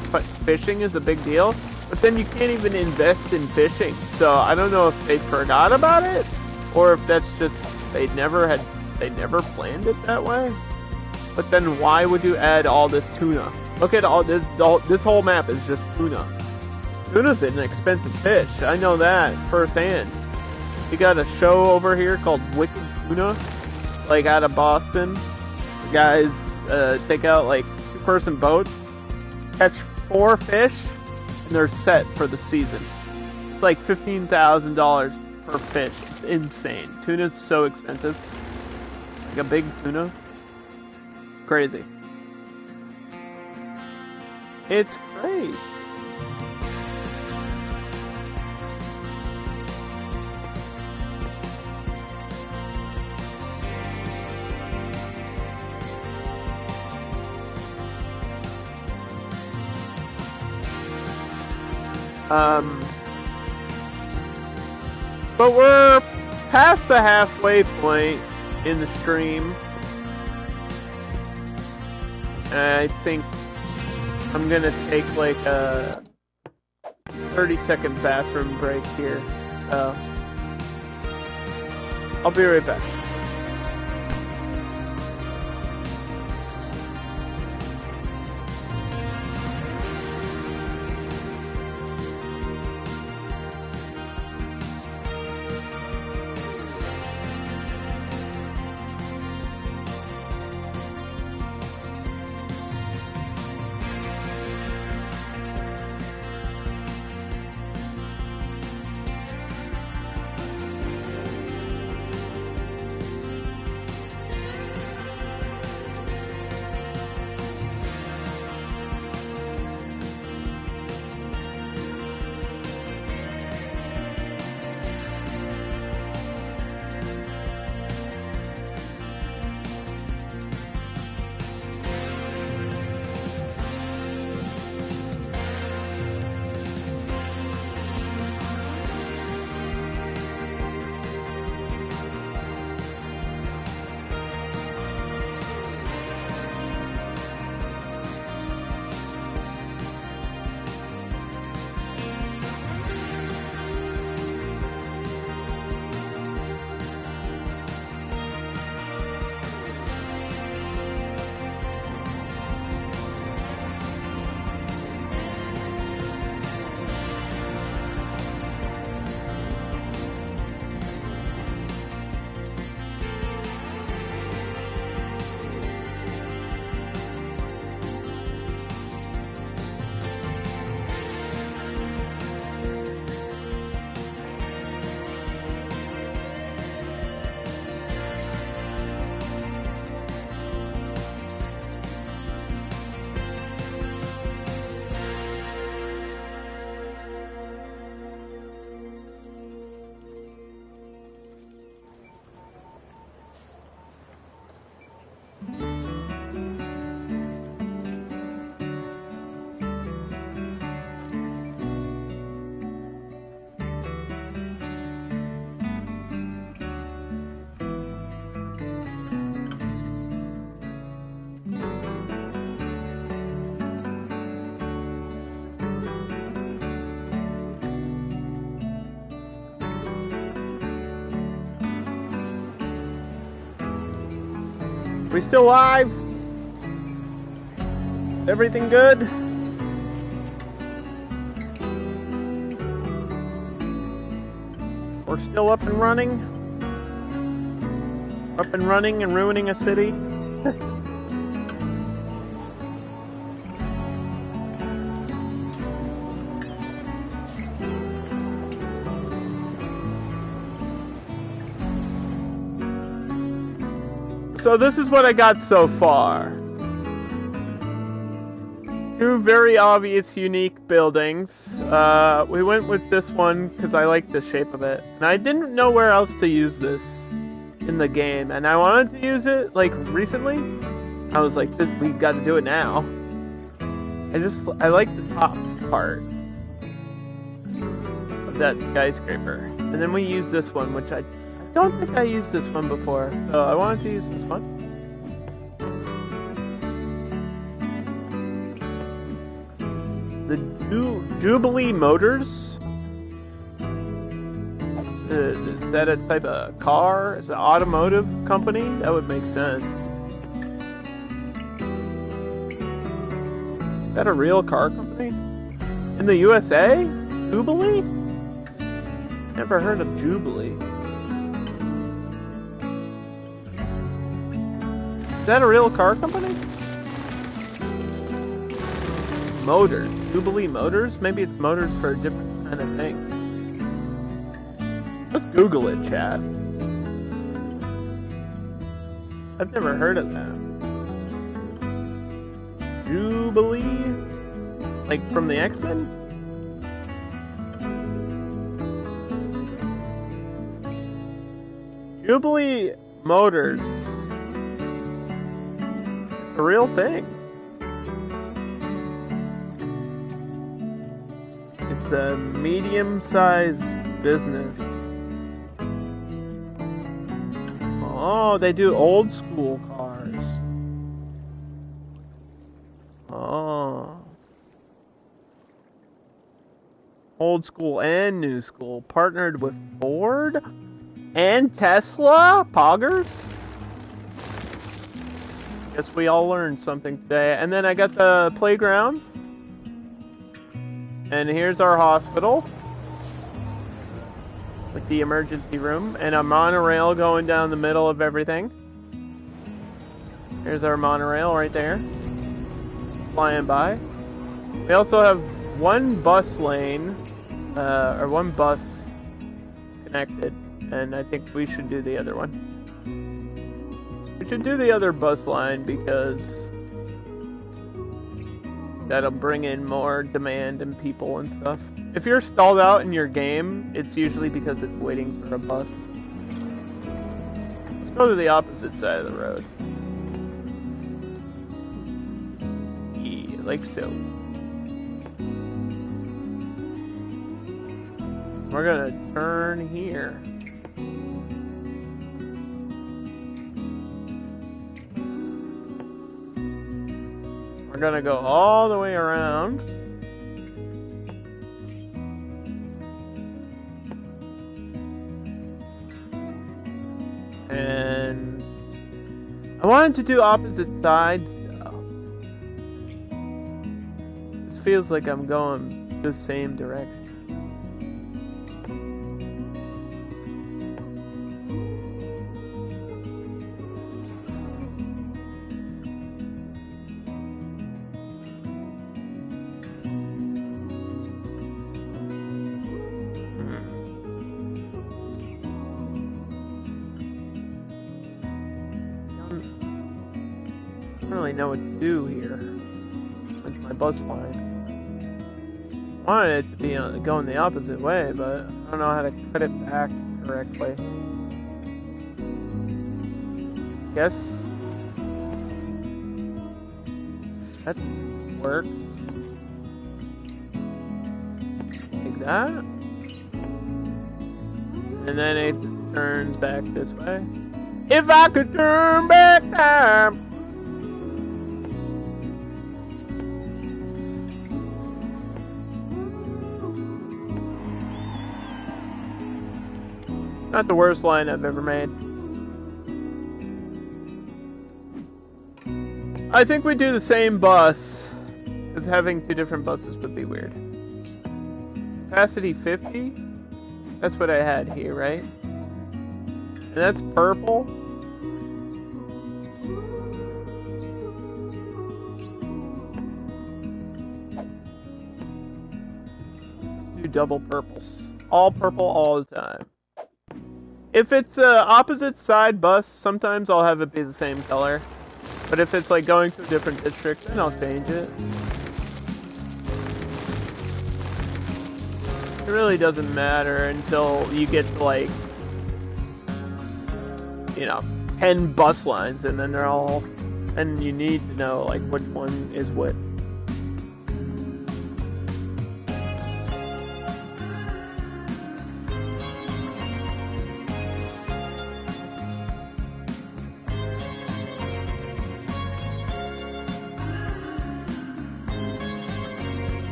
fishing is a big deal. But then you can't even invest in fishing. So I don't know if they forgot about it, or if that's just they never planned it that way. But then why would you add all this tuna? Look at this whole map is just tuna. Tuna's an expensive fish. I know that firsthand. You got a show over here called Wicked Tuna. Like out of Boston, the guys take out like 2-person boats, catch 4 fish, and they're set for the season. It's like $15,000 per fish. It's insane. Tuna's so expensive. Like a big tuna. Crazy. It's great. But we're past the halfway point in the stream. I think I'm gonna take like a 30-second bathroom break here. So I'll be right back. We still live? Everything good? We're still up and running? Up and running and ruining a city? So this is what I got so far. Two very obvious, unique buildings. We went with this one because I like the shape of it. And I didn't know where else to use this in the game. And I wanted to use it, like, recently. I was like, we got to do it now. I like the top part of that skyscraper. And then we use this one, which I don't think I used this one before, so I wanted to use this one. The Jubilee Motors. Is that a type of car? Is it an automotive company? That would make sense. Is that a real car company? In the USA? Jubilee? Never heard of Jubilee. Is that a real car company? Motors. Jubilee Motors? Maybe it's motors for a different kind of thing. Let's Google it, chat. I've never heard of that. Jubilee? Like from the X-Men? Jubilee Motors. It's a real thing. It's a medium-sized business. Oh, they do old school cars. Oh. Old school and new school. Partnered with Ford and Tesla? Poggers? Guess we all learned something today. And then I got the playground. And here's our hospital. With the emergency room. And a monorail going down the middle of everything. Here's our monorail right there. Flying by. We also have one bus lane. Or one bus connected. And I think we should do the other one. We should do the other bus line because that'll bring in more demand and people and stuff. If you're stalled out in your game, it's usually because it's waiting for a bus. Let's go to the opposite side of the road. Yeah, like so. We're gonna turn here. We're gonna go all the way around. And I wanted to do opposite sides though. This feels like I'm going the same direction. Know what to do here with my bus line. I wanted it to be going the opposite way, but I don't know how to cut it back correctly. Guess that work like that, and then it turns back this way. If I could turn back time. Not the worst line I've ever made. I think we do the same bus, because having two different buses would be weird. Capacity 50? That's what I had here, right? And that's purple. Do double purples. All purple all the time. If it's a opposite side bus, sometimes I'll have it be the same color. But if it's like going to a different district, then I'll change it. It really doesn't matter until you get to like, 10 bus lines, and then they're all, and you need to know like which one is what.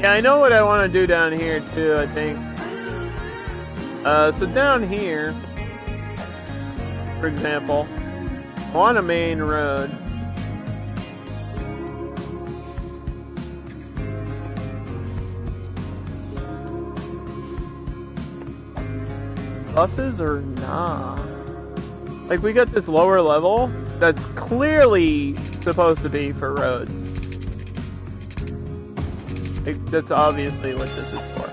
Yeah, I know what I want to do down here too, I think. So down here, for example, I want a main road. Buses or nah? Like, we got this lower level that's clearly supposed to be for roads. That's obviously what this is for.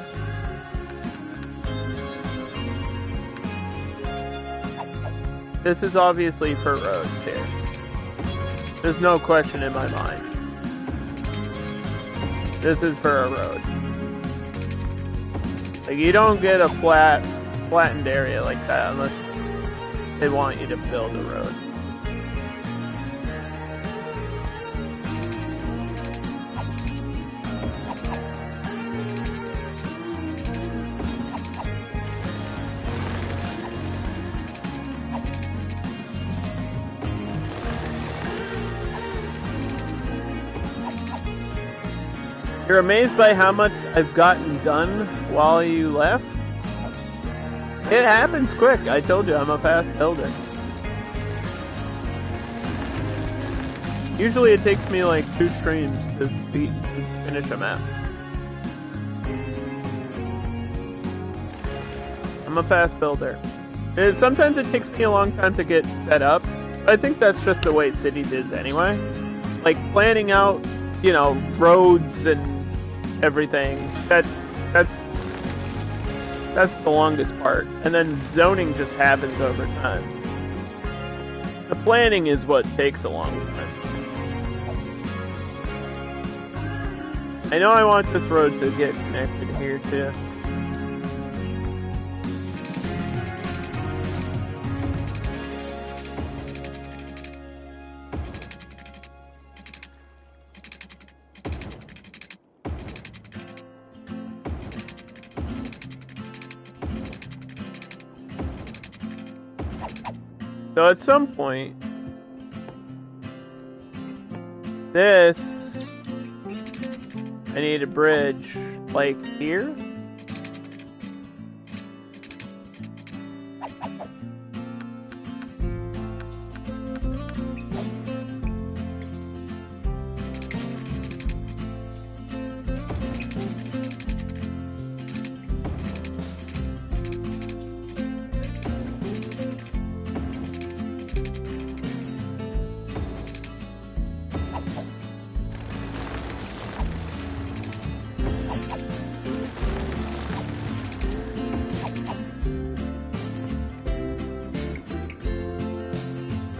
This is obviously for roads here. There's no question in my mind. This is for a road. Like, you don't get a flattened area like that unless they want you to build a road. You're amazed by how much I've gotten done while you left? It happens quick. I told you, I'm a fast builder. Usually it takes me like 2 streams to finish a map. I'm a fast builder. Sometimes it takes me a long time to get set up. But I think that's just the way cities is anyway. Like planning out, roads and everything. That's the longest part. And then zoning just happens over time. The planning is what takes a long time. I know I want this road to get connected here too. So at some point, I need a bridge, like here?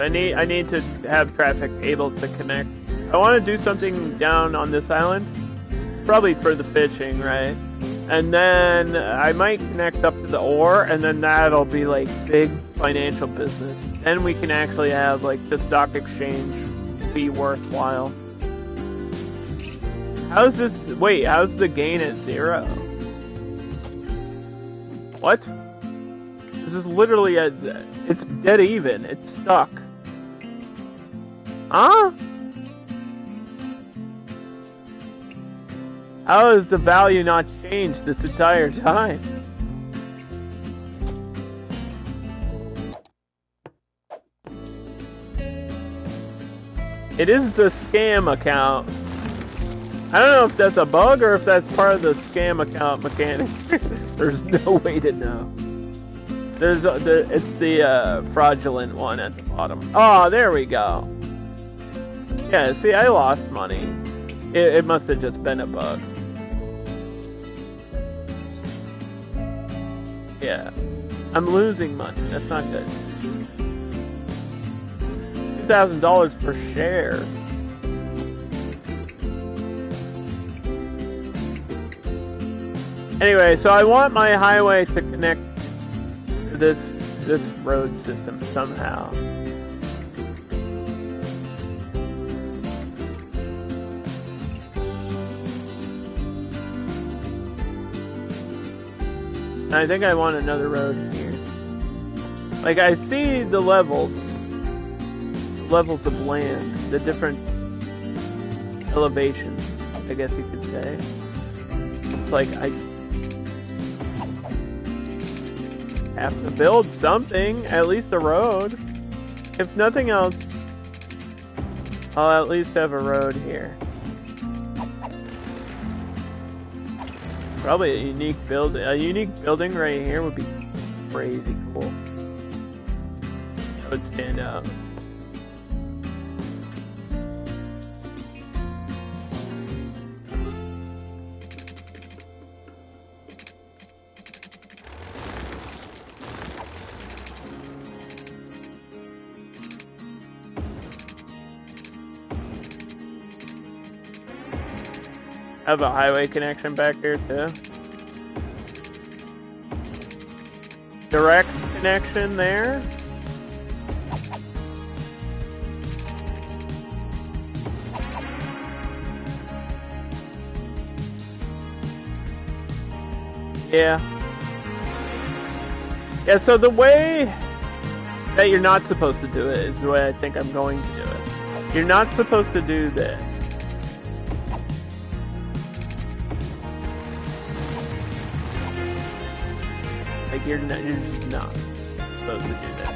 I need to have traffic able to connect. I want to do something down on this island, probably for the fishing, right? And then I might connect up to the ore, and then that'll be like big financial business. then we can actually have like the stock exchange be worthwhile. How's this? Wait, how's the gain at 0? What? This is literally it's dead even. It's stuck. Huh? How has the value not changed this entire time? It is the scam account. I don't know if that's a bug or if that's part of the scam account mechanic. There's no way to know. It's the fraudulent one at the bottom. Oh, there we go. Yeah, see, I lost money. It must have just been a bug. Yeah. I'm losing money. That's not good. $2,000 per share. Anyway, so I want my highway to connect to this road system somehow. I think I want another road here. Like, I see the levels of land, the different elevations, I guess you could say. It's like I have to build something, at least a road. If nothing else, I'll at least have a road here. Probably a unique building. A unique building right here would be crazy cool. That would stand out. I have a highway connection back here too. Direct connection there. Yeah. Yeah, so the way that you're not supposed to do it is the way I think I'm going to do it. You're not supposed to do this. Like, you're just not supposed to do that.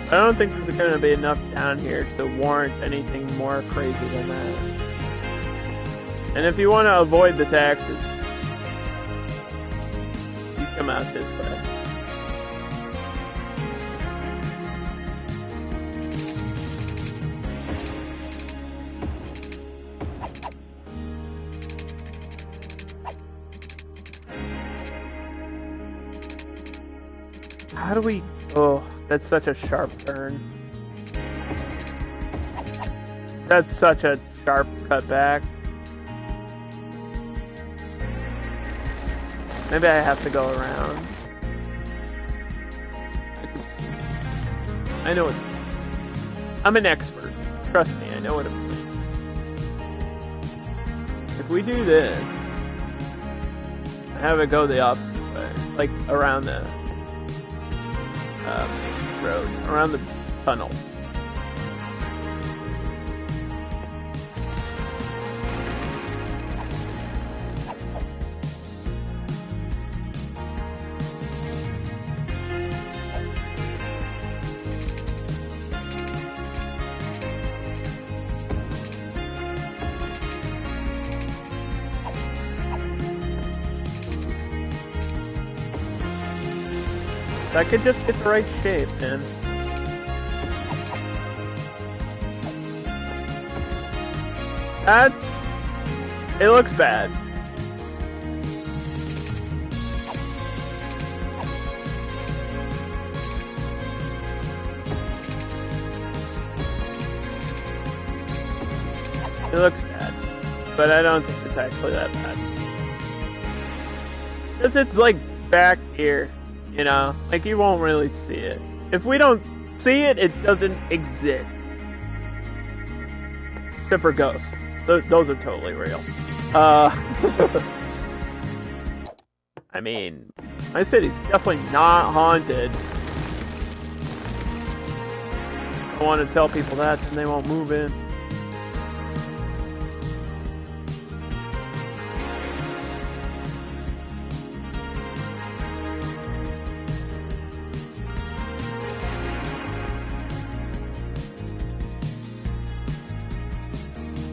I don't think there's going to be enough down here to warrant anything more crazy than that. And if you want to avoid the taxes, you come out this way. How do we... Oh, that's such a sharp turn. That's such a sharp cutback. Maybe I have to go around. I know what... I'm an expert. Trust me, I know what I'm doing. If we do this, I have it go the opposite way. Like, around the... road, around the tunnel. I could just get the right shape, man. That's... It looks bad. It looks bad. But I don't think it's actually that bad. Because it's like back here, you know, like you won't really see it. If we don't see it, it doesn't exist. Except for ghosts. Those are totally real. I mean, my city's definitely not haunted. I don't want to tell people that, then they won't move in.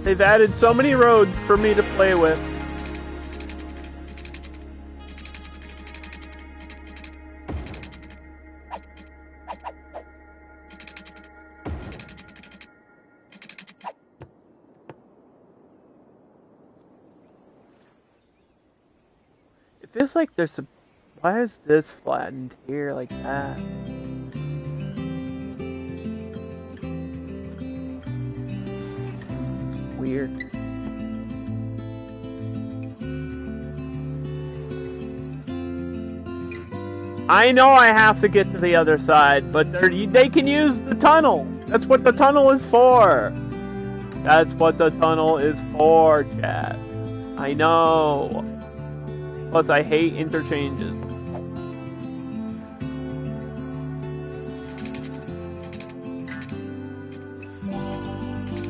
They've added so many roads for me to play with. It feels like there's a... Why is this flattened here like that? Weird. I know I have to get to the other side, but they can use the tunnel. That's what the tunnel is for. That's what the tunnel is for, chat. I know. Plus, I hate interchanges.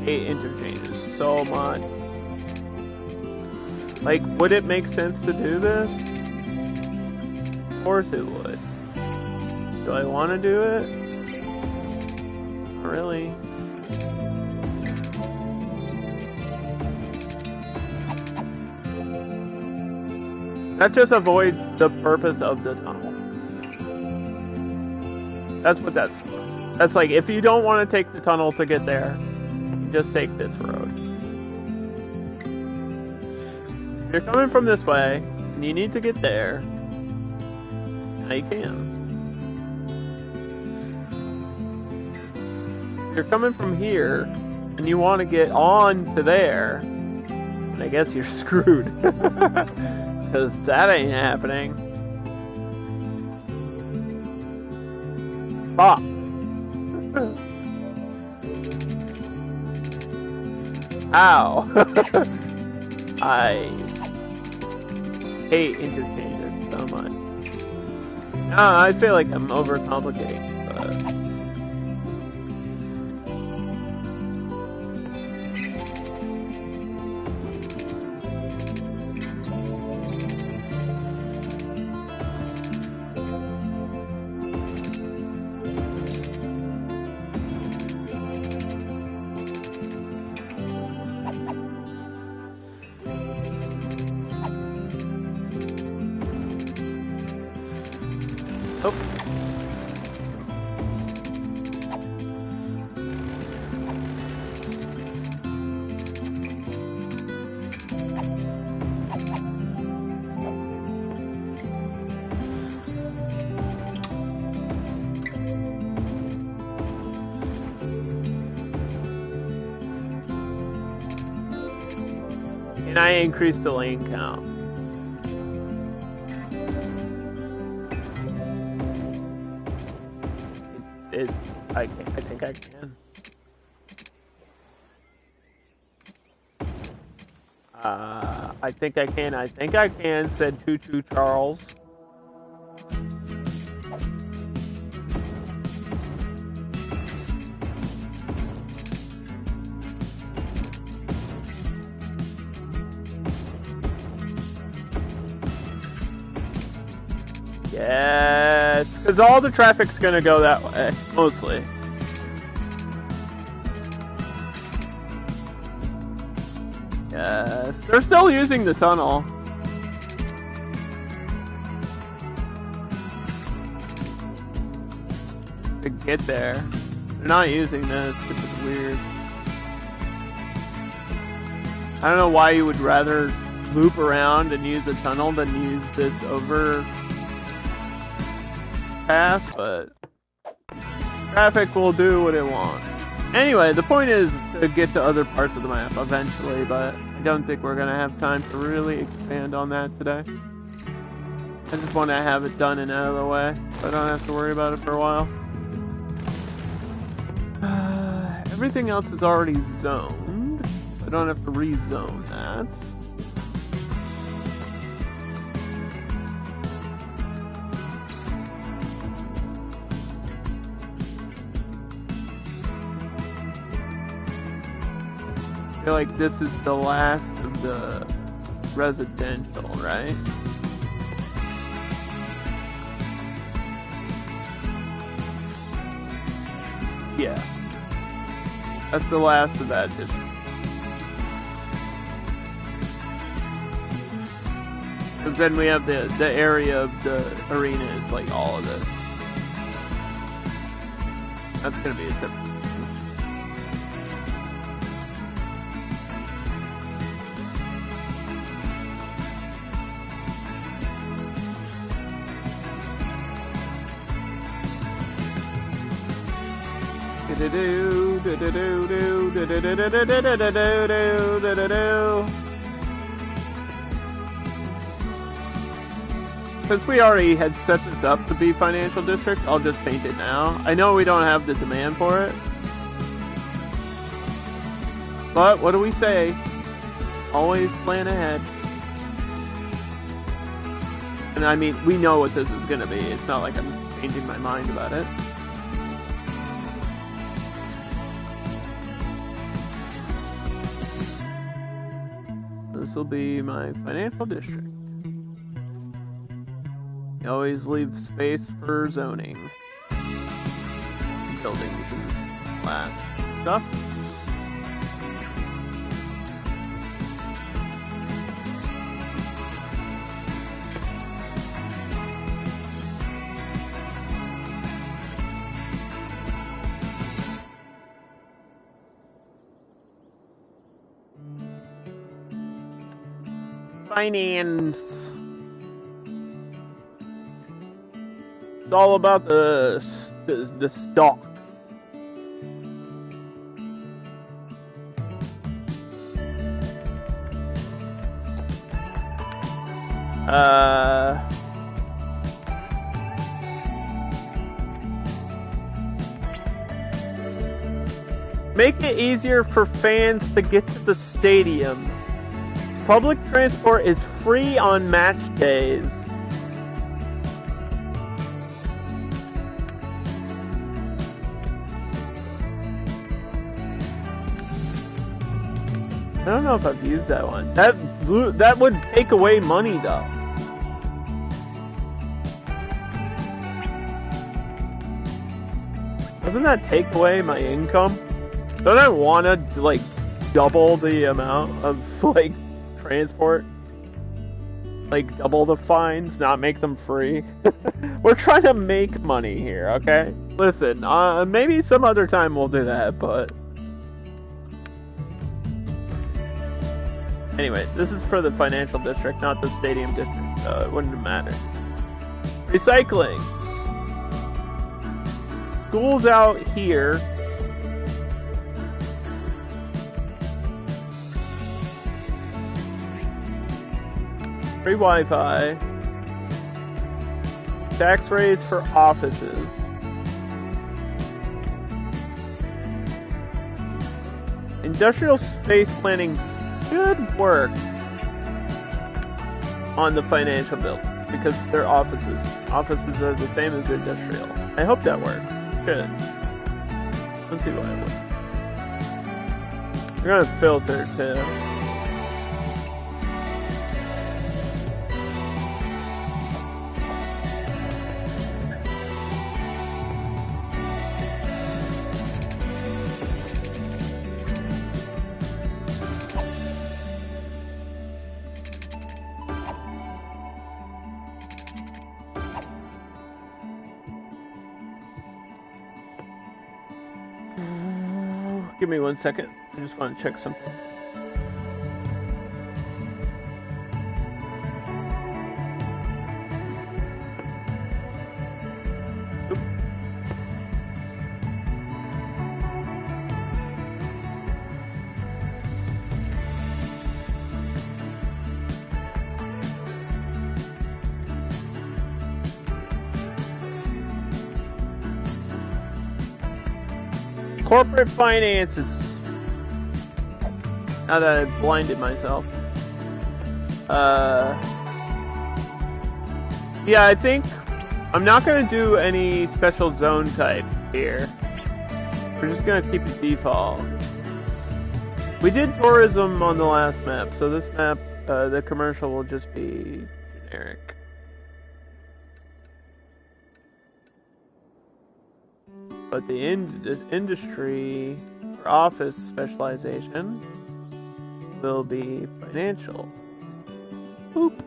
Hate interchanges so much. Like, would it make sense to do this? Of course it would. Do I want to do it? Not really. That just avoids the purpose of the tunnel. That's what that's for. That's like, if you don't want to take the tunnel to get there, you just take this road. If you're coming from this way, and you need to get there, now you can. If you're coming from here, and you want to get on to there, and I guess you're screwed. Because that ain't happening. Stop. Ow. I hate interchanges so much. I feel like I'm overcomplicating, but... And I increased the lane count. I think I can. I think I can. I think I can, said Choo Choo Charles. Yes, because all the traffic's gonna go that way, mostly. Yes, they're still using the tunnel. To get there. They're not using this, which is weird. I don't know why you would rather loop around and use a tunnel than use this overpass, but traffic will do what it wants. Anyway, the point is to get to other parts of the map eventually, but I don't think we're going to have time to really expand on that today. I just want to have it done and out of the way, so I don't have to worry about it for a while. Everything else is already zoned. I don't have to rezone that. I feel like this is the last of the residential, right? Yeah. That's the last of that district. Because then we have the area of the arena is like all of this. That's going to be a separate. Since we already had set this up to be financial district, I'll just paint it now. I know we don't have the demand for it. But what do we say? Always plan ahead. And I mean, we know what this is going to be. It's not like I'm changing my mind about it. This will be my financial district. You always leave space for zoning. Buildings and flat stuff. Finance. It's all about the stocks. Make it easier for fans to get to the stadium. Public transport is free on match days. I don't know if I've used that one. That would take away money though. Doesn't that take away my income? Don't I want to like double the amount of like transport? Like double the fines, not make them free? We're trying to make money here, okay? Listen, maybe some other time we'll do that, but anyway, this is for the financial district, not the stadium district, so it wouldn't matter. Recycling. School's out here. Free Wi-Fi. Tax rates for offices. Industrial space planning should work on the financial building because they're offices. Offices are the same as industrial. I hope that works. Good. Let's see what it looks. We're gonna filter too. Give me 1 second. I just want to check something. Oop. corporate finances. Now that I've blinded myself. Yeah, I think I'm not going to do any special zone type here. We're just going to keep it default. We did tourism on the last map, so this map, the commercial will just be generic. But the industry or office specialization will be financial. Boop.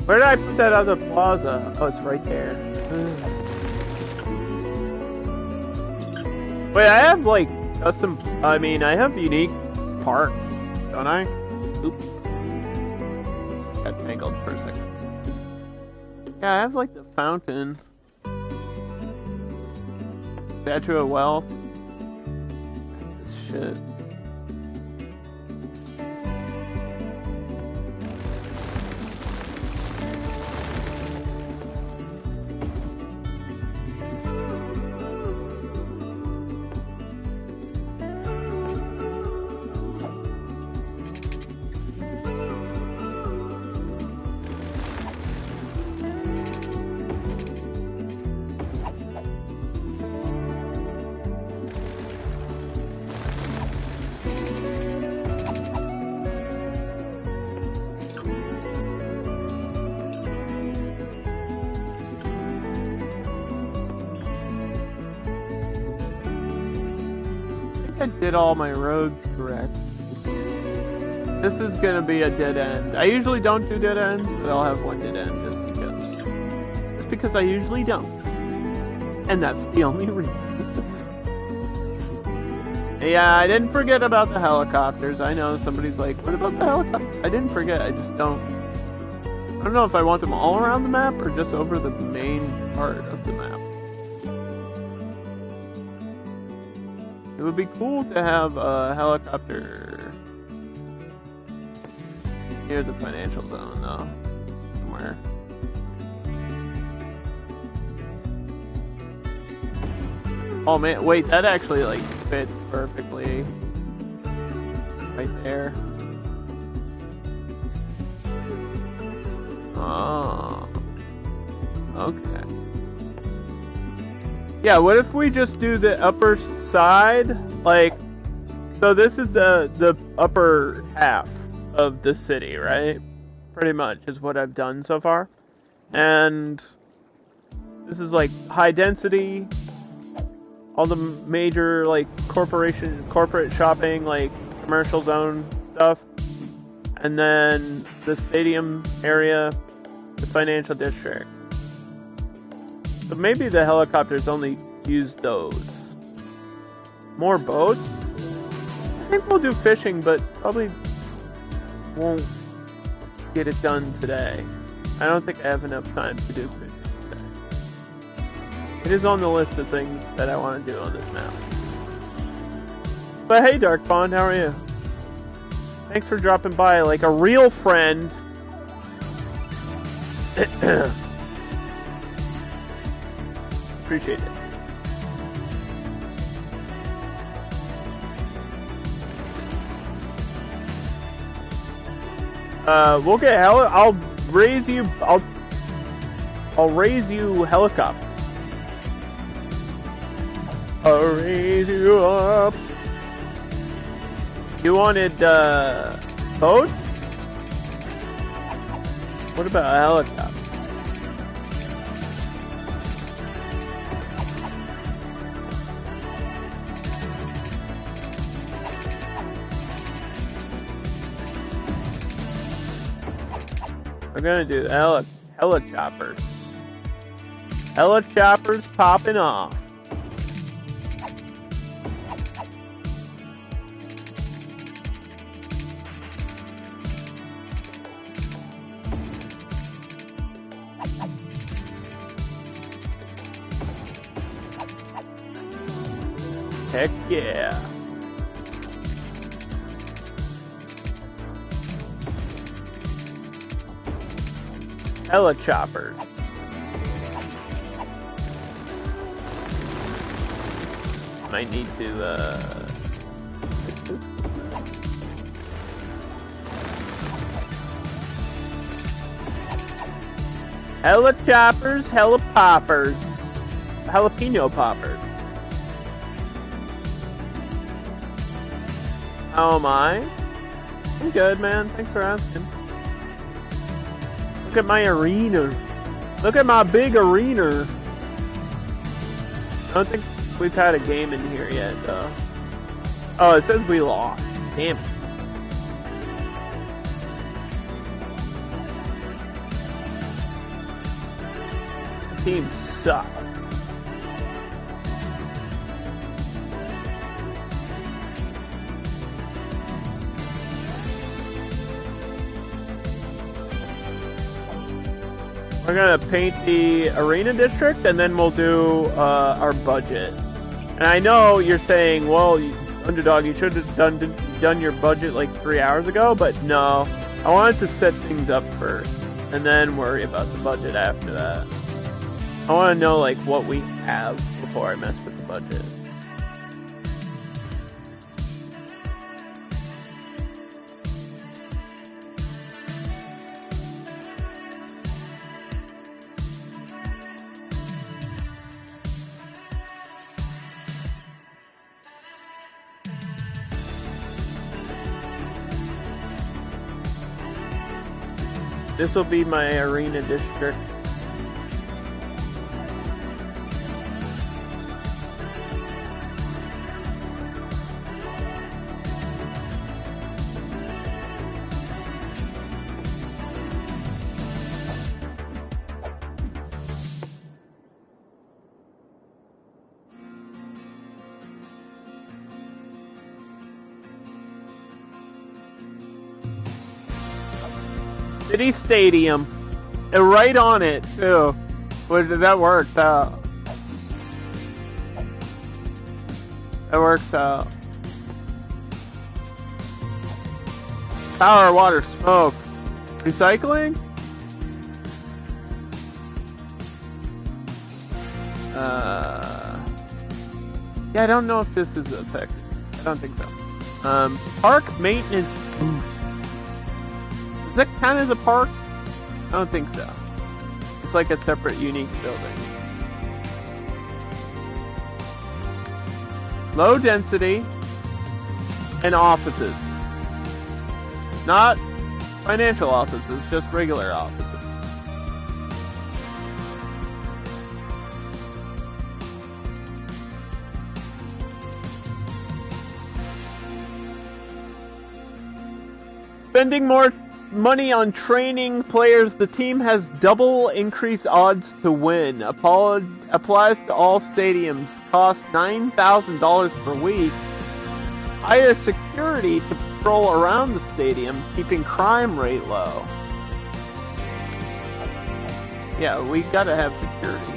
Where did I put that other plaza? Oh, it's right there. Wait, I have like custom. I mean, I have unique park, don't I? Oops. Got tangled for a second. Yeah, I have like the fountain, Statue of Wealth. This shit. I did all my roads correct. This is gonna be a dead end. I usually don't do dead ends, but I'll have one dead end just because I usually don't. And that's the only reason. Yeah, I didn't forget about the helicopters. I know somebody's like, what about the helicopters? I didn't forget, I just don't. I don't know if I want them all around the map or just over the main part of the map. It would be cool to have a helicopter near the financial zone, though. Somewhere. Oh man, wait, that actually like fits perfectly. Right there. Oh. Okay. Yeah, what if we just do the upper side? Like, so this is the upper half of the city, right? Pretty much is what I've done so far. And this is like high density, all the major like corporate shopping, like commercial zone stuff. And then the stadium area, the financial district. So maybe the helicopters only use those. More boats? I think we'll do fishing, but probably won't get it done today. I don't think I have enough time to do fishing today. It is on the list of things that I want to do on this map. But hey, Dark Pond, how are you? Thanks for dropping by like a real friend. Appreciate it. We'll get I'll raise you. I'll raise you helicopter. I'll raise you up. You wanted boat? What about a helicopter? We're gonna do helichoppers. Helichoppers popping off. Heck yeah. Helichoppers. Might need to fix this. Helichoppers, helipoppers, jalapeno poppers. How am I? I'm good, man. Thanks for asking. Look at my arena. Look at my big arena. I don't think we've had a game in here yet, though. Oh, it says we lost. Damn it. The team sucks. We're gonna paint the arena district, and then we'll do our budget. And I know you're saying, well, Underdog, you should have done your budget like 3 hours ago, but no. I wanted to set things up first, and then worry about the budget after that. I want to know like what we have before I mess with the budget. This will be my arena district. City Stadium. And right on it, too. That worked out. That works out. Power, water, smoke. Recycling? Yeah, I don't know if this is effective. I don't think so. Park maintenance booth. Does that count as a park? I don't think so. It's like a separate, unique building. Low density and offices. Not financial offices, just regular offices. Spending more money on training players, the team has double increased odds to win. Applies to all stadiums. Cost $9,000 per week. Hire security to patrol around the stadium, keeping crime rate low. Yeah, we gotta have security.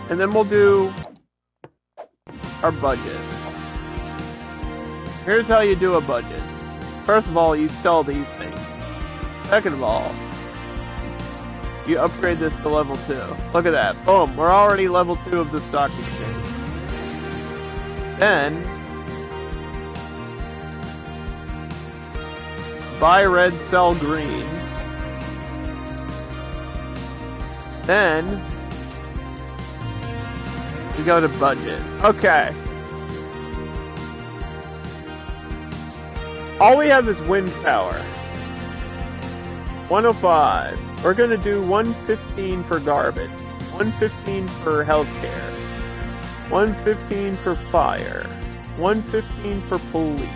And then we'll do our budget. Here's how you do a budget. First of all, you sell these things. Second of all, you upgrade this to level 2. Look at that. Boom. We're already level 2 of the stock exchange. Then, buy red, sell green. Then, you go to budget. Okay. All we have is wind power. 105. We're gonna do 115 for garbage. 115 for healthcare. 115 for fire. 115 for police.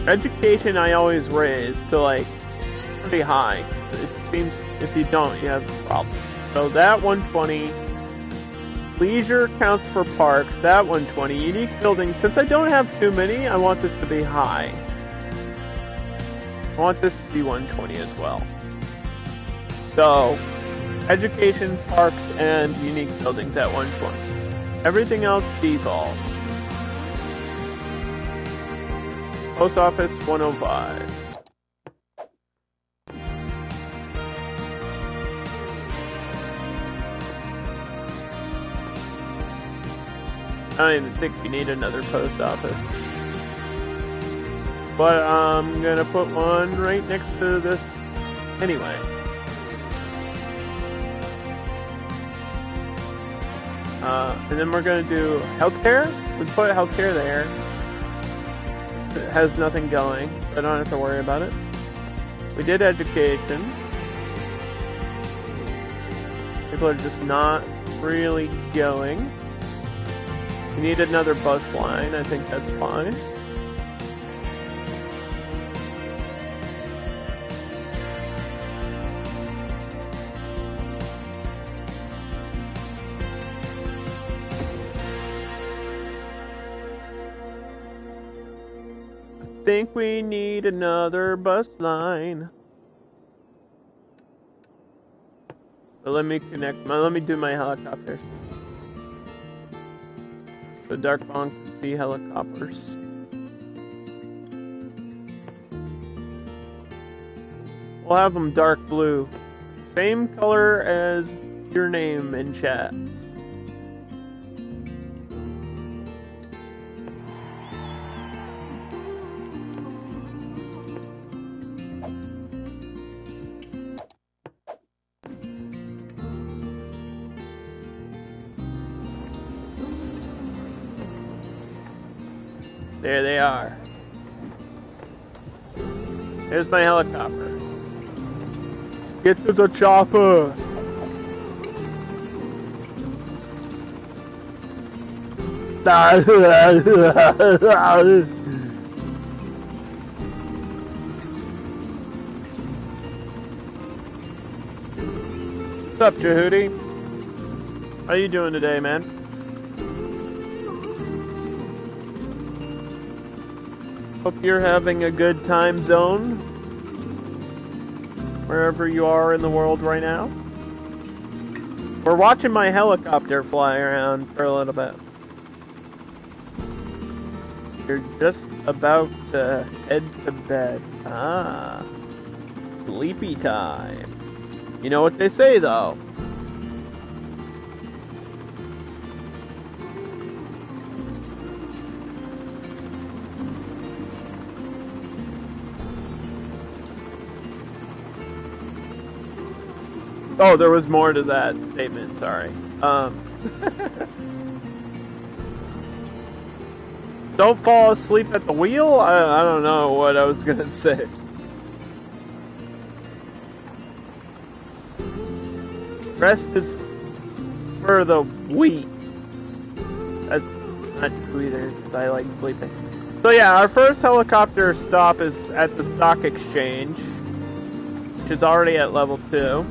Education I always raise to like pretty high. 'Cause it seems if you don't, you have a problem. So that 120. Leisure counts for parks. That 120. Unique buildings. Since I don't have too many, I want this to be high. I want this to be 120 as well. So, education, parks, and unique buildings at 120. Everything else default. Post office 105. I don't even think you need another post office. But I'm gonna put one right next to this anyway. And then we're gonna do healthcare. We put healthcare there. It has nothing going, so I don't have to worry about it. We did education. People are just not really going. We need another bus line. I think that's fine. I think we need another bus line. So let me let me do my helicopters. So dark bonk see helicopters. We'll have them dark blue. Same color as your name in chat. There they are. Here's my helicopter. Get to the chopper! What's up, Jehudi? How you doing today, man? Hope you're having a good time zone, wherever you are in the world right now. We're watching my helicopter fly around for a little bit. You're just about to head to bed. Ah, sleepy time. You know what they say, though. Oh, there was more to that statement, sorry. Don't fall asleep at the wheel? I don't know what I was gonna say. Rest is for the weak. That's not true either, because I like sleeping. So yeah, our first helicopter stop is at the stock exchange, which is already at level 2.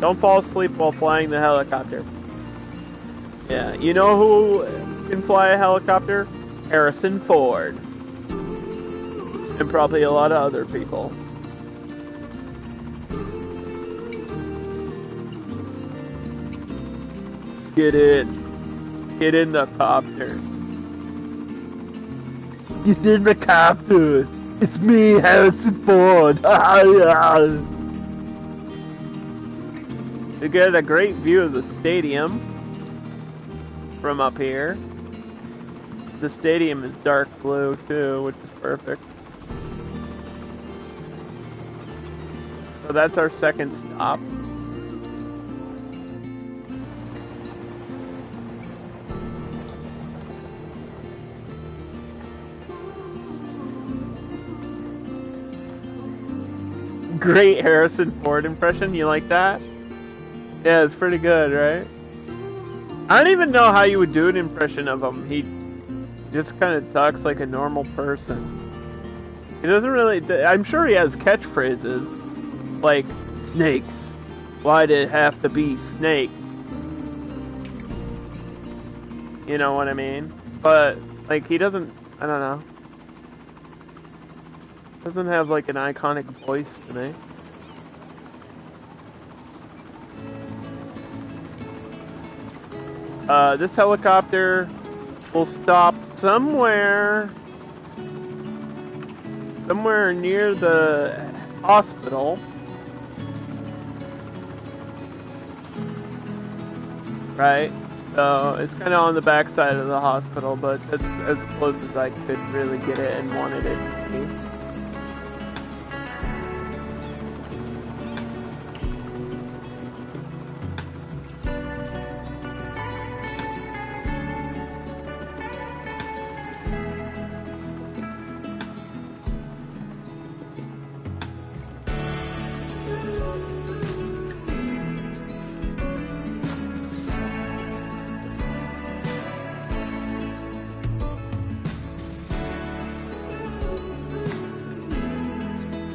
Don't fall asleep while flying the helicopter. Yeah, you know who can fly a helicopter? Harrison Ford. And probably a lot of other people. Get in. Get in the copter. Get in the copter. It's me, Harrison Ford. We get a great view of the stadium from up here. The stadium is dark blue too, which is perfect. So that's our second stop. Great Harrison Ford impression, you like that? Yeah, it's pretty good, right? I don't even know how you would do an impression of him. He just kind of talks like a normal person. He doesn't really. I'm sure he has catchphrases like snakes. Why'd it have to be snake? You know what I mean? But like he doesn't. I don't know. Doesn't have like an iconic voice to me. This helicopter will stop somewhere near the hospital. Right? So it's kind of on the back side of the hospital, but that's as close as I could really get it and wanted it to be.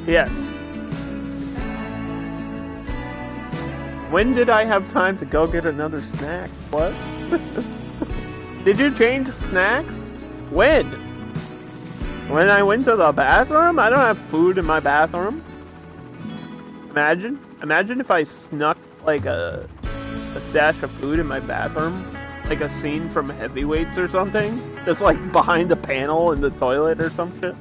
Yes. When did I have time to go get another snack? What? Did you change snacks? When? When I went to the bathroom? I don't have food in my bathroom. Imagine if I snuck like a stash of food in my bathroom. Like a scene from Heavyweights or something. Just like behind the panel in the toilet or some shit.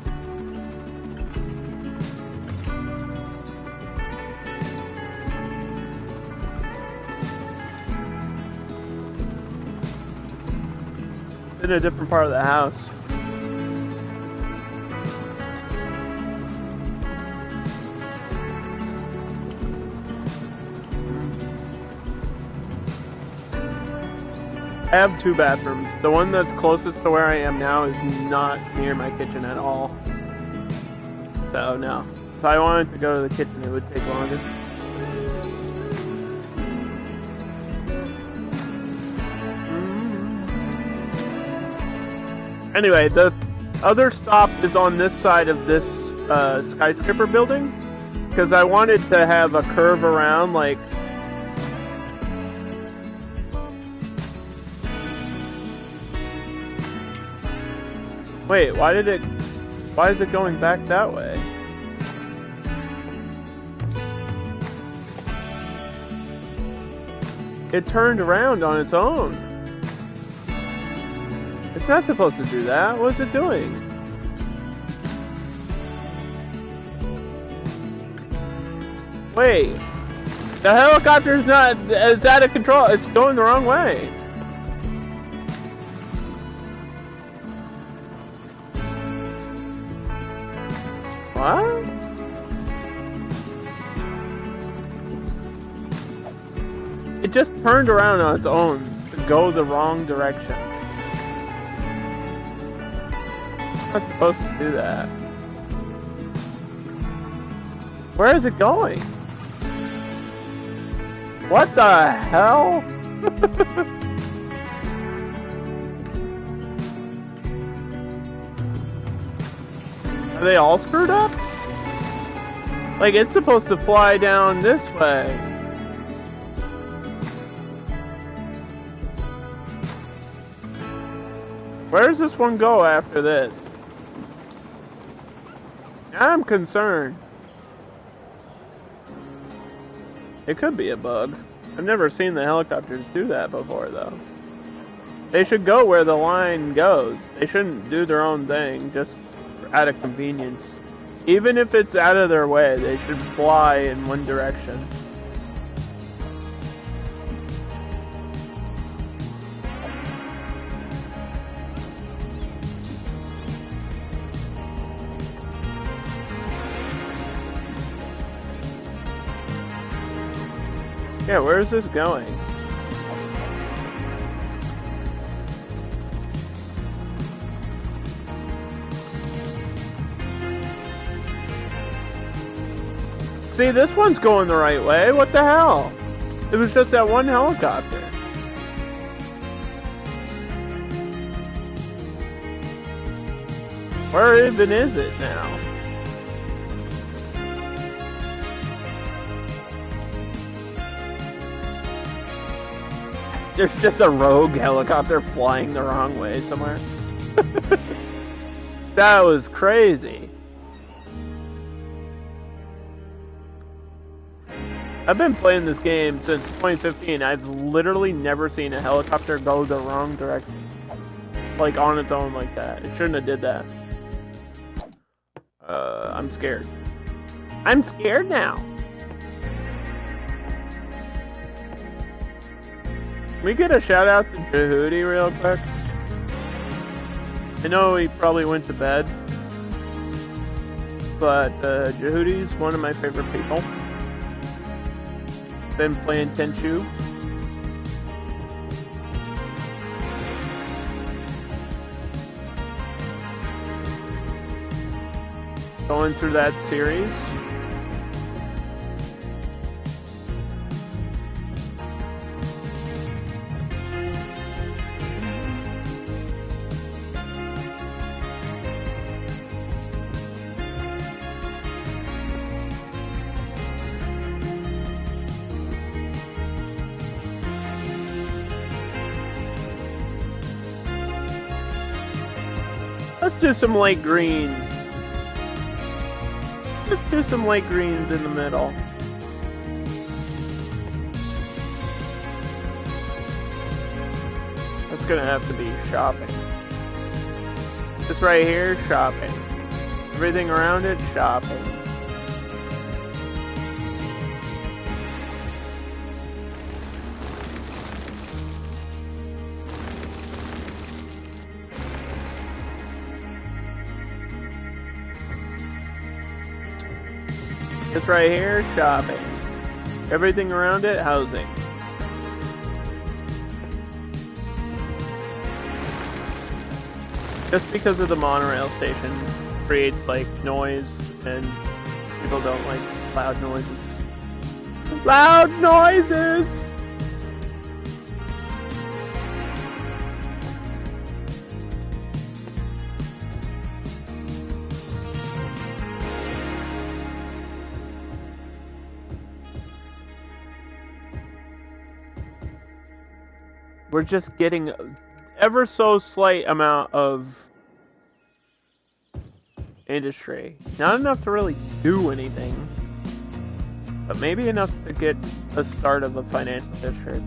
In a different part of the house. I have two bathrooms. The one that's closest to where I am now is not near my kitchen at all. So no. If I wanted to go to the kitchen, it would take longer. Anyway, the other stop is on this side of this skyscraper building, because I wanted to have a curve around, like... Wait, why is it going back that way? It turned around on its own. It's not supposed to do that. What's it doing? Wait. The helicopter's not... It's out of control. It's going the wrong way. What? It just turned around on its own to go the wrong direction. It's not supposed to do that. Where is it going? What the hell? Are they all screwed up? Like, it's supposed to fly down this way. Where does this one go after this? I'm concerned. It could be a bug. I've never seen the helicopters do that before, though. They should go where the line goes. They shouldn't do their own thing, just out of convenience. Even if it's out of their way, they should fly in one direction. Yeah, where is this going? See, this one's going the right way. What the hell? It was just that one helicopter. Where even is it now? There's just a rogue helicopter flying the wrong way somewhere. That was crazy. I've been playing this game since 2015. I've literally never seen a helicopter go the wrong direction. Like, on its own like that. It shouldn't have did that. I'm scared. I'm scared now. Can we get a shout out to Jehudi real quick? I know he probably went to bed. But Jehudi's one of my favorite people. Been playing Tenchu. Going through that series. Let's do some light greens. Let's do some light greens in the middle. That's gonna have to be shopping. This right here, shopping. Everything around it, shopping. This right here, shopping. Everything around it, housing. Just because of the monorail station creates like noise and people don't like loud noises. Loud noises! We're just getting ever so slight amount of industry. Not enough to really do anything, but maybe enough to get a start of a financial district.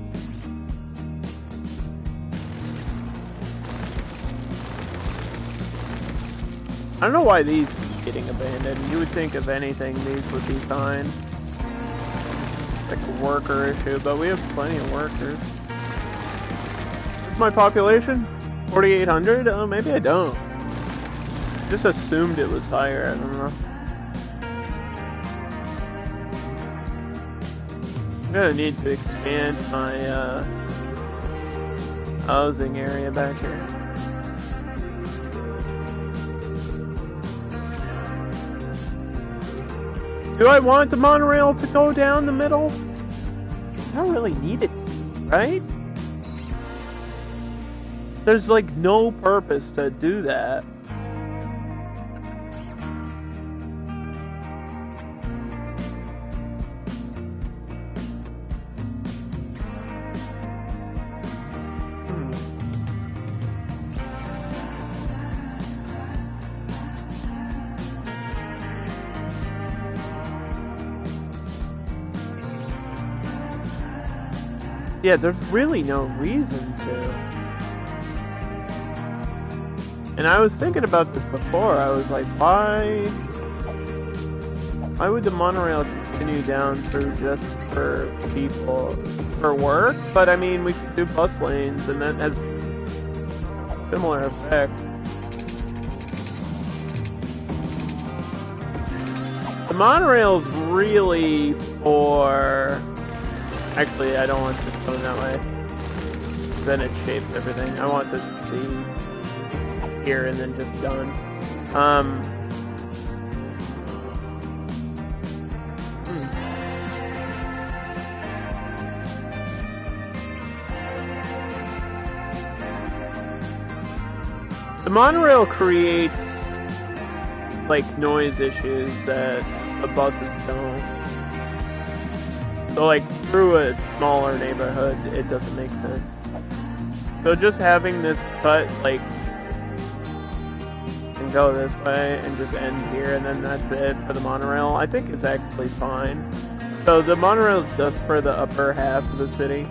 I don't know why these keep getting abandoned. You would think if anything these would be fine. It's like a worker issue, but we have plenty of workers. My population? 4,800? Oh, maybe I don't. Just assumed it was higher, I don't know. I'm gonna need to expand my housing area back here. Do I want the monorail to go down the middle? I don't really need it, right? There's like no purpose to do that. Yeah, there's really no reason to. And I was thinking about this before. I was like, why would the monorail continue down through just for people for work? But I mean, we could do bus lanes, and that has similar effect. The monorail's really for. Actually, I don't want this going that way. Then it shapes everything. I want this to be here and then just done. The monorail creates like noise issues that the buses don't. So like through a smaller neighborhood, it doesn't make sense. So just having this cut, like, and go this way and just end here, and then that's it for the monorail, I think is actually fine. So the monorail is just for the upper half of the city.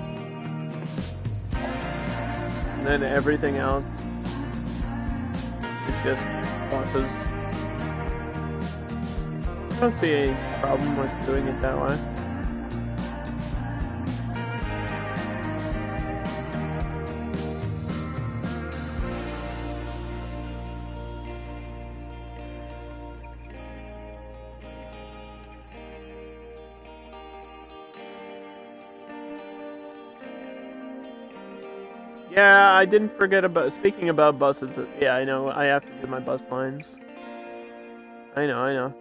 And then everything else is just buses. I don't see any problem with doing it that way. Yeah, I didn't forget about, speaking about buses, yeah, I know, I have to do my bus lines. I know.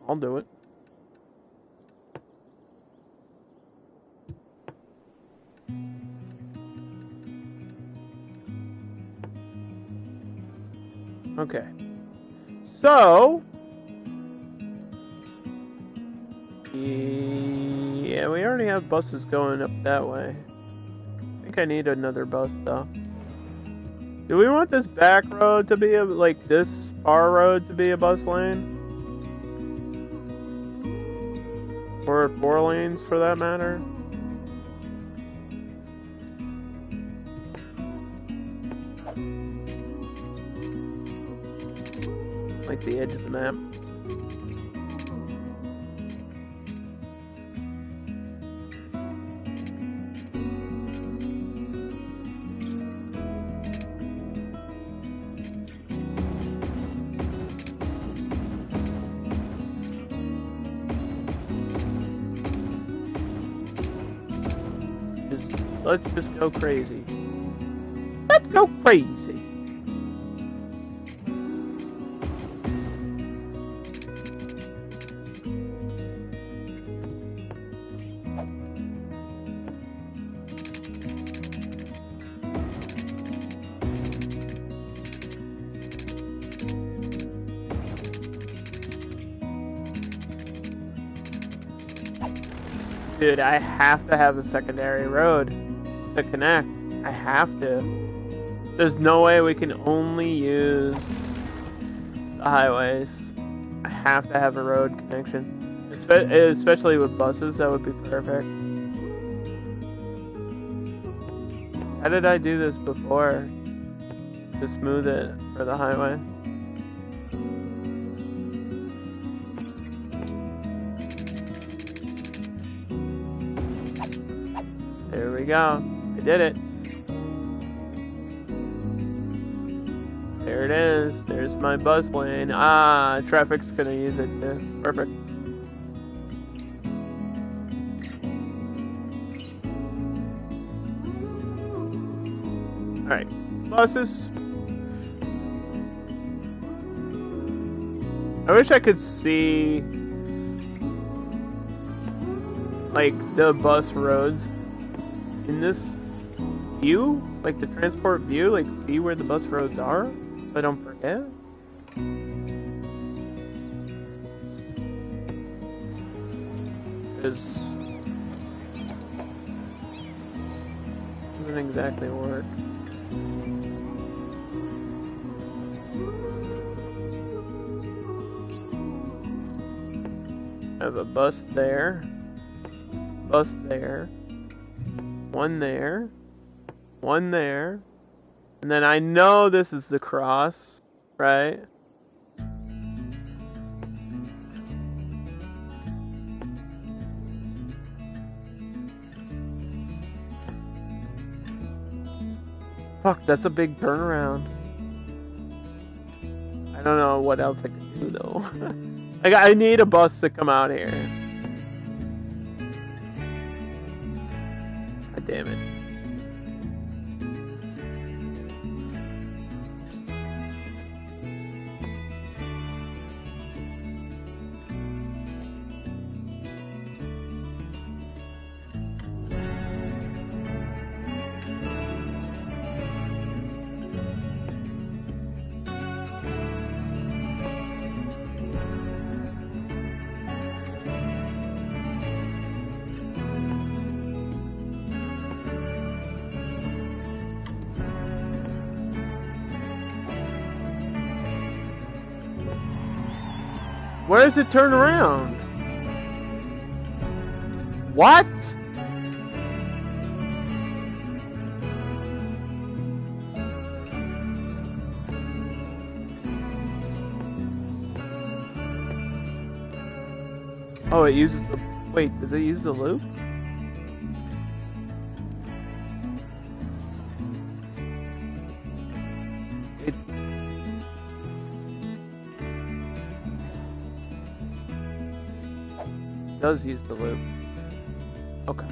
I'll do it. Okay. So, yeah, we already have buses going up that way. I think I need another bus, though. Do we want this back road to be like this far road to be a bus lane? Or 4 lanes, for that matter? Like the edge of the map. Let's just go crazy. Let's go crazy. Dude, I have to have a secondary road to connect. I have to. There's no way we can only use the highways. I have to have a road connection. Especially with buses, that would be perfect. How did I do this before to smooth it for the highway? There we go. I did it. There it is. There's my bus lane. Ah, traffic's gonna use it too. Perfect. Alright. Buses. I wish I could see like the bus roads in this view, like the transport view, like see where the bus roads are, so I don't forget. Because it doesn't exactly work. I have a bus there, one there, one there, and then I know this is the cross, right? Fuck, that's a big turnaround. I don't know what else I could do though. Like, I need a bus to come out here. God damn it. Where does it turn around? What? Oh, it uses the... Wait, does it use the loop? It... does use the loop. Okay.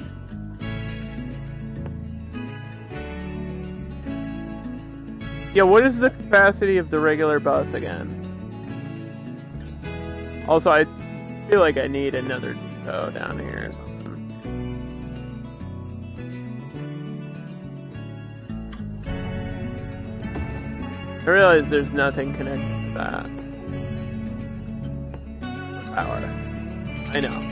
Yeah, what is the capacity of the regular bus again? Also, I feel like I need another depot down here or something. I realize there's nothing connected to that. Power. I know.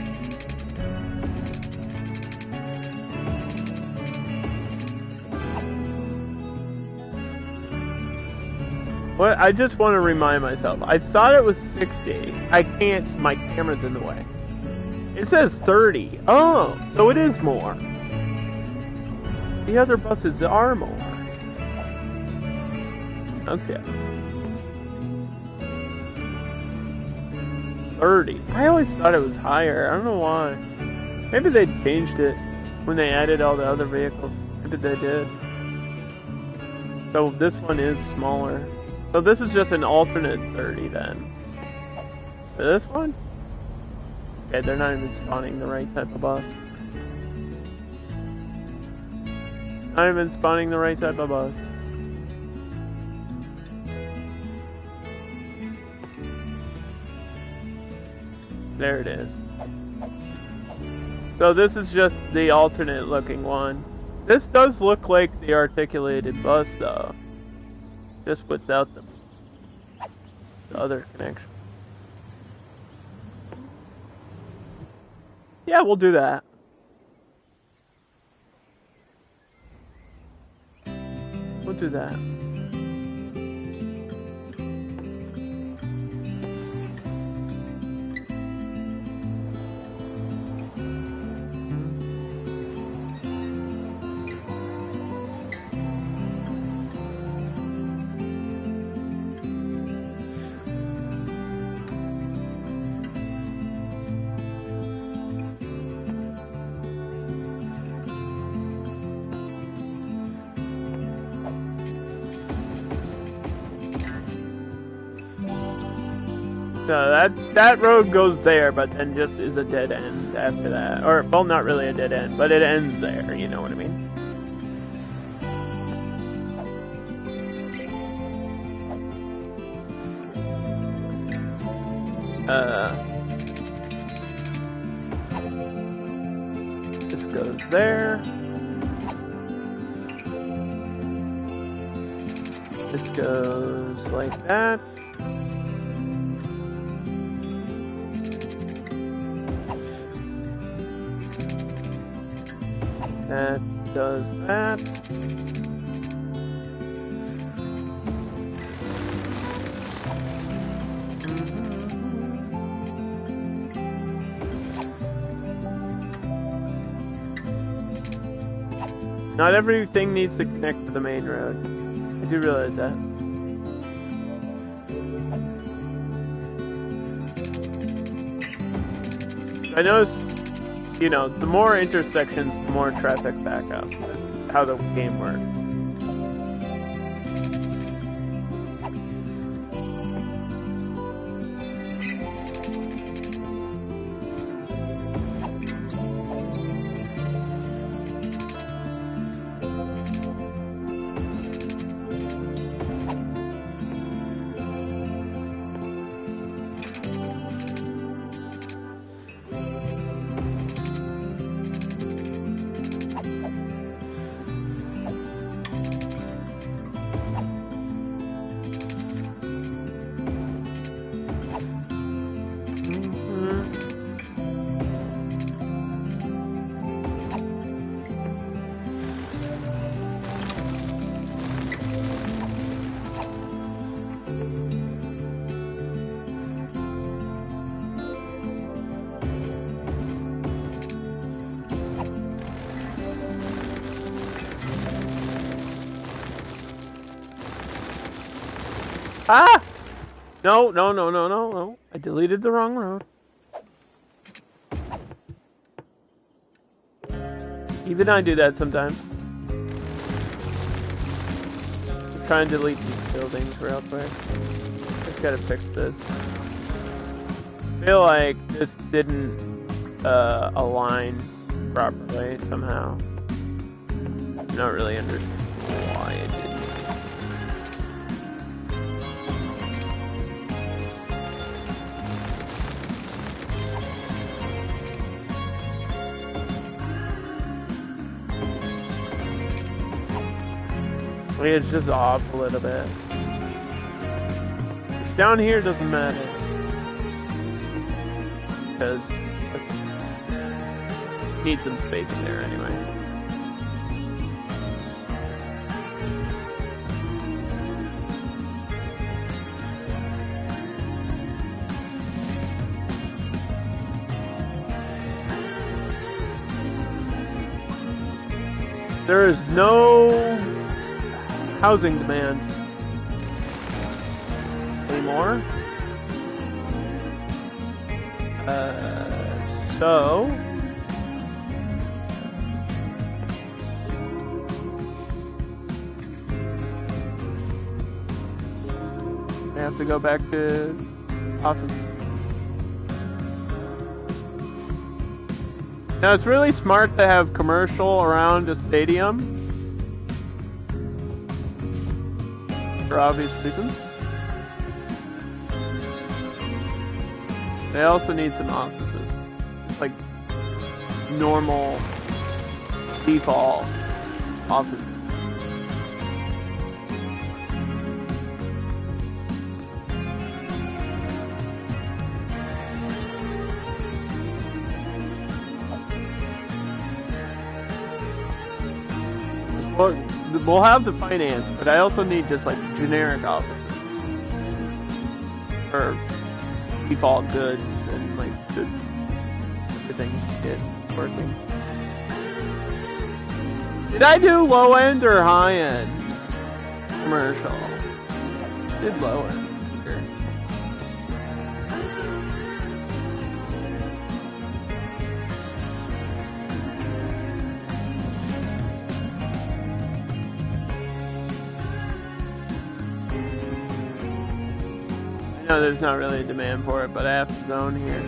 What? I just want to remind myself. I thought it was 60. I can't. My camera's in the way. It says 30. Oh, so it is more. The other buses are more. Okay. 30. I always thought it was higher. I don't know why. Maybe they changed it when they added all the other vehicles. Maybe they did. So this one is smaller. So this is just an alternate 30 then. For this one? Okay, they're not even spawning the right type of bus. Not even spawning the right type of bus. There it is. So this is just the alternate looking one. This does look like the articulated bus though. Just without the other connection. Yeah, we'll do that. We'll do that. So that road goes there, but then just is a dead end after that. Or, well, not really a dead end, but it ends there, you know what I mean? This goes there. This goes like that. That does that. Not everything needs to connect to the main road. I do realize that. I noticed, you know, the more intersections, the more traffic backup. That's how the game works. Ah! No, no, no, no, no, no. I deleted the wrong road. Even I do that sometimes. Just try and delete these buildings real quick. Just gotta fix this. I feel like this didn't align properly somehow. I'm not really understanding why it didn't. It's just off a little bit. Down here doesn't matter. Because need some space in there anyway. There is no housing demand anymore. So I have to go back to office. Now it's really smart to have commercial around a stadium. For obvious reasons. They also need some offices. Just like normal default offices. We'll have the finance, but I also need just like generic offices for default goods and like everything is working. Did I do low end or high end commercial? I did low end. Sure. No, there's not really a demand for it, but I have to zone here.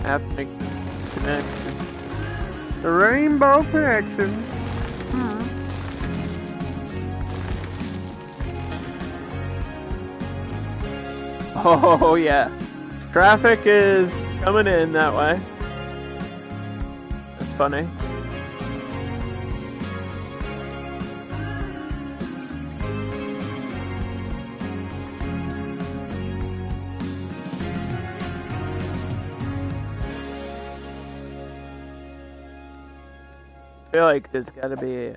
I have to make the connection. The rainbow connection. Oh yeah. Traffic is coming in that way. That's funny. I feel like there's gotta be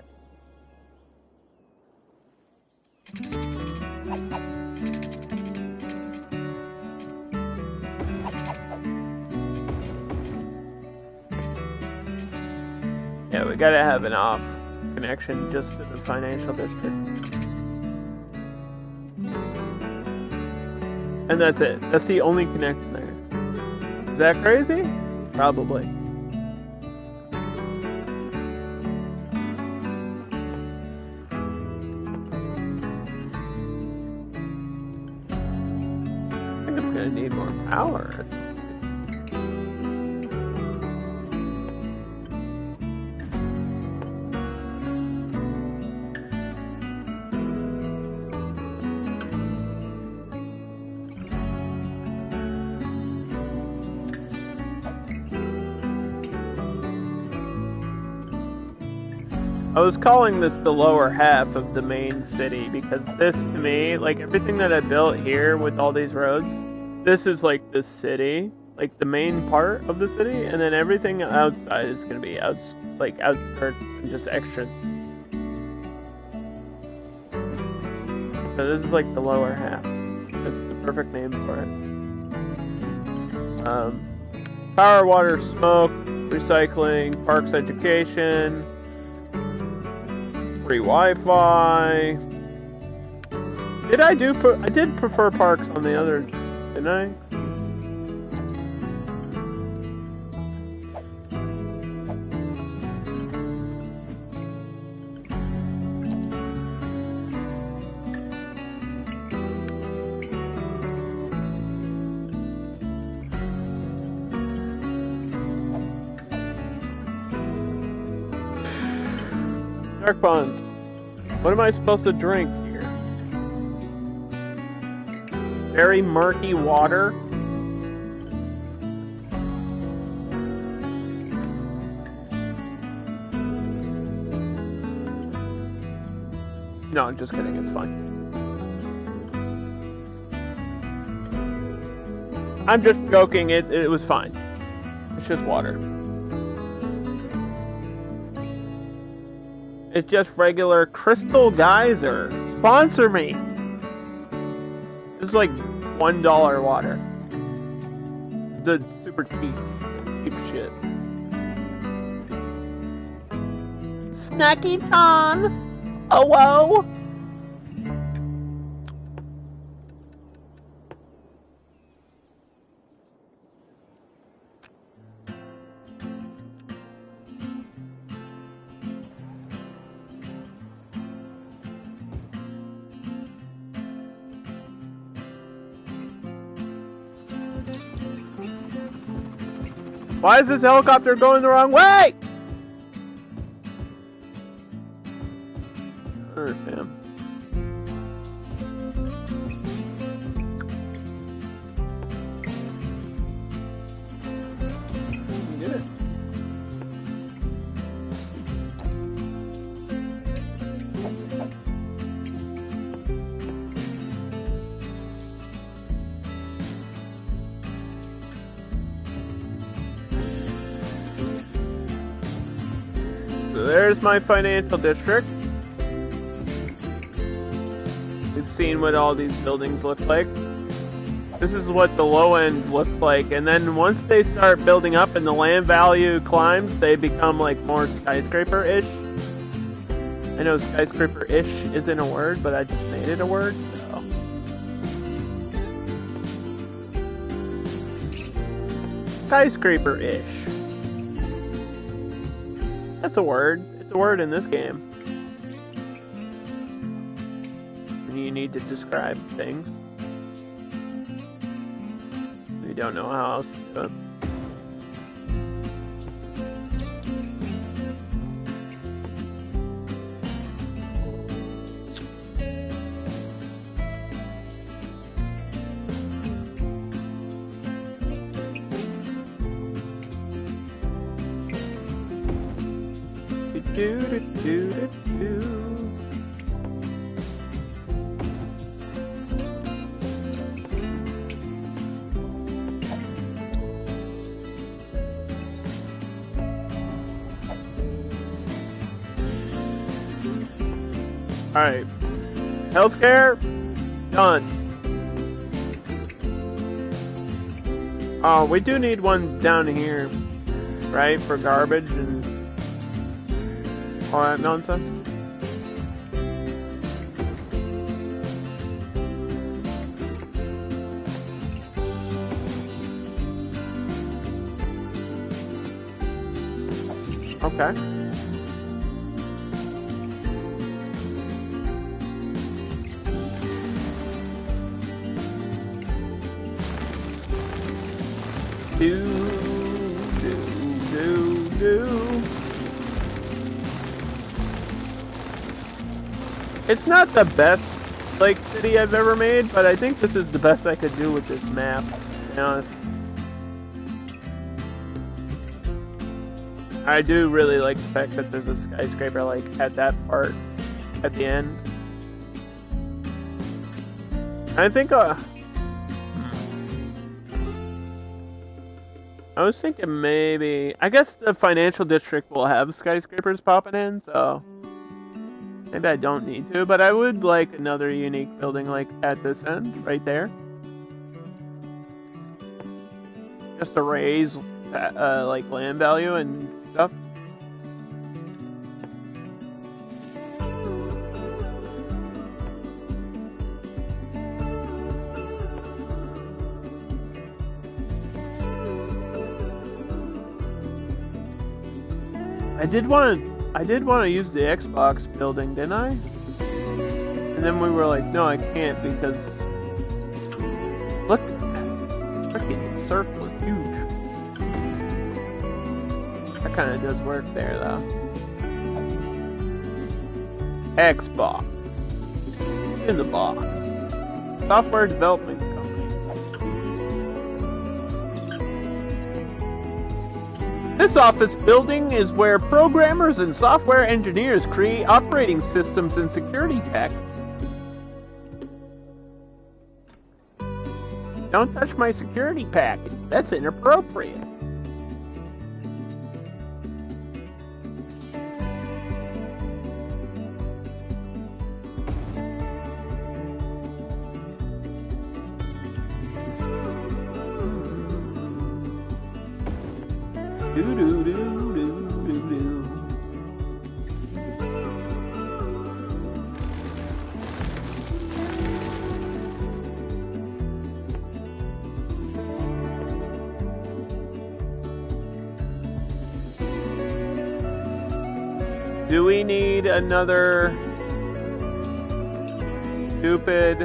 yeah, we gotta have an off connection just to the financial district. And that's it. That's the only connection there. Is that crazy? Probably. Need more power. I was calling this the lower half of the main city because this, to me, like everything that I built here with all these roads, this is like the city, like the main part of the city, and then everything outside is going to be outskirts and just extras. So this is like the lower half. That's the perfect name for it. Power, water, smoke, recycling, parks, education, free Wi-Fi. I did prefer parks on the other, didn't I? Dark Pond. What am I supposed to drink here? Very murky water. No, I'm just kidding. It's fine. I'm just joking. It was fine. It's just water. It's just regular Crystal Geyser. Sponsor me! This is like $1 water. The super cheap shit. Snacky Ton! Oh, whoa! Why is this helicopter going the wrong way? I don't understand. You did it. So there's my financial district. We've seen what all these buildings look like. This is what the low ends look like, and then once they start building up and the land value climbs, they become like more skyscraper-ish. I know skyscraper-ish isn't a word, but I just made it a word, so. Skyscraper-ish. That's a word. It's a word in this game. You need to describe things. You don't know how else to do it. Alright. Healthcare? Done. Oh, we do need one down here, right? For garbage and all that nonsense. Okay. It's not the best, like, city I've ever made, but I think this is the best I could do with this map, to be honest. I do really like the fact that there's a skyscraper, like, at that part, at the end. I think, I was thinking maybe, I guess the financial district will have skyscrapers popping in, so maybe I don't need to, but I would like another unique building like at this end, right there. Just to raise, like, land value and stuff. I did want to use the Xbox building, didn't I? And then we were like, no, I can't because look, freaking circle is huge. That kind of does work there, though. Xbox in the box. Software development company. This office building is where programmers and software engineers create operating systems and security packages. Don't touch my security package. That's inappropriate. Do we need another stupid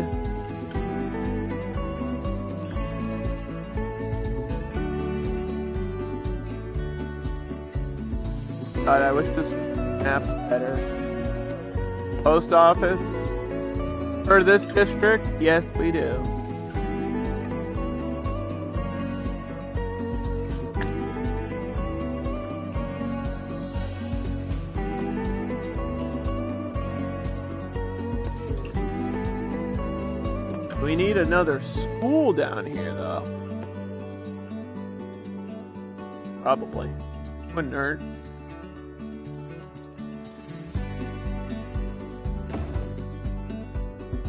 God, I wish this map was better. Post office for this district? Yes, we do. We need another school down here, though. Probably. Wouldn't hurt.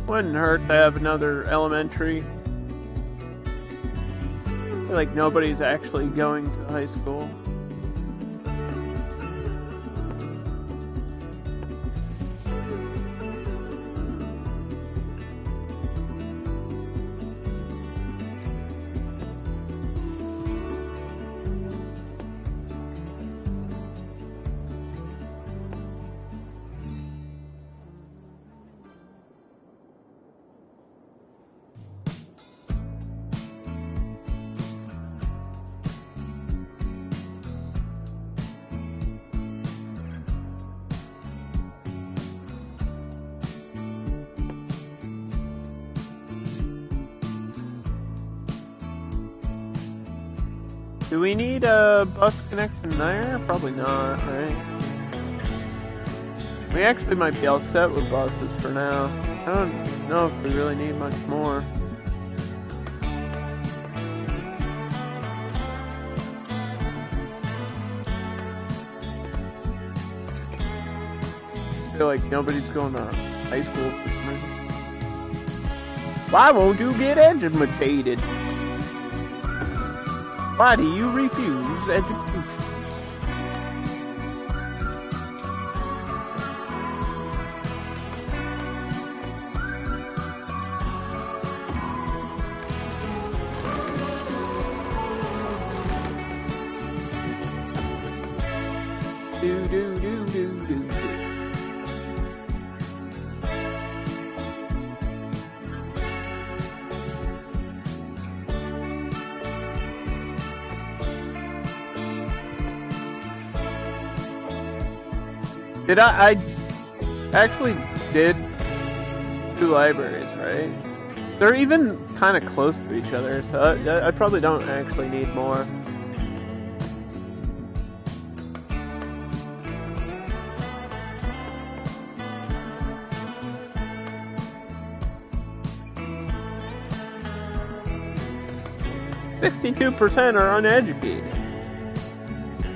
Wouldn't hurt to have another elementary. I feel like nobody's actually going to high school. Do we need a bus connection there? Probably not, right? We actually might be all set with buses for now. I don't know if we really need much more. I feel like nobody's going to high school for some reason. Why won't you get educated? Why do you refuse education? Do do do do do. I actually did 2 libraries, right? They're even kind of close to each other, so I probably don't actually need more. %62% are uneducated.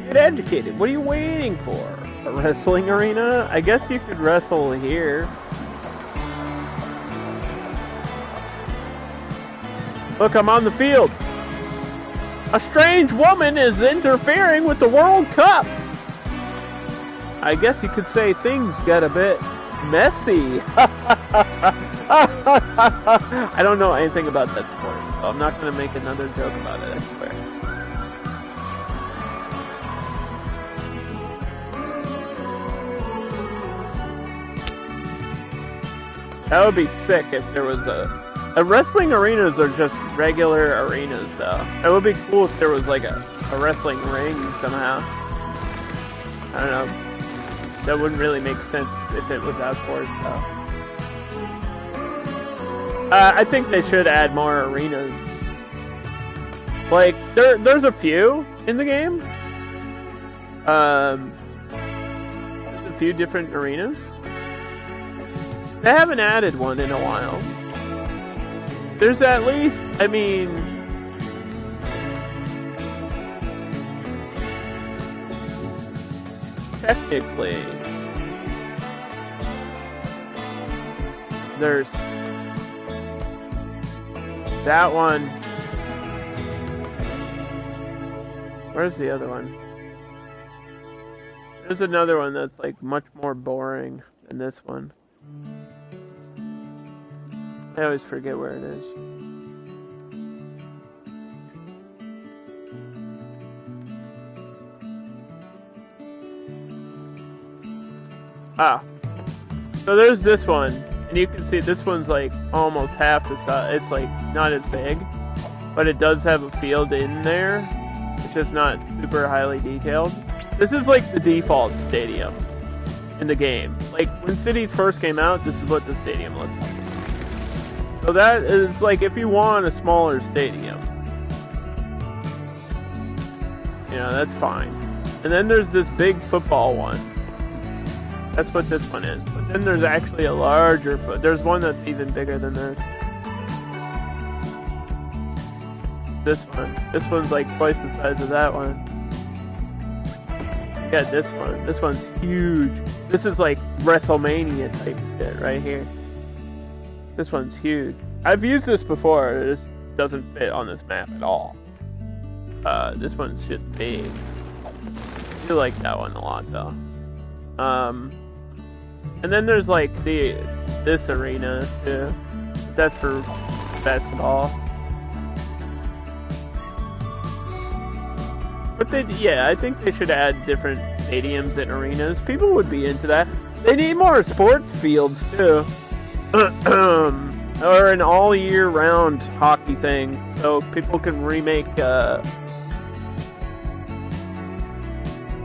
Get educated. What are you waiting for? A wrestling arena? I guess you could wrestle here. Look, I'm on the field. A strange woman is interfering with the World Cup. I guess you could say things got a bit messy. I don't know anything about that sport, so I'm not going to make another joke about it, I swear. That would be sick if there was wrestling arenas are just regular arenas, though. It would be cool if there was like a wrestling ring somehow. I don't know. That wouldn't really make sense if it was outdoors, though. I think they should add more arenas. Like, there's a few in the game. There's a few different arenas. They haven't added one in a while. There's at least, I mean... Technically... There's... that one... Where's the other one? There's another one that's like much more boring than this one. I always forget where it is. Ah. So there's this one. And you can see this one's like almost half the size. It's like not as big. But it does have a field in there. It's just not super highly detailed. This is like the default stadium in the game. Like when cities first came out, this is what the stadium looked like. So that is like if you want a smaller stadium, you know, that's fine. And then there's this big football one. That's what this one is. But then there's actually a larger there's one that's even bigger than this. This one. This one's like twice the size of that one. You got this one. This one's huge. This is like WrestleMania type shit right here. This one's huge. I've used this before. It just doesn't fit on this map at all. This one's just big. I do like that one a lot though. And then there's like this arena too. That's for basketball. But I think they should add different stadiums and arenas. People would be into that. They need more sports fields too. Or an all year round hockey thing, so people can remake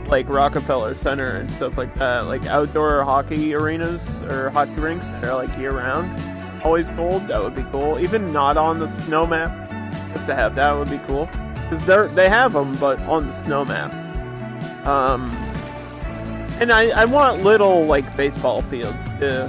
like Rockefeller Center and stuff like that, like outdoor hockey arenas or hockey rinks that are like year round, always cold. That would be cool. Even not on the snow map, just to have that would be cool. Because they have them, but on the snow map. And I want little like baseball fields too.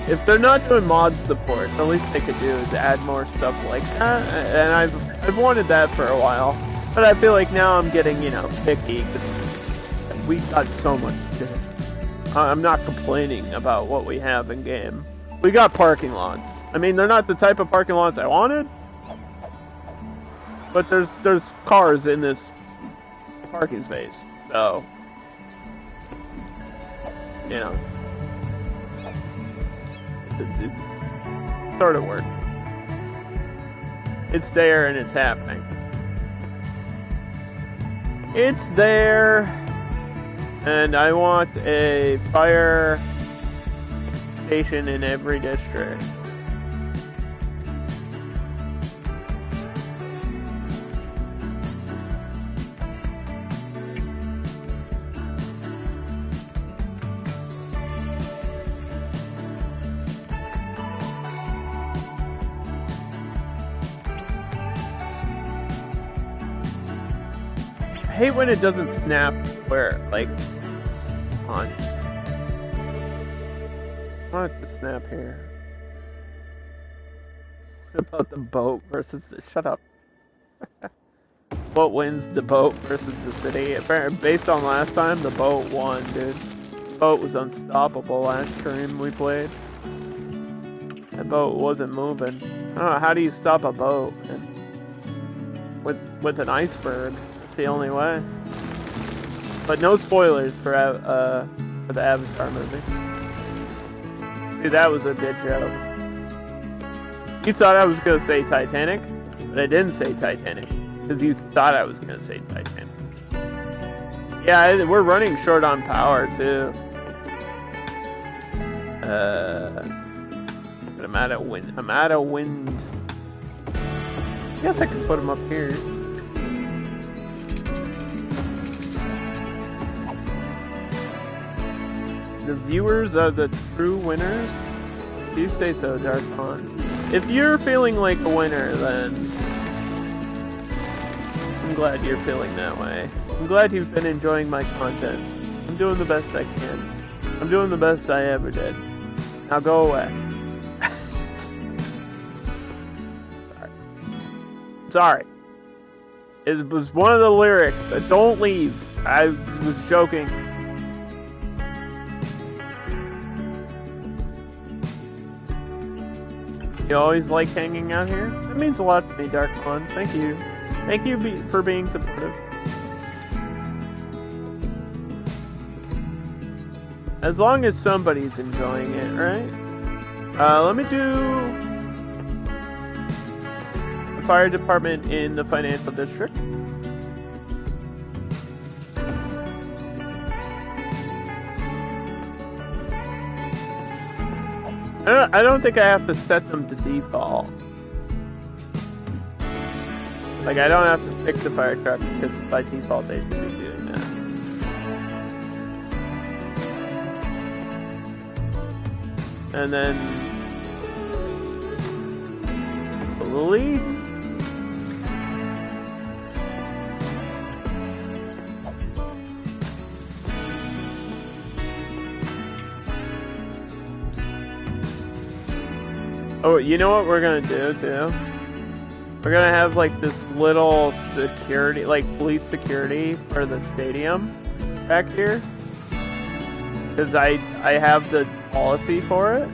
If they're not doing mod support, the least they could do is add more stuff like that. And I've wanted that for a while. But I feel like now I'm getting, picky. Cause we got so much shit. I'm not complaining about what we have in game. We got parking lots. I mean, they're not the type of parking lots I wanted. But there's cars in this parking space. So, it sort of works. It's there and it's happening. It's there, and I want a fire station in every district. I hate when it doesn't snap where, like, on. I want it to snap here. What about the boat versus the... Shut up. What wins the boat versus the city? Apparently, based on last time, the boat won, dude. The boat was unstoppable last stream we played. That boat wasn't moving. I don't know, how do you stop a boat? With an iceberg. The only way. But no spoilers for the Avatar movie. See, that was a good joke. You thought I was gonna say Titanic, but I didn't say Titanic because you thought I was gonna say Titanic. Yeah, we're running short on power too. But I'm out of wind. I'm out of wind. I guess I can put them up here. The viewers are the true winners. If you say so, Dark Pond. If you're feeling like a winner, then I'm glad you're feeling that way. I'm glad you've been enjoying my content. I'm doing the best I can. I'm doing the best I ever did. Now go away. Sorry. It was one of the lyrics. Don't leave. I was joking. You always like hanging out here? That means a lot to me, Dark Pond. Thank you. Thank you for being supportive. As long as somebody's enjoying it, right? Let me do the fire department in the financial district. I don't think I have to set them to default. Like, I don't have to pick the fire truck because by default they should be doing that. And then police. Oh, you know what we're gonna do too? We're gonna have like this little security, like police security for the stadium back here. Because I have the policy for it.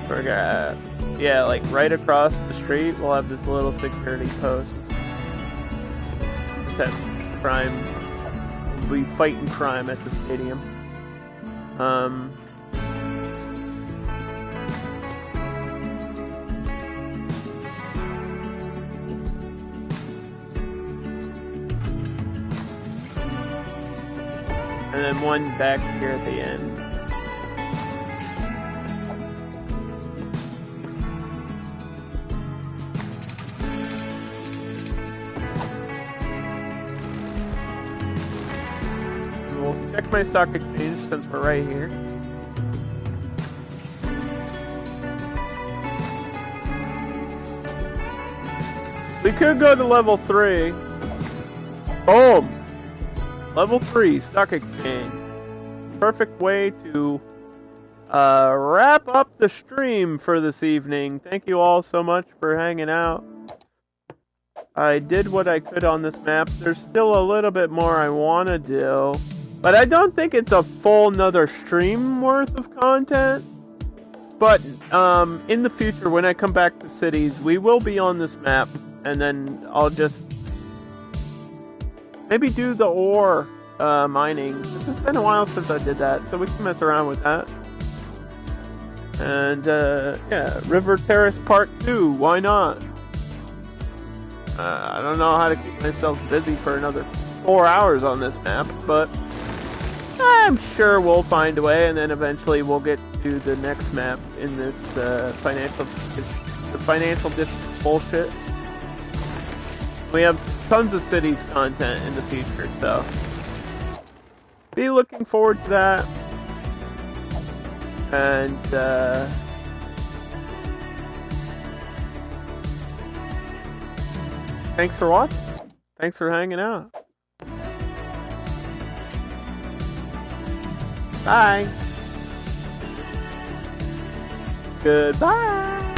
We're gonna, yeah, like right across the street, we'll have this little security post. Just have crime, we'll be fighting crime at the stadium. And then one back here at the end. We'll check my stock exchange since we're right here. We could go to level 3. Boom! Level 3, stock exchange. Perfect way to wrap up the stream for this evening. Thank you all so much for hanging out. I did what I could on this map. There's still a little bit more I want to do. But I don't think it's a full another stream worth of content. But in the future, when I come back to cities, we will be on this map. And then I'll just maybe do the ore mining. It's been a while since I did that, so we can mess around with that. And yeah, River Terrace Part 2, why not? I don't know how to keep myself busy for another 4 hours on this map, but I'm sure we'll find a way, and then eventually we'll get to the next map in this financial district bullshit. We have tons of cities content in the future, so be looking forward to that. And thanks for watching. Thanks for hanging out. Bye. Goodbye.